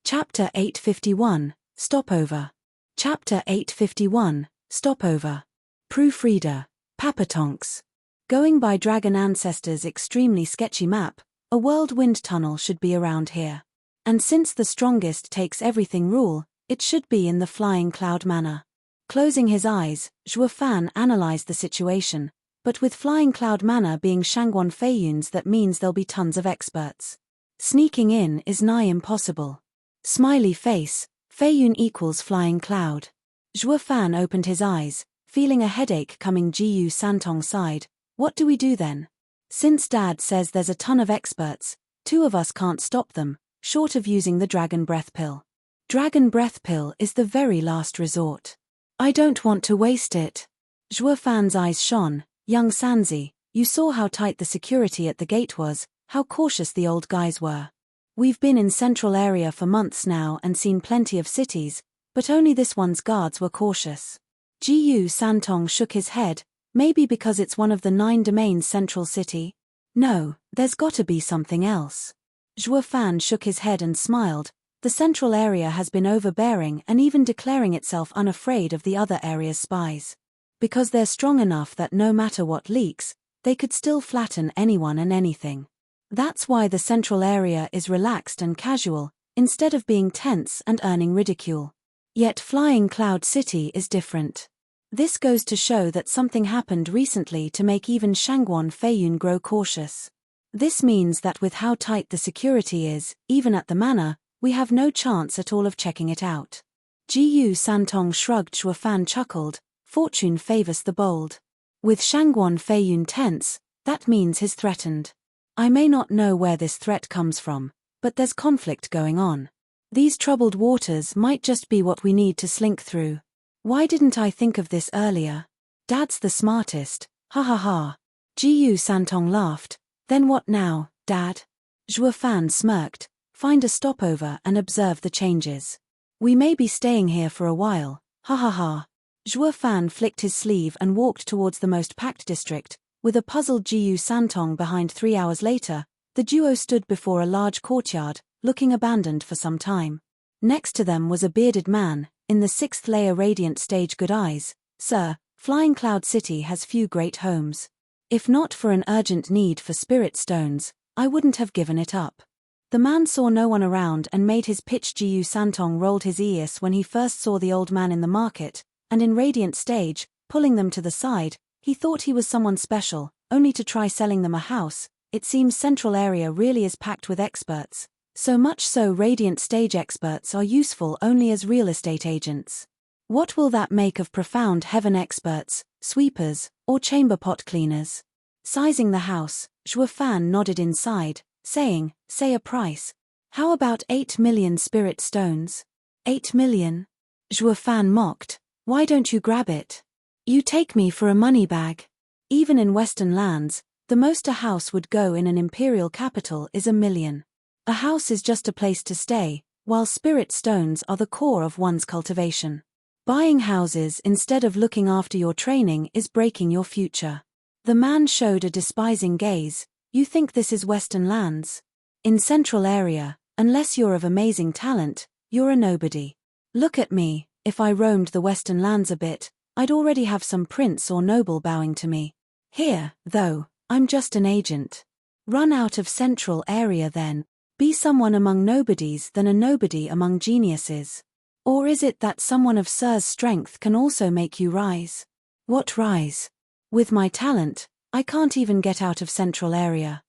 Chapter 851, Stopover. Chapter 851, Stopover. Proofreader, Papatonks. Going by Dragon Ancestors' extremely sketchy map, a whirlwind tunnel should be around here. And since the strongest takes everything rule, it should be in the Flying Cloud Manor. Closing his eyes, Zhuo Fan analyzed the situation, but with Flying Cloud Manor being Shangguan Feiyun's, that means there'll be tons of experts. Sneaking in is nigh impossible. Smiley face, Feiyun equals Flying Cloud. Zhuo Fan opened his eyes, feeling a headache coming. Jiyu Santong sighed. What do we do then? Since Dad says there's a ton of experts, 2 of us can't stop them, short of using the Dragon Breath Pill. Dragon Breath Pill is the very last resort. I don't want to waste it. Zhuo Fan's eyes shone. Young Sanzi, you saw how tight the security at the gate was, how cautious the old guys were. We've been in Central Area for months now and seen plenty of cities, but only this one's guards were cautious. Jiyu Santong shook his head. Maybe because it's one of the 9 domains' central city? No, there's gotta be something else. Zhuo Fan shook his head and smiled. The central area has been overbearing and even declaring itself unafraid of the other area's spies. Because they're strong enough that no matter what leaks, they could still flatten anyone and anything. That's why the central area is relaxed and casual, instead of being tense and earning ridicule. Yet Flying Cloud City is different. This goes to show that something happened recently to make even Shangguan Feiyun grow cautious. This means that with how tight the security is, even at the manor, we have no chance at all of checking it out. Jiyu Santong shrugged. Zhuo Fan chuckled. Fortune favors the bold. With Shangguan Feiyun tense, that means he's threatened. I may not know where this threat comes from, but there's conflict going on. These troubled waters might just be what we need to slink through. Why didn't I think of this earlier? Dad's the smartest, ha ha ha. Jiyu Santong laughed. Then what now, Dad? Zhuo Fan smirked. Find a stopover and observe the changes. We may be staying here for a while, ha ha ha. Zhuo Fan flicked his sleeve and walked towards the most packed district, with a puzzled Jiyu Santong behind. 3 hours later, The duo stood before a large courtyard, looking abandoned for some time. Next to them was a bearded man, in the 6th layer radiant stage. Good eyes, sir, Flying Cloud City has few great homes. If not for an urgent need for spirit stones, I wouldn't have given it up. The man saw no one around and made his pitch. Gu Santong rolled his ears when he first saw the old man in the market, and in radiant stage, pulling them to the side, he thought he was someone special, only to try selling them a house. It seems Central Area really is packed with experts. So much so radiant stage experts are useful only as real estate agents. What will that make of profound heaven experts, sweepers, or chamber pot cleaners? Sizing the house, Zhuo Fan nodded inside, saying, say a price. How about 8 million spirit stones? 8 million? Zhuo Fan mocked. Why don't you grab it? You take me for a money bag. Even in Western lands, the most a house would go in an imperial capital is 1 million. A house is just a place to stay, while spirit stones are the core of one's cultivation. Buying houses instead of looking after your training is breaking your future. The man showed a despising gaze. You think this is Western lands? In Central Area, unless you're of amazing talent, you're a nobody. Look at me, if I roamed the Western lands a bit, I'd already have some prince or noble bowing to me. Here, though, I'm just an agent. Run out of Central Area then. Be someone among nobodies than a nobody among geniuses. Or is it that someone of Sir's strength can also make you rise? What rise? With my talent, I can't even get out of Central Area.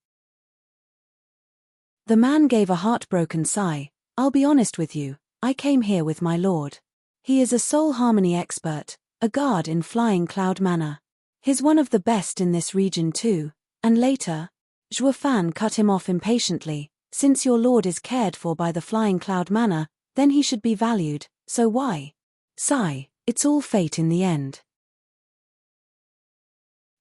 The man gave a heartbroken sigh. I'll be honest with you, I came here with my lord. He is a soul harmony expert, a guard in Flying Cloud Manor. He's one of the best in this region too, and later. Zhuo Fan cut him off impatiently. Since your lord is cared for by the Flying Cloud Manor, then he should be valued, so why? Sigh, it's all fate in the end.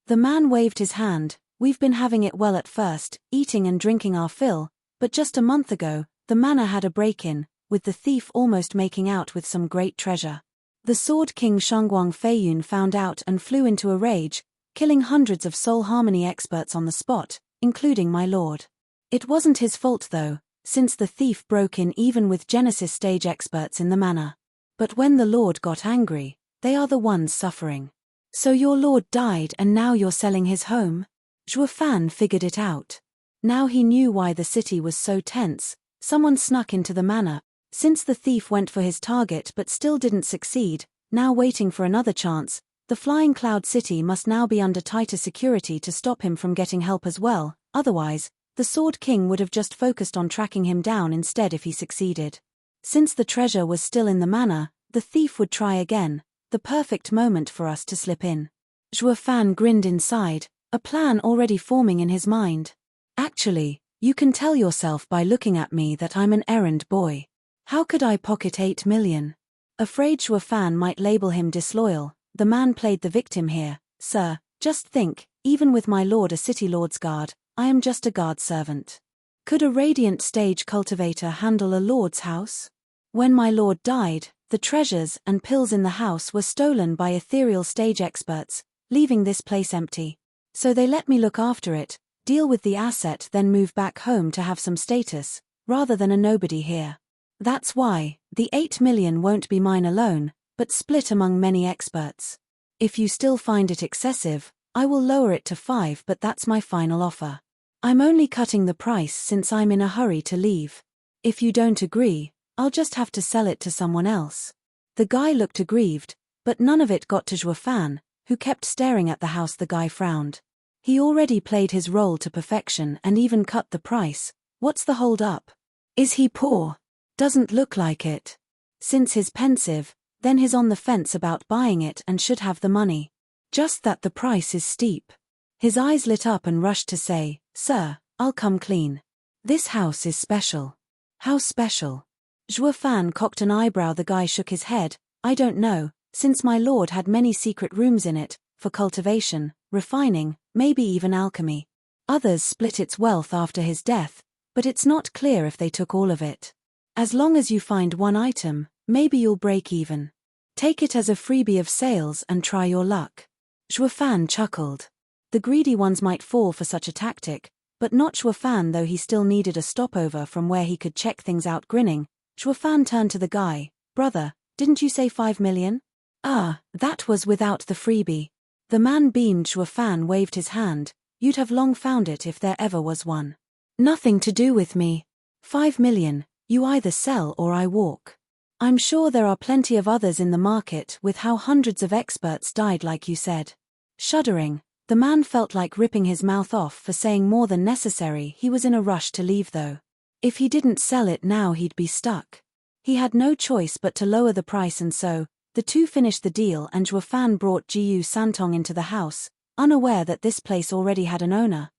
The man waved his hand. We've been having it well at first, eating and drinking our fill, but just a month ago, the manor had a break-in, with the thief almost making out with some great treasure. The Sword King Shangguang Feiyun found out and flew into a rage, killing hundreds of soul harmony experts on the spot, including my lord. It wasn't his fault though, since the thief broke in even with Genesis stage experts in the manor. But when the lord got angry, they are the ones suffering. So your lord died and now you're selling his home? Zhuo Fan figured it out. Now he knew why the city was so tense. Someone snuck into the manor. Since the thief went for his target but still didn't succeed, now waiting for another chance, the Flying Cloud City must now be under tighter security to stop him from getting help as well. Otherwise, the Sword King would have just focused on tracking him down instead if he succeeded. Since the treasure was still in the manor, the thief would try again, the perfect moment for us to slip in. Zhuo Fan grinned inside, a plan already forming in his mind. Actually, you can tell yourself by looking at me that I'm an errand boy. How could I pocket 8 million? Afraid Zhuo Fan might label him disloyal, the man played the victim here. Sir, just think, even with my lord a city lord's guard, I am just a guard servant. Could a radiant stage cultivator handle a lord's house? When my lord died, the treasures and pills in the house were stolen by ethereal stage experts, leaving this place empty. So they let me look after it, deal with the asset, then move back home to have some status, rather than a nobody here. That's why, the 8 million won't be mine alone, but split among many experts. If you still find it excessive, I will lower it to 5, but that's my final offer. I'm only cutting the price since I'm in a hurry to leave. If you don't agree, I'll just have to sell it to someone else. The guy looked aggrieved, but none of it got to Zhuo Fan, who kept staring at the house. The guy frowned. He already played his role to perfection and even cut the price. What's the hold up? Is he poor? Doesn't look like it. Since he's pensive, then he's on the fence about buying it and should have the money. Just that the price is steep. His eyes lit up and rushed to say, Sir, I'll come clean. This house is special. How special? Zhuo Fan cocked an eyebrow. The guy shook his head. I don't know, since my lord had many secret rooms in it, for cultivation, refining, maybe even alchemy. Others split its wealth after his death, but it's not clear if they took all of it. As long as you find one item, maybe you'll break even. Take it as a freebie of sales and try your luck. Zhuo Fan chuckled. The greedy ones might fall for such a tactic, But not Zhuo Fan, though he still needed a stopover from where he could check things out. Grinning, Zhuo Fan turned to the guy. Brother, didn't you say 5 million? Ah, that was without the freebie. The man beamed. Zhuo Fan waved his hand. You'd have long found it if there ever was one. Nothing to do with me. 5 million, you either sell or I walk. I'm sure there are plenty of others in the market with how hundreds of experts died like you said. Shuddering, the man felt like ripping his mouth off for saying more than necessary. He was in a rush to leave though. If he didn't sell it now he'd be stuck. He had no choice but to lower the price, and so, the two finished the deal, and Zhuo Fan brought Jiyu Santong into the house, unaware that this place already had an owner.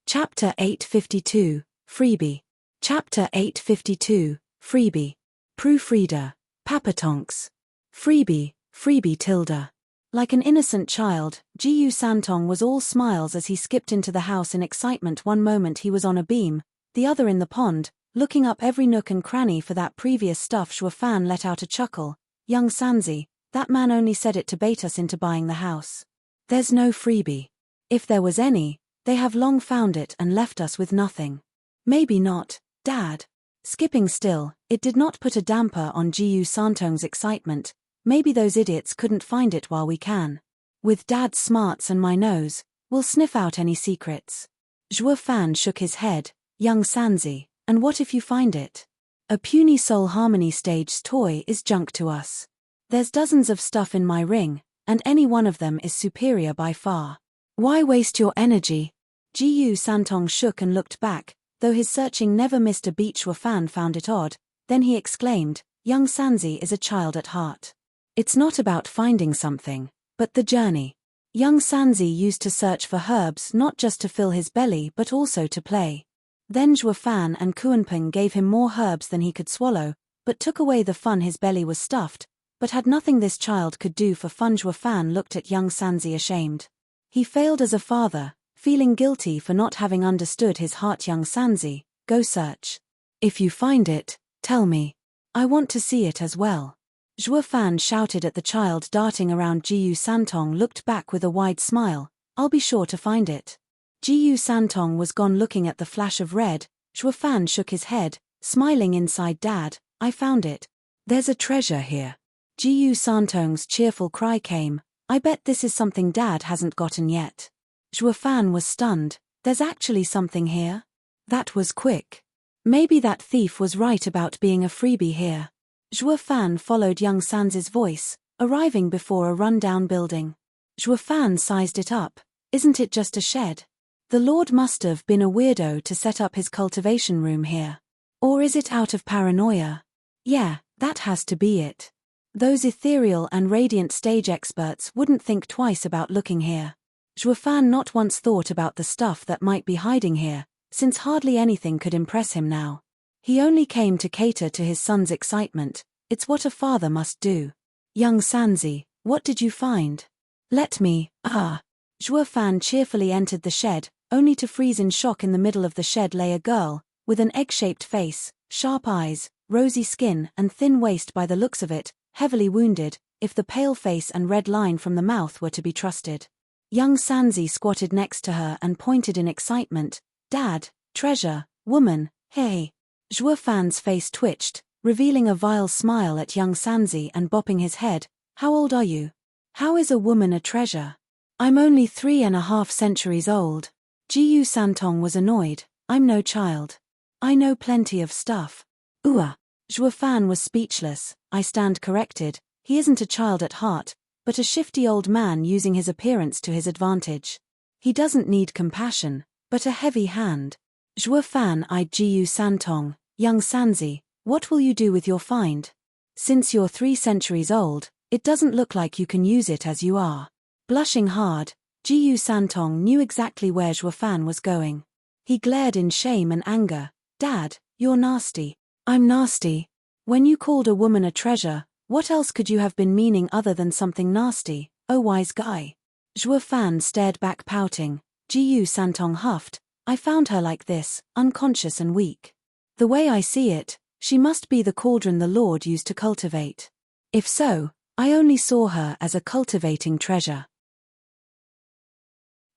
Chapter 852, Freebie. Chapter 852, Freebie. Proofreader, Papatonks. Freebie, tilde. Like an innocent child, Jiyu Santong was all smiles as he skipped into the house in excitement. One moment he was on a beam, the other in the pond, looking up every nook and cranny for that previous stuff. Zhuo Fan let out a chuckle. Young Sanzi, that man only said it to bait us into buying the house. There's no freebie. If there was any, they have long found it and left us with nothing. Maybe not, Dad. Skipping still, it did not put a damper on Jiyu Santong's excitement. Maybe those idiots couldn't find it while we can. With Dad's smarts and my nose, we'll sniff out any secrets. Zhuo Fan shook his head. Young Sanzi, and what if you find it? A puny soul harmony stage toy is junk to us. There's dozens of stuff in my ring, and any one of them is superior by far. Why waste your energy? Jiyu Santong shook and looked back, though his searching never missed a beat. Zhuo Fan found it odd, then he exclaimed, Young Sanzi is a child at heart. It's not about finding something, but the journey. Young Sanzi used to search for herbs not just to fill his belly but also to play. Then Zhuo Fan and Kuanping gave him more herbs than he could swallow, but took away the fun. His belly was stuffed, but had nothing this child could do for fun. Zhuo Fan looked at young Sanzi ashamed. He failed as a father, feeling guilty for not having understood his heart. Young Sanzi, go search. If you find it, tell me. I want to see it as well. Zhuo Fan shouted at the child darting around. Jiyu Santong looked back with a wide smile. I'll be sure to find it. Jiyu Santong was gone. Looking at the flash of red, Zhuo Fan shook his head, smiling inside. Dad, I found it. There's a treasure here. Jiyu Santong's cheerful cry came. I bet this is something Dad hasn't gotten yet. Zhuo Fan was stunned. There's actually something here? That was quick. Maybe that thief was right about being a freebie here. Zhuo Fan followed young Sanzi's voice, arriving before a run-down building. Zhuo Fan sized it up. Isn't it just a shed? The Lord must have been a weirdo to set up his cultivation room here. Or is it out of paranoia? Yeah, that has to be it. Those ethereal and radiant stage experts wouldn't think twice about looking here. Zhuo Fan not once thought about the stuff that might be hiding here, since hardly anything could impress him now. He only came to cater to his son's excitement. It's what a father must do. Young Sanzi, what did you find? Let me, Zhuo Fan cheerfully entered the shed, only to freeze in shock. In the middle of the shed lay a girl, with an egg-shaped face, sharp eyes, rosy skin and thin waist. By the looks of it, heavily wounded, if the pale face and red line from the mouth were to be trusted. Young Sanzi squatted next to her and pointed in excitement. Dad, treasure, woman, hey. Zhuo Fan's face twitched, revealing a vile smile at young Sanzi and bopping his head. How old are you? How is a woman a treasure? I'm only 3.5 centuries old. Jiyu Santong was annoyed. I'm no child. I know plenty of stuff. Zhuo Fan was speechless. I stand corrected. He isn't a child at heart, but a shifty old man using his appearance to his advantage. He doesn't need compassion, but a heavy hand. Zhuo Fan eyed Jiyu Santong. Young Sanzi, what will you do with your find? Since you're 3 centuries old, it doesn't look like you can use it as you are. Blushing hard, Jiyu Santong knew exactly where Zhuo Fan was going. He glared in shame and anger. Dad, you're nasty. I'm nasty. When you called a woman a treasure, what else could you have been meaning other than something nasty, oh wise guy? Zhuo Fan stared back pouting. Jiyu Santong huffed. I found her like this, unconscious and weak. The way I see it, she must be the cauldron the Lord used to cultivate. If so, I only saw her as a cultivating treasure.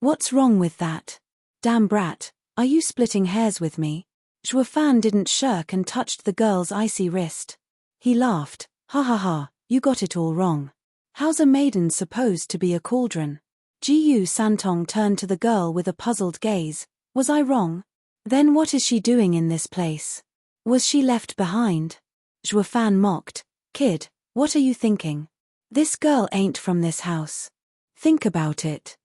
What's wrong with that? Damn brat, are you splitting hairs with me? Zhuofan didn't shirk and touched the girl's icy wrist. He laughed. Ha ha ha, you got it all wrong. How's a maiden supposed to be a cauldron? Jiyu Santong turned to the girl with a puzzled gaze. Was I wrong? Then what is she doing in this place? Was she left behind? Zhuofan mocked. Kid, what are you thinking? This girl ain't from this house. Think about it.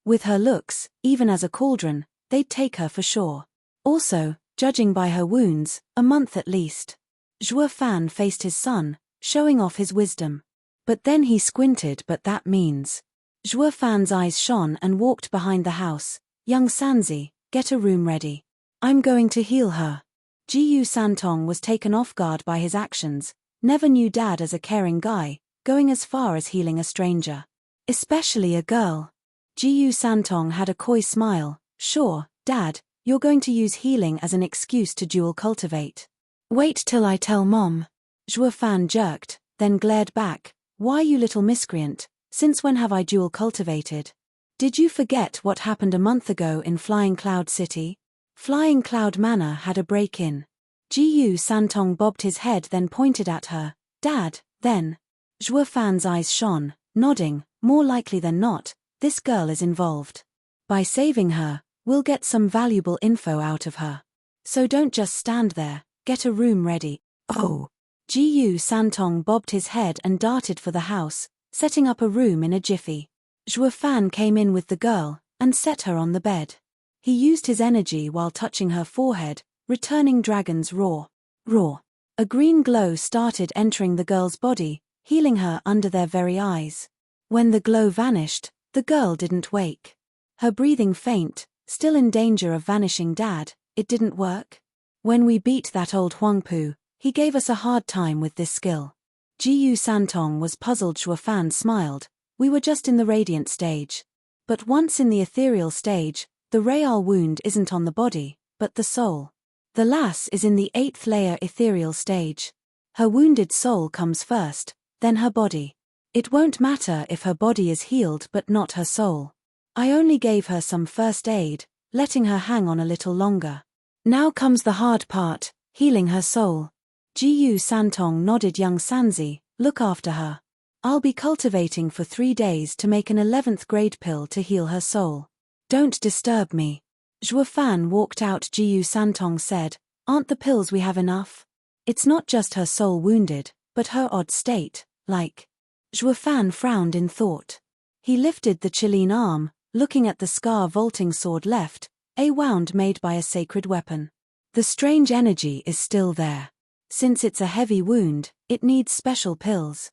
With her looks, even as a cauldron, they'd take her for sure. Also, judging by her wounds, a month at least. Zhuofan faced his son, showing off his wisdom. But then he squinted. But that means. Zhuofan's eyes shone and walked behind the house. Young Sanzi, get a room ready. I'm going to heal her. Jiyu Santong was taken off guard by his actions. Never knew Dad as a caring guy, going as far as healing a stranger. Especially a girl. Jiyu Santong had a coy smile. Sure, Dad, you're going to use healing as an excuse to dual cultivate. Wait till I tell Mom. Zhuofan jerked, then glared back. Why, you little miscreant, since when have I dual cultivated? Did you forget what happened a month ago in Flying Cloud City? Flying Cloud Manor had a break-in. Jiyu Santong bobbed his head then pointed at her. Dad, then. Zhuofan's eyes shone, nodding. More likely than not, this girl is involved. By saving her, we'll get some valuable info out of her. So don't just stand there, get a room ready. Oh. Jiyu Santong bobbed his head and darted for the house, setting up a room in a jiffy. Zhuofan came in with the girl, and set her on the bed. He used his energy while touching her forehead, returning dragon's roar. Roar. A green glow started entering the girl's body, healing her under their very eyes. When the glow vanished, the girl didn't wake. Her breathing faint, still in danger of vanishing. Dad, it didn't work? When we beat that old Huangpu, he gave us a hard time with this skill. Jiyu Santong was puzzled. Zhuofan smiled. We were just in the radiant stage. But once in the ethereal stage, the real wound isn't on the body, but the soul. The lass is in the 8th layer ethereal stage. Her wounded soul comes first, then her body. It won't matter if her body is healed but not her soul. I only gave her some first aid, letting her hang on a little longer. Now comes the hard part, healing her soul. Jiyu Santong nodded. Young Sanzi, look after her. I'll be cultivating for 3 days to make an 11th grade pill to heal her soul. Don't disturb me. Zhuofan walked out. Jiyu Santong said, aren't the pills we have enough? It's not just her soul wounded, but her odd state, like. Zhuofan frowned in thought. He lifted the Chilean arm, looking at the scar vaulting sword left, a wound made by a sacred weapon. The strange energy is still there. Since it's a heavy wound, it needs special pills.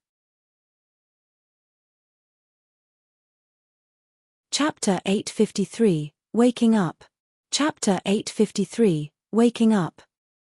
Chapter 853, Waking Up. Chapter 853, Waking Up.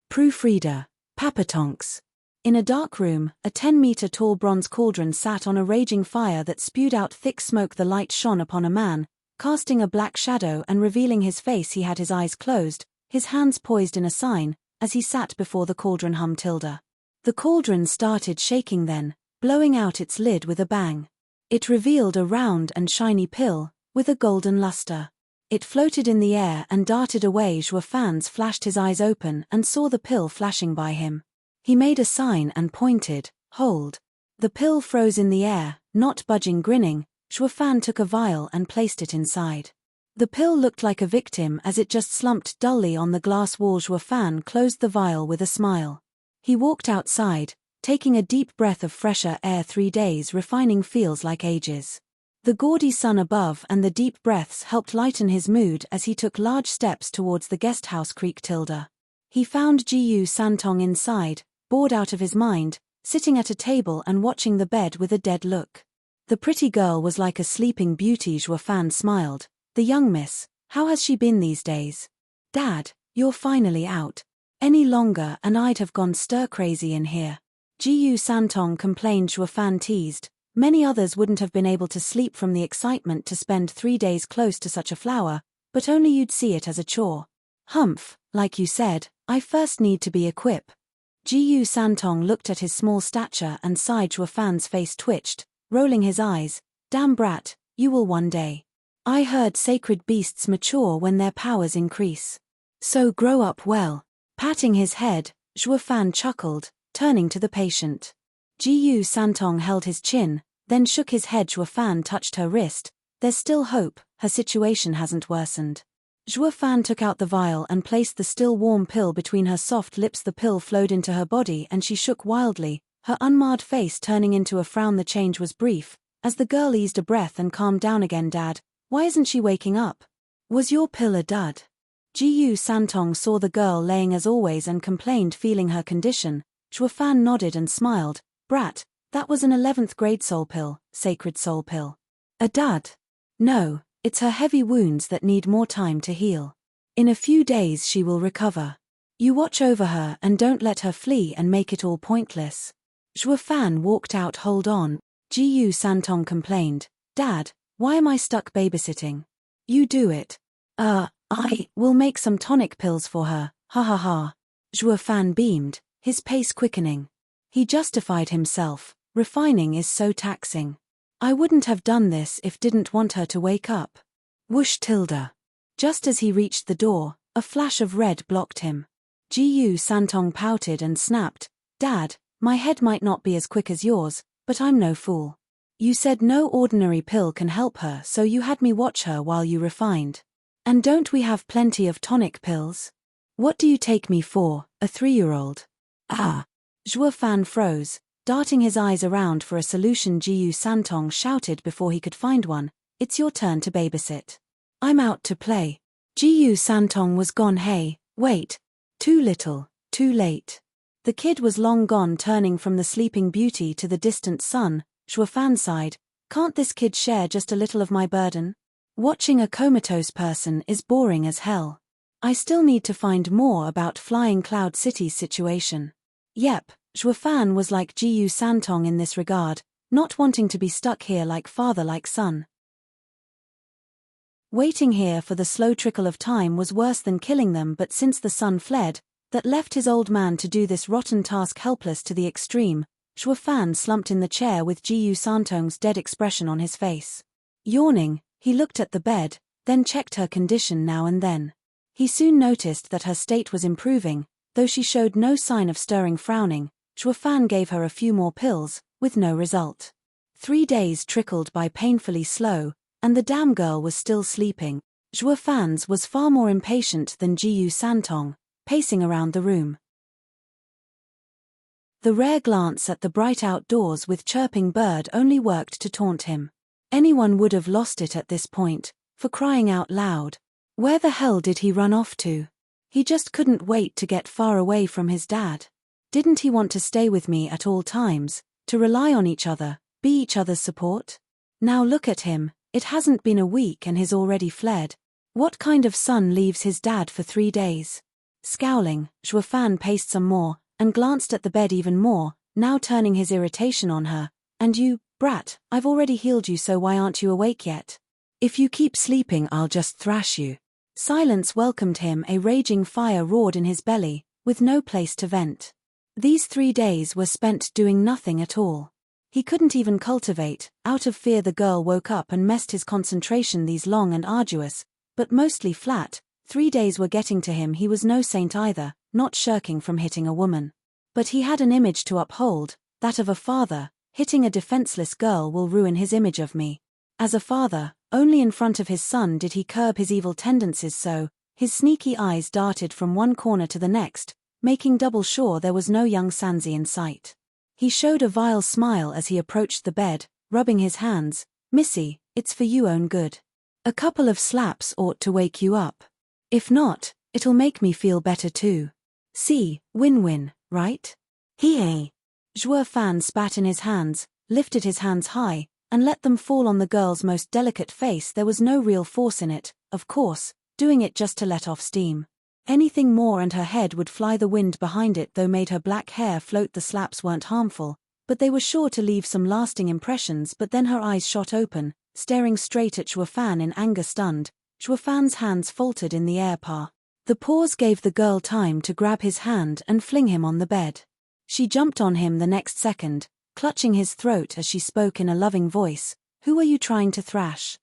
Proofreader, Papatonks. In a dark room, a 10-meter-tall bronze cauldron sat on a raging fire that spewed out thick smoke. The light shone upon a man, casting a black shadow and revealing his face. He had his eyes closed, his hands poised in a sign, as he sat before the cauldron. Tilda. The cauldron started shaking then, blowing out its lid with a bang. It revealed a round and shiny pill, with a golden luster. It floated in the air and darted away. Zhuofan flashed his eyes open and saw the pill flashing by him. He made a sign and pointed, hold. The pill froze in the air, not budging. Grinning, Zhuofan took a vial and placed it inside. The pill looked like a victim as it just slumped dully on the glass wall. Zhuofan closed the vial with a smile. He walked outside, taking a deep breath of fresher air. 3 days refining feels like ages. The gaudy sun above and the deep breaths helped lighten his mood as he took large steps towards the guest house. Tilda. He found Jiyu Santong inside, bored out of his mind, sitting at a table and watching the bed with a dead look. The pretty girl was like a sleeping beauty. Zhuofan smiled. The young miss, how has she been these days? Dad, you're finally out. Any longer and I'd have gone stir-crazy in here. Jiyu Santong complained. Zhuofan teased. Many others wouldn't have been able to sleep from the excitement to spend 3 days close to such a flower, but only you'd see it as a chore. Humph, like you said, I first need to be equipped. Jiyu Santong looked at his small stature and sighed. Zhuofan's face twitched, rolling his eyes. Damn brat, You will one day. I heard sacred beasts mature when their powers increase. So grow up well. Patting his head, Zhuofan chuckled, turning to the patient. Jiyu Santong held his chin, then shook his head. Zhuofan touched her wrist. There's still hope, her situation hasn't worsened. Zhuofan took out the vial and placed the still warm pill between her soft lips. The pill flowed into her body and she shook wildly, her unmarred face turning into a frown. The change was brief, as the girl eased a breath and calmed down again. Dad, why isn't she waking up? Was your pill a dud? Jiyu Santong saw the girl laying as always and complained, feeling her condition. Zhuofan nodded and smiled. Brat, that was an 11th grade soul pill, sacred soul pill. A dud? No, it's her heavy wounds that need more time to heal. In a few days she will recover. You watch over her and don't let her flee and make it all pointless. Zhuofan walked out. Hold on, Jiyu Santong complained. Dad, why am I stuck babysitting? You do it. I will make some tonic pills for her, ha ha ha. Zhuofan beamed, his pace quickening. He justified himself, refining is so taxing. I wouldn't have done this if didn't want her to wake up. Whoosh tilde. Just as he reached the door, a flash of red blocked him. Jiyu Santong pouted and snapped, Dad, my head might not be as quick as yours, but I'm no fool. You said no ordinary pill can help her, so you had me watch her while you refined. And don't we have plenty of tonic pills? What do you take me for, a 3-year-old? Ah. Zhuofan froze, darting his eyes around for a solution. Jiyu Santong shouted before he could find one, it's your turn to babysit. I'm out to play. Jiyu Santong was gone. Hey, wait. Too little, too late. The kid was long gone, turning from the sleeping beauty to the distant sun. Zhuofan sighed, can't this kid share just a little of my burden? Watching a comatose person is boring as hell. I still need to find more about Flying Cloud City's situation. Yep, Zhuofan was like Jiyu Santong in this regard, not wanting to be stuck here like father like son. Waiting here for the slow trickle of time was worse than killing them, but since the son fled, that left his old man to do this rotten task helpless to the extreme. Zhuofan slumped in the chair with Jiyu Santong's dead expression on his face. Yawning, he looked at the bed, then checked her condition now and then. He soon noticed that her state was improving, though she showed no sign of stirring. Frowning, Zhuofan gave her a few more pills, with no result. 3 days trickled by painfully slow, and the damn girl was still sleeping. Zhuofan's was far more impatient than Jiyu Santong, pacing around the room. The rare glance at the bright outdoors with chirping bird only worked to taunt him. Anyone would have lost it at this point, for crying out loud. Where the hell did he run off to? He just couldn't wait to get far away from his dad. Didn't he want to stay with me at all times, to rely on each other, be each other's support? Now look at him, it hasn't been a week and he's already fled. What kind of son leaves his dad for 3 days? Scowling, Zhuofan paced some more, and glanced at the bed even more, now turning his irritation on her. And you, brat, I've already healed you, so why aren't you awake yet? If you keep sleeping I'll just thrash you. Silence welcomed him. A raging fire roared in his belly, with no place to vent. These 3 days were spent doing nothing at all. He couldn't even cultivate. Out of fear the girl woke up and messed his concentration. These long and arduous, but mostly flat, 3 days were getting to him. He was no saint either, not shirking from hitting a woman. But he had an image to uphold, that of a father. Hitting a defenseless girl will ruin his image of me. As a father, only in front of his son did he curb his evil tendencies, so his sneaky eyes darted from one corner to the next, making double sure there was no young Sanzi in sight. He showed a vile smile as he approached the bed, rubbing his hands. Missy, it's for you own good. A couple of slaps ought to wake you up. If not, it'll make me feel better too. See, win-win, right? Hee. Zhuofan spat in his hands, lifted his hands high, and let them fall on the girl's most delicate face. There was no real force in it, of course, doing it just to let off steam. Anything more and her head would fly. The wind behind it though made her black hair float. The slaps weren't harmful, but they were sure to leave some lasting impressions. But then her eyes shot open, staring straight at Zhuofan in anger. Stunned, Zhuofan's hands faltered in the air. The pause gave the girl time to grab his hand and fling him on the bed. She jumped on him the next second, clutching his throat as she spoke in a loving voice. Who are you trying to thrash?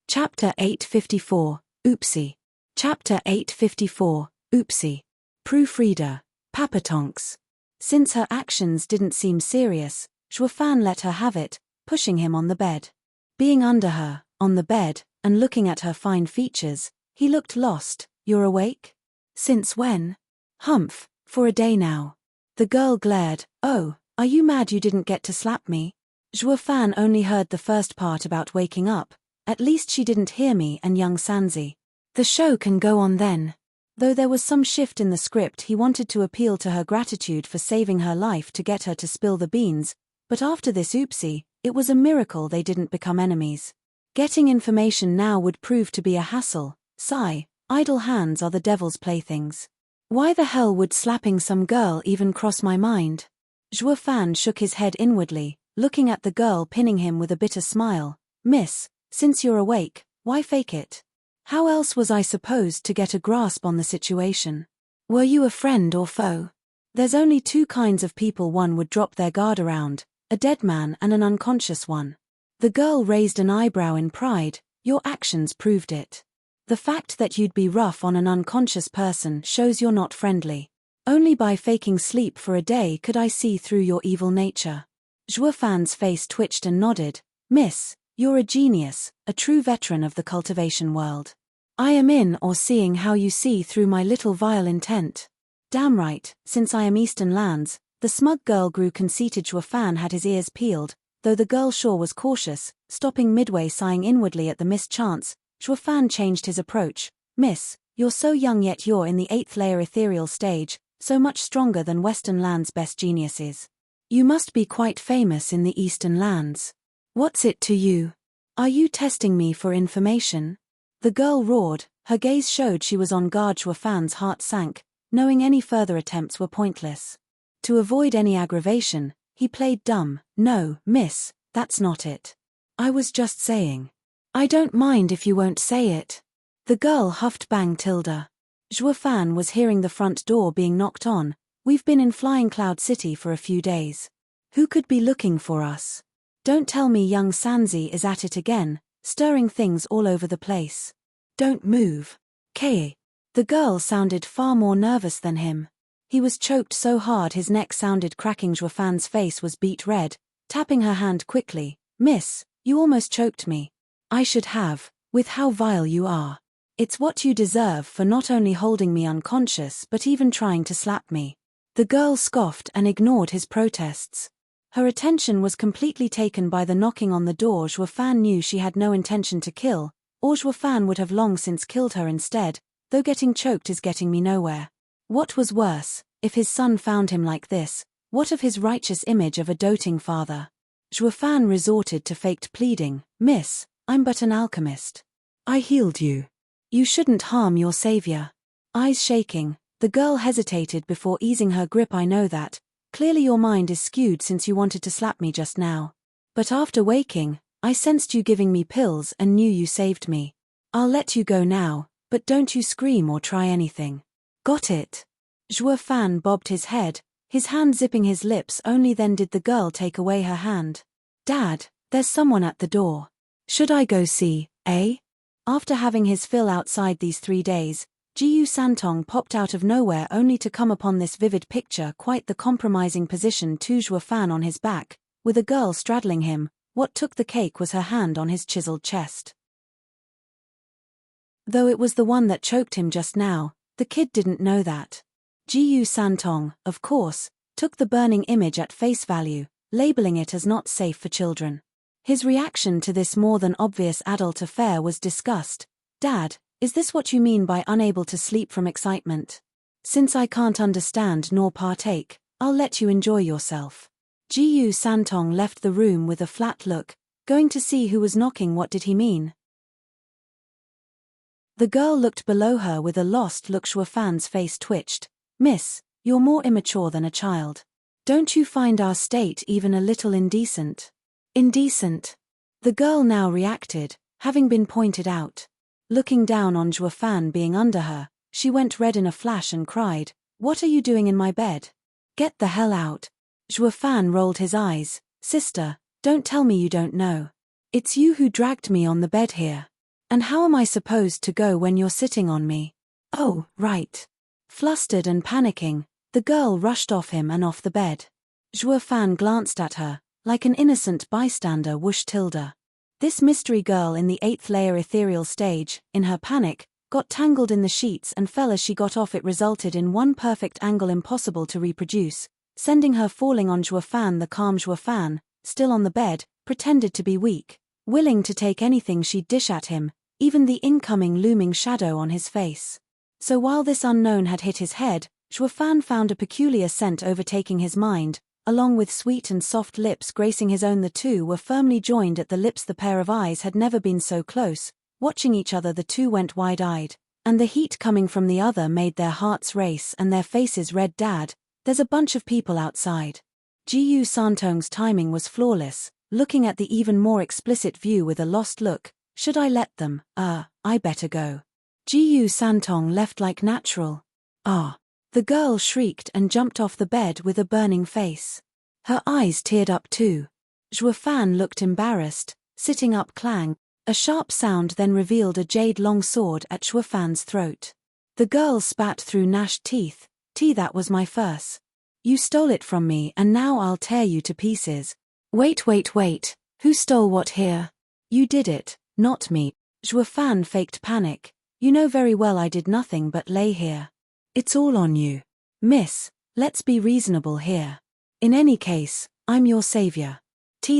Chapter 854, Oopsie. Chapter 854, Oopsie. Proofreader, Papa Tonks. Since her actions didn't seem serious, Zhuofan let her have it, pushing him on the bed. Being under her, on the bed, and looking at her fine features, he looked lost. You're awake? Since when? Humph, for a day now. The girl glared. Oh, are you mad you didn't get to slap me? Zhuofan only heard the first part about waking up. At least she didn't hear me and young Sanzi. The show can go on then. Though there was some shift in the script, he wanted to appeal to her gratitude for saving her life to get her to spill the beans, but after this oopsie, it was a miracle they didn't become enemies. Getting information now would prove to be a hassle. Sigh, idle hands are the devil's playthings. Why the hell would slapping some girl even cross my mind? Zhuofan shook his head inwardly, looking at the girl pinning him with a bitter smile. Miss, since you're awake, why fake it? How else was I supposed to get a grasp on the situation? Were you a friend or foe? There's only two kinds of people one would drop their guard around, a dead man and an unconscious one. The girl raised an eyebrow in pride. Your actions proved it. The fact that you'd be rough on an unconscious person shows you're not friendly. Only by faking sleep for a day could I see through your evil nature. Zhuofan's face twitched and nodded. Miss, you're a genius, a true veteran of the cultivation world. I am in or seeing how you see through my little vile intent. Damn right, since I am Eastern lands. The smug girl grew conceited. Zhuofan had his ears peeled, though the girl sure was cautious, stopping midway sighing inwardly at the missed chance. Zhuofan changed his approach. Miss, you're so young yet you're in the 8th layer ethereal stage, so much stronger than Western lands' best geniuses. You must be quite famous in the Eastern lands. What's it to you? Are you testing me for information? The girl roared, her gaze showed she was on guard. Zhuofan's heart sank, knowing any further attempts were pointless. To avoid any aggravation, he played dumb. No, miss, that's not it. I was just saying. I don't mind if you won't say it. The girl huffed. Bang tilde. Zhuofan was hearing the front door being knocked on. We've been in Flying Cloud City for a few days. Who could be looking for us? Don't tell me young Sanzi is at it again, stirring things all over the place. Don't move. Kei. The girl sounded far more nervous than him. He was choked so hard his neck sounded cracking. Zhuofan's face was beet red, tapping her hand quickly. Miss, you almost choked me. I should have, with how vile you are. It's what you deserve for not only holding me unconscious but even trying to slap me. The girl scoffed and ignored his protests. Her attention was completely taken by the knocking on the door. Zhuofan knew she had no intention to kill, or Zhuofan would have long since killed her instead, though getting choked is getting me nowhere. What was worse, if his son found him like this, what of his righteous image of a doting father? Zhuofan resorted to faked pleading. Miss, I'm but an alchemist. I healed you. You shouldn't harm your savior. Eyes shaking, the girl hesitated before easing her grip. I know that. Clearly your mind is skewed since you wanted to slap me just now. But after waking, I sensed you giving me pills and knew you saved me. I'll let you go now, but don't you scream or try anything. Got it? Zhuofan bobbed his head, his hand zipping his lips. Only then did the girl take away her hand. Dad, there's someone at the door. Should I go see, eh? After having his fill outside these 3 days, Jiyu Santong popped out of nowhere only to come upon this vivid picture. Quite the compromising position. Zhuofan on his back, with a girl straddling him. What took the cake was her hand on his chiseled chest. Though it was the one that choked him just now, the kid didn't know that. Jiyu Santong, of course, took the burning image at face value, labeling it as not safe for children. His reaction to this more than obvious adult affair was disgust. Dad, is this what you mean by unable to sleep from excitement? Since I can't understand nor partake, I'll let you enjoy yourself. Jiyu Santong left the room with a flat look, going to see who was knocking. What did he mean? The girl looked below her with a lost look. Zhuofan's face twitched. Miss, you're more immature than a child. Don't you find our state even a little indecent? Indecent? The girl now reacted, having been pointed out. Looking down on Zhuofan being under her, she went red in a flash and cried, What are you doing in my bed? Get the hell out. Zhuo Fan rolled his eyes. Sister, don't tell me you don't know. It's you who dragged me on the bed here. And how am I supposed to go when you're sitting on me? Oh, right. Flustered and panicking, the girl rushed off him and off the bed. Zhuo Fan glanced at her, like an innocent bystander whooshed Tilda. This mystery girl in the 8th layer ethereal stage, in her panic, got tangled in the sheets and fell as she got off. It resulted in one perfect angle impossible to reproduce, sending her falling on Zhuo Fan. The calm Zhuo Fan, still on the bed, pretended to be weak, willing to take anything she'd dish at him, even the incoming looming shadow on his face. So while this unknown had hit his head, Zhuo Fan found a peculiar scent overtaking his mind, along with sweet and soft lips gracing his own. The two were firmly joined at the lips. The pair of eyes had never been so close. Watching each other, the two went wide-eyed, and the heat coming from the other made their hearts race and their faces red. Dad, there's a bunch of people outside. Jiyu Santong's timing was flawless, looking at the even more explicit view with a lost look. Should I let them? I better go. Jiyu Santong left like natural. Ah. The girl shrieked and jumped off the bed with a burning face. Her eyes teared up too. Zhuo Fan looked embarrassed, sitting up. Clang. A sharp sound then revealed a jade-long sword at Zhuo Fan's throat. The girl spat through gnashed teeth. That was my furs. You stole it from me and now I'll tear you to pieces. Wait. Who stole what here? You did it, not me. Zhuo Fan faked panic. You know very well I did nothing but lay here. It's all on you. Miss, let's be reasonable here. In any case, I'm your savior.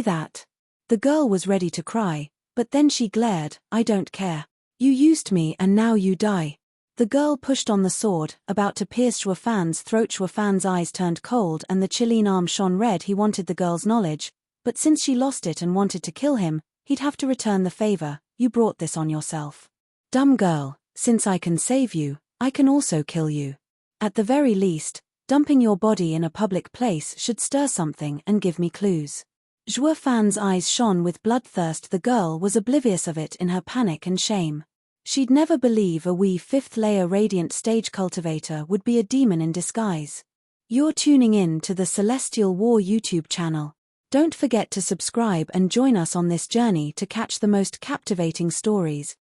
That. The girl was ready to cry, but then she glared. I don't care. You used me and now you die. The girl pushed on the sword, about to pierce Zhuo Fan's throat. Zhuo Fan's eyes turned cold and the Qilin arm shone red. He wanted the girl's knowledge, but since she lost it and wanted to kill him, he'd have to return the favor. You brought this on yourself. Dumb girl, since I can save you, I can also kill you. At the very least, dumping your body in a public place should stir something and give me clues. Zhuo Fan's eyes shone with bloodthirst. The girl was oblivious of it in her panic and shame. She'd never believe a wee 5th layer radiant stage cultivator would be a demon in disguise. You're tuning in to the Celestial War YouTube channel. Don't forget to subscribe and join us on this journey to catch the most captivating stories.